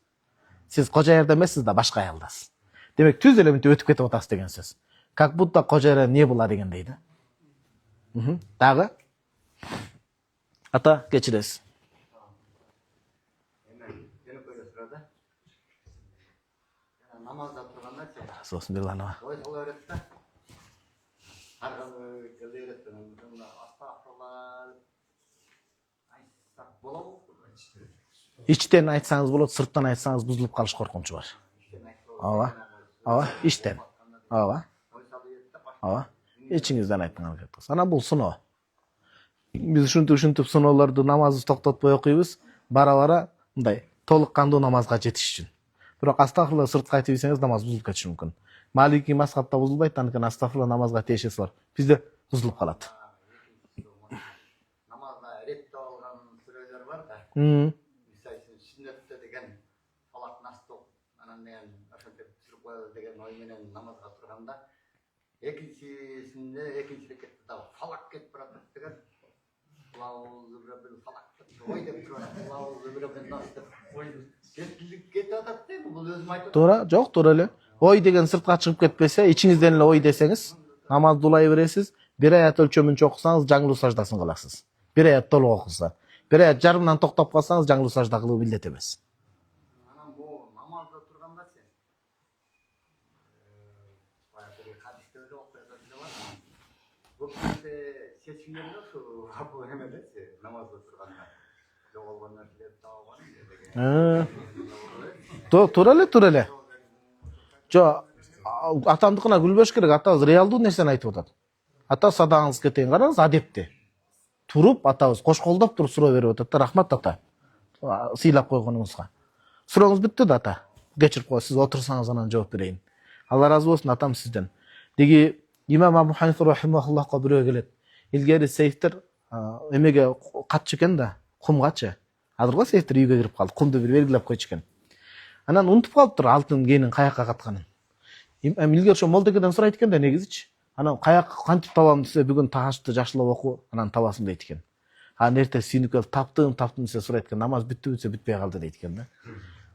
Сиз Кожоярда эмессиз да, башка айылдасыз. Демек түз эле мынтип өтүп кетип атасыз деген сөз. Как будто Кожоярда не было дегендей да. Дагы? Ата, кечиресиз. Намазда турганда Сосын Бирланова. ой кыла берет да. Ар кандай келе берет. Астагфирулла. Айтсак болобу? Ичтен айтсаңыз болот, сырттан айтсаңыз бузулуп калыш коркунучу бар. Ооба, иштен. Ооба. Ичиңизден айткан аракет кылсаңыз. Анан бул суноо. Биз ушинтип суноолорду намазды токтотпой окуйбуз, бара-бара мындай толук кандуу намазга жетиш үчүн. Бирок астагфирулла сыртка айтып ийсеңиз намаз бузулуп кетиши мүмкүн. Малики мазхабта бузулбайт, анткени астагфирулла намазга тиешеси бар. Бизде бузулуп калат. Намазда рет алган сүрөлөр бар да. Мисалы үчүн сүннөттө деген фалак настук анан деген ошентип сүрүп коебуз деген ой менен намазга турганда экинчисинде экинчи рекетте да фалак кетип баратат деген ой деп турат. Кетип атат дейм, бул өзүм айтып. Туура, жок, туура эле. Ой деген сыртка чыгып кетпесе, ичиңизден эле ой десеңиз, намазды улай бересиз. Бир аят өлчөмүнчө окусаңыз, жаңылуу саждасын кыласыз. Бир аят толук окуса. Бир аят жарымдан токтоп калсаңыз, жаңылуу сажда кылуу милдет эмес. Анан бул намазда турганда сен хадисте эле окуялар бар. Көпүнчө чечимдерде ушу бул эмеде намазда турганда жоголгон нерселерди табылган деген. Туура эле. Жо, атамдыкына күлбөш керек, атабыз реалдуу нерсени айтып атат. Ата садагыңыз кетейин, караңыз, адепти. Туруп атабыз кош колдоп туруп суроо берип атат да, рахмат ата. сыйлап койгонуңузга. Сурооңуз бүттү да ата. Кечирип коюңуз, сиз отурсаңыз анан жооп берейин. Алла разы болсун атам сизден. Деги имам Абу Ханифа рахимахуллахка бирөө келет. Илгери сейфтер эмеге катчу экен да, кумгачы. Азыр го сейфтер үйгө кирип калды, кумду бир белгилеп койчу экен. Анан унутуп калыптыр алтын кенин каяка катканын. Илгери ошо молдекеден сурайт экен да негизичи. Анан каяка кантип табам десе, бүгүн ташты жакшылап оку, анан табасың дейт экен. Анан эртең сүйүнүп келип таптым десе сурайт экен, намаз бүттүбү десе бүтпөй калды дейт экен да.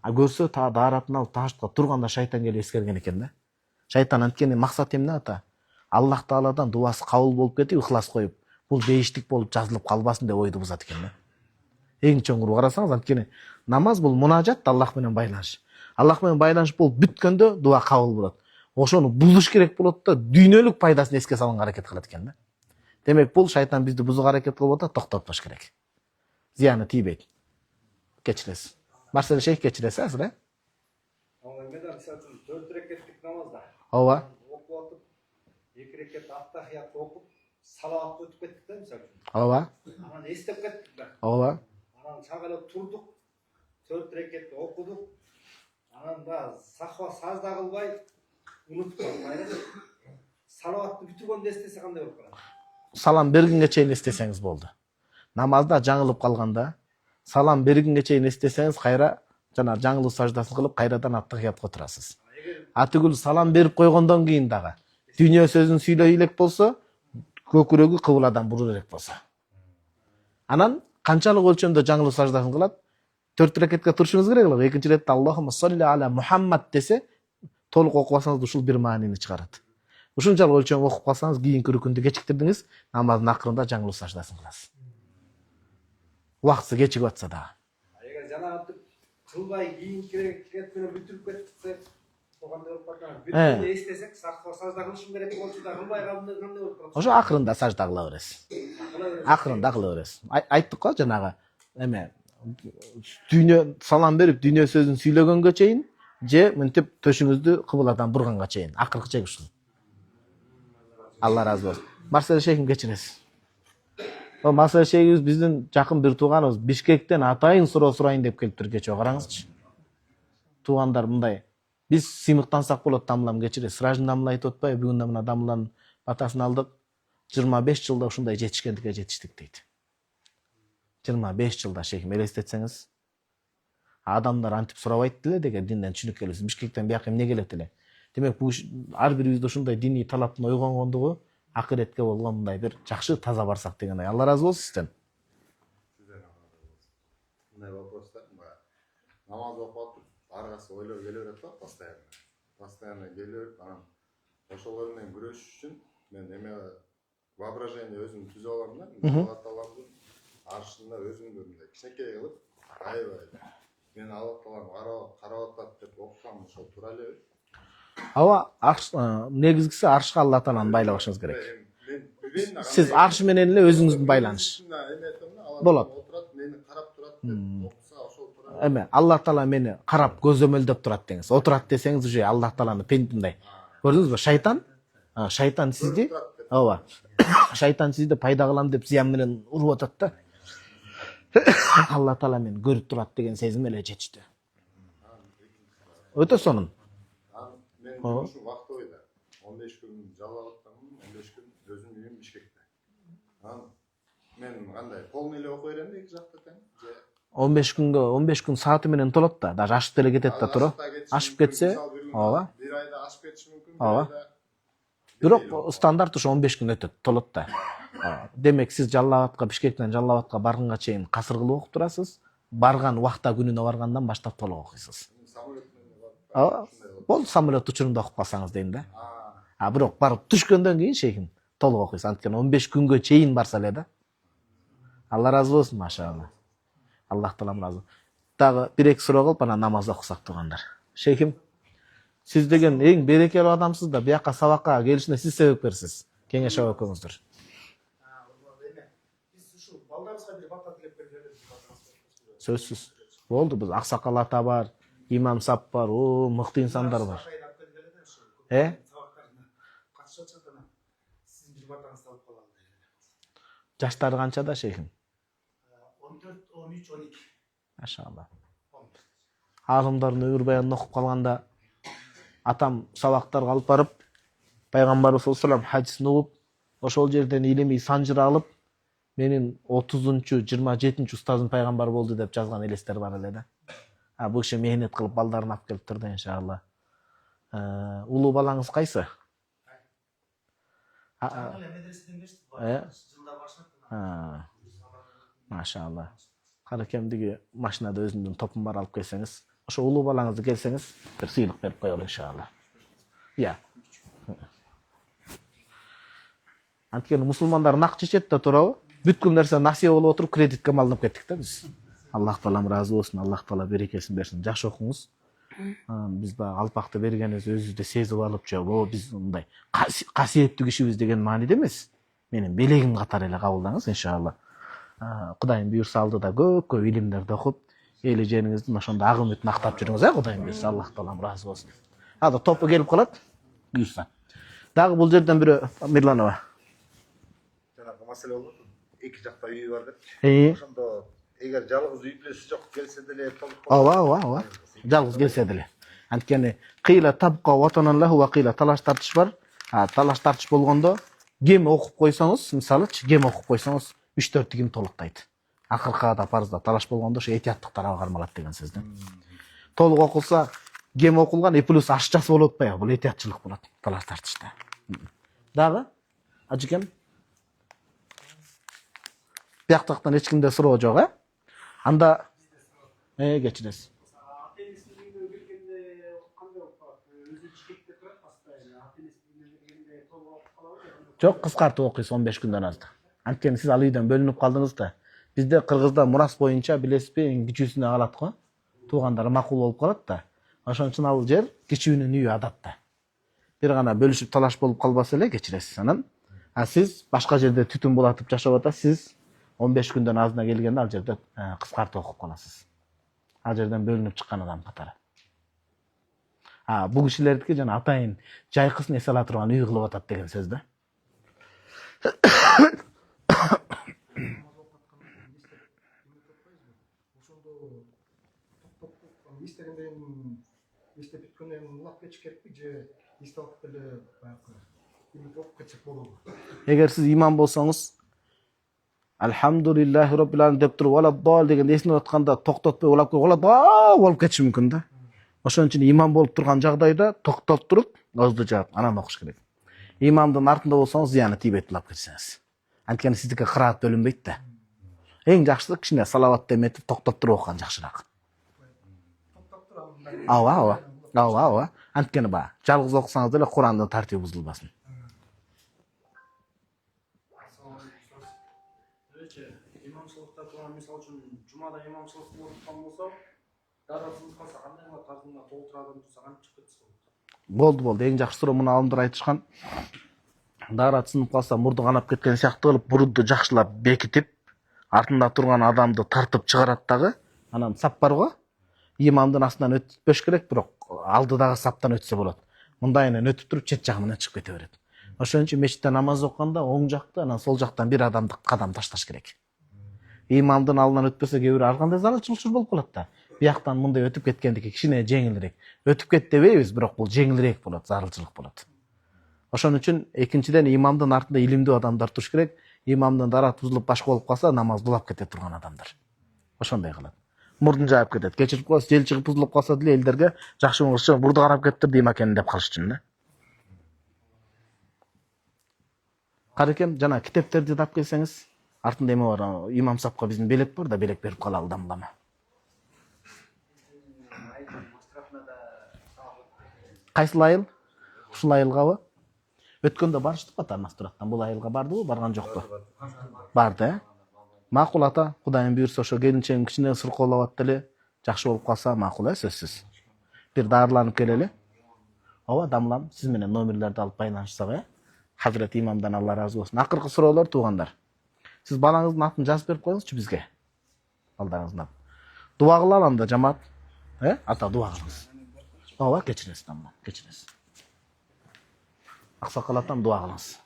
Көрсө дааратын алып таштыкка турганда шайтан келип эскерген экен да. Шайтан анткени максат эмне ата? Аллах Тааладан дуасы кабыл болуп кетип, ыхлас коюп, бул бейиштик болуп жазылып калбасын деп ойду бузат экен да. Эң чоңуру карасаңыз, анткени намаз бул мунажат, Аллах менен байланыш. Аллах менен байланыш болуп бүткөндө дуа кабыл болот. Ошону бузуш керек болот да, дүйнөлүк пайдасын эске салганга аракет кылат экен да. Демек бул шайтан бизди бузууга аракет кылып атат, токтотпош керек. Зыяны тийбейт. Кечиресиз. Марсель шейх кечиресиз азыр, Мен мисалы үчүн 4 рекеттик намазда ооба. окуп атып, 2 рекет аттахиятты окуп, салават өтүп кеттик да мисалы үчүн. Ооба. Анан эстеп кеттик да. Ооба. Анан чаңгалап турдук, 4 рекетти окудук. Анан да сахва сажда кылбай унутуп калдык. Салаватты бүтүргөндө эстесе кандай болуп калат? Салам бергенге чейин эстесеңиз болду. Намазда жаңылып калганда салам бергенге чейин эстесеңиз кайра жана жаңылуу саждасын кылып кайрадан аттахиятка отурасыз. Атыгүл салам берип койгондон кийин дагы дүйнө сөзүн сүйлөй элек болсо, көкүрөгү кыбыладан буруу элек болсо. Анан канчалык өлчөмдө жаңылуу саждасын кылат? 4 рекетке турушуңуз керек эле. Экинчи иретте Аллахумма салли аля Мухаммад десе, толук окубасаңыз ушул бир маанини чыгарат. Ушунчалык өлчөм окуп калсаңыз, кийинки рүкүндү кечиктирдиңиз, намаздын акырында жаңылуу саждасын кыласыз. Убактысы кечигип атса дагы. Эгер жанагынтип кылбай кийинки рекет менен бүтүрүп кетсек, кандай болуп калат? Бүтүрүп эстесек, сахва сажда кылышым керек болчу да кылбай кандай болуп калат? Ошо акырында сажда кыла бересиз. Акырында кыла бересиз. Айттык го жанагы эме дүйнө салам берип дүйнө сөзүн сүйлөгөнгө чейин же мынтип төшүңүздү кыбыладан бурганга чейин. Акыркы чек ушул. Алла разы болсун. Марсель шейхим кечиресиз. Марсель шейхибиз биздин жакын бир тууганыбыз Бишкектен атайын суроо сурайын деп келиптир кечээ, караңызчы. Туугандар мындай. Биз сыймыктансак болот дамлам кечире. Сражын дамла айтып атпайбы, бүгүн да мына дамланын батасын алдык. 25 жылда ушундай жетишкендикке жетиштик дейт. 25 жылда шейхим элестетсеңиз. Адамдар антип сурабайт эле деген динден түшүнүк келебиз. Бишкектен бияка эмне келет эле. Демек бул ар бирибизде ушундай диний талаптын ойгонгондугу акыретке болгон мындай бир жакшы таза барсак дегендей. Алла разы болсун сизден. Мындай вопроста намаз окуп атып, аргасы ойлор келе берет да постоянно. Постоянно келе берип, анан ошолор менен күрөшүш үчүн мен эме воображение өзүм түзүп алам да. Алла тааланын аршында өзүмдү мындай кичинекей кылып, аябай мен Алла тааланы карап атат деп окусам ошол туура элеби? Ооба, негизгиси аршка Алла тааланы байлабашыңыз керек. Сиз арш менен эле өзүңүздүн байланыш болот. Мени карап турат деп окуса ошол туура. Эме Алла таала мени карап көзөмөлдөп турат деңиз. Отурат десеңиз уже Алла тааланы пендиндай. Көрдүңүзбү? Шайтан сизди, ооба. Шайтан сизди пайда кылам деп зыян менен уруп атат да. Алла таала мени көрүп турат деген сезим эле жетиштүү. Өтө сонун. Мен ушу вакыт ойда 15 күн жалап аттым, 15 күн өзүм үйүм Бишкекте. Мен кандай полный эле окуй берем эки жакта тең. 15 күн сааты менен толот да, даже ашып деле кетет да тура. Ашып кетсе, ооба. Бир айда ашып кетиши мүмкүн. Ооба. Бирок стандарт ушу 15 күн өтөт, толот да. Демек сиз Жалал-Абадка, Бишкектен Жалал-Абадка барганга чейин касыр кылып окуп турасыз. Барган убакта күнүнө баргандан баштап толук окуйсуз. Ооба. Бул самолет учурунда окуп калсаңыз дейм да. Бирок барып түшкөндөн кийин шейхим толук окуйсуз. Анткени 15 күнгө чейин барса эле да. Алла разы болсун, машалла. Аллах таалам разы. Дагы бир-эки суроо кылып анан намаз окусак тургандар. Шейхим, сиз деген эң берекелүү адамсыз да, бияка сабакка келишине сиз себеп берсиз. Кеңеш алып өкөңүздөр. Биз ушу балдарыбызга бир бата тилеп берелиз. Сөзсүз. Болду, биз Аксакал ата бар, имам сап бар, мыкты инсандар бар. Жаштары канчада шейхим? 14, 13, 12. Машалла. Азымдардың өмір баянын оқып қалғанда атам сабақтарға алып барып, пайғамбарымыз саллаллаху алейхи хадисін оқып, ошол жерден илимий санжыр алып, менин 30-27 ұстазым пайғамбар болды деп жазған елестер бар эле да. Бул киши мехнет кылып балдарын алып келип турду иншалла. Улуу балаңыз кайсы? медреседен кечти. Жылда башлап. Машалла. Каракемдиги машинада өзүнүн топун бар алып келсеңиз, ошо улуу балаңызды келсеңиз, бир сыйлык берип коелу иншалла. Я. Анткени мусулмандар нак чечет да туурабы? Бүткүл нерсе насия болуп отуруп кредитке малынып кеттик да биз. Аллах таалам разы болсун, Аллах таала берекесин берсин. Жакшы окуңуз. Биз баягы алпакты бергенибиз өзүбүздө сезип алып же, биз мындай касиеттүү кишибиз деген мааниде эмес. Менин белегим катары эле кабылдаңыз иншалла. Кудайым буйрса алдыда көп илимдерди окуп, эли жериңиздин ошондо ак үмүтүн актап жүрүңүз, Кудайым буйрса, Аллах таалам разы болсун. Азыр топу келип калат. Буйрса. Дагы бул жерден бирөө Мирланова. Жанагы маселе болду. Эки жакта үйү бар деп. Ошондо эгер жалгыз үй бүлөсү жок келсе деле ооба. Жалгыз келсе деле. Анткени кыйла табка ватанан лаху ва кыйла талаш тартыш бар. Талаш тартыш болгондо кем окуп койсоңуз, мисалычы, кем окуп койсоңуз 3-4 ким толуктайт. Акыркыда парызда талаш болгондо ошо этияттык тарабы кармалат деген сөз да. Толук окулса, кем окулган плюс ашчасы болуп атпайбы? Бул этиятчылык болот талаш тартышта. Дагы ажыкем бияктактан эч кимде суроо жок, Анда кечиресиз. Жок, кыскартып окуйсуз 15 күндөн азды. Анткени сиз ал үйдөн бөлүнүп калдыңыз да. Бизде Кыргызда мурас боюнча билесизби, эң кичүүсүнө калат го. Туугандары макул болуп калат да. Ошон үчүн ал жер кичүүнүн үйү адатта. Бир гана бөлүшүп талаш болуп калбаса эле кечиресиз. Анан сиз башка жерде түтүн булатып жашап атасыз. 15 күндөн азына келгенде ал жерде кыскартып окуп каласыз. Ал жерден бөлүнүп чыккан адам катары. Бул кишилердики жана атайын жайкысын эсе ала турган үй кылып атат деген сөз да. Эстеп бүткөндөн улап кетиш керекпи же эстеп эле баягы окуп кетсек болобу? Эгер сиз имам болсоңуз, Алхамдулиллахи Rabbil Alamin деп туруп, вала дал деген эсине атканда токтотпой улап кетип, вала дал болуп кетиши мүмкүн да. Ошон үчүн имам болуп турган жагдайда токтоп туруп, озду жаап, анан окуш керек. Имамдын артында болсоңуз, зыяны тийбейт улап кетсеңиз. Анткени сиздики кыраат бөлүнбөйт да. Эң жакшысы кичине салават деметип токтоп туруп окуган жакшыраак. Ооба. Анткени жалгыз окусаңыз деле Курандын тартиби бузулбасын. Имамчылыкта турган, мисалы үчүн, жумада имамчылык болуп аткан болсо, дарасыз калса кандай кылат? Артында толтура адам турса кантип чыгып кетсе болот? Болду. Эң жакшы суроо муну алымдар айтышкан. Дара сынып калса, мурду канап кеткен сыяктуу кылып, бурду жакшылап бекитип, артында турган адамды тартып чыгарат дагы. Анан сап бар го. Имамдын астынан өтпөш керек, бирок алдыдагы саптан өтсө болот. Мындайынан өтүп туруп, чет жагы менен чыгып кете берет. Ошон үчүн мечитте намаз окуганда оң жакта, анан сол жактан бир адамды кадам ташташ керек. Имамдын алдынан өтпөсө, кээ бир ар кандай зарылчылык болуп калат да. Бияктан мындай өтүп кеткендики кичине жеңилирээк. Өтүп кет дебейбиз, бирок бул жеңилирээк болот, зарылчылык болот. Ошон үчүн экинчиден имамдын артында илимдүү адамдар туруш керек. Имамдын дараты бузулуп башка болуп калса, намаз булап кете турган адамдар. Ошондой кылат. Мурдун жаап кетет. Кечирип коесуз, жел чыгып бузулуп калса деле элдерге жакшы болушу, мурду карап кетиптир дейм экен деп калыш үчүн да. Каракем, жана китептерди тап келсеңиз, артында эме бар, имам сапка биздин белек бар да, белек берип калалы дамлама. Кайсыл айыл? Ушул айылгабы? Өткөндө барыштык ата Мастураттан. Бул айылга бардыбы, барган жокпу? Барды, Макул ата, Кудайым буйрса ошо келинчегим кичине сыркоолап атты эле, жакшы болуп калса макул, сөзсүз. Бир дарыланып келели. Ооба, дамлам, сиз менен номерлерди алып байланышсак, Хазрет имамдан Алла разы болсун. Акыркы суроолор туугандар. Сиз балаңыздын атын жазып берип коюңузчу бизге. Балдарыңыздын атын. Дуа кылалы анда жамаат. Ата дуа кылыңыз. Ооба, кечиресиз дамлам, кечиресиз. Аксакал атам дуа кылыңыз.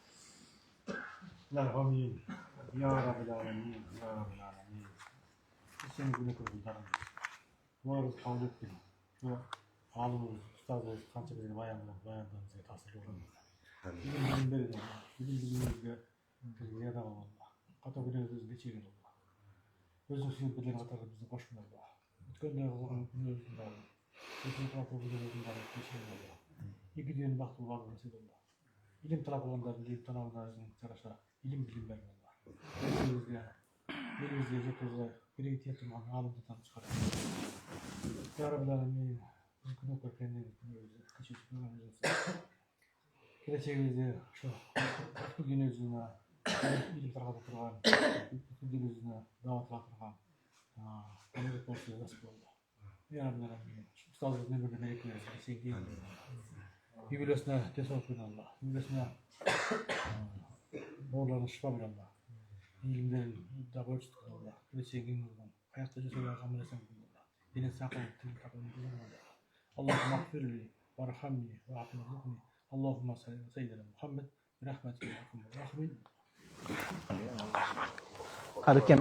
Амин. Ya Rabbil Alamin. Ya Rabbil Alamin. Sen günü kurtarın. Doğru kabul ettim. Şu alımız, ustazımız kança bize bayanlarımıza tasir oldu. Bilim verin. Bilimimizde ziyada oldu. Kata biliyoruz geçiyor oldu. Özün sürdürülen katarımızı koşmadı. Ötkönde olan günümüzün var. Bütün tarafı biliyoruzun var. Geçiyor oldu. İki düğün baktı var nasıl oldu. İlim talep olanların, ilim tanımlarının çalışa ilim vermiyorlar. Elimizde yetizde bir tiyatrın alımda tanı çıkarıyor. Ya Rabbi Alemin, biz günü körkenleri kaçırtıp öğreneceğiz. Geleceğimizde şu gün yüzüne ilim tarafı kurgan, gün yüzüne davatlar kurgan, tanıdık bolsa nasip oldu. Ya Rabbi Alemin, ustazlık ne böyle melekleri şey değil. Yübülesine tesadüf edin Allah. Yübülesine doğrularına şifa verin Allah. İlimlerin da ölçtük Allah. Geleceğin nurdan. Hayatta cesaret amel etsen Allah. Yine sakın tüm takımını bulun Allah. Allahümme affirli ve rahmni ve afini rukni. Allahümme salli ve seyyidina Muhammed ve rahmetine ve rahmin. Karıken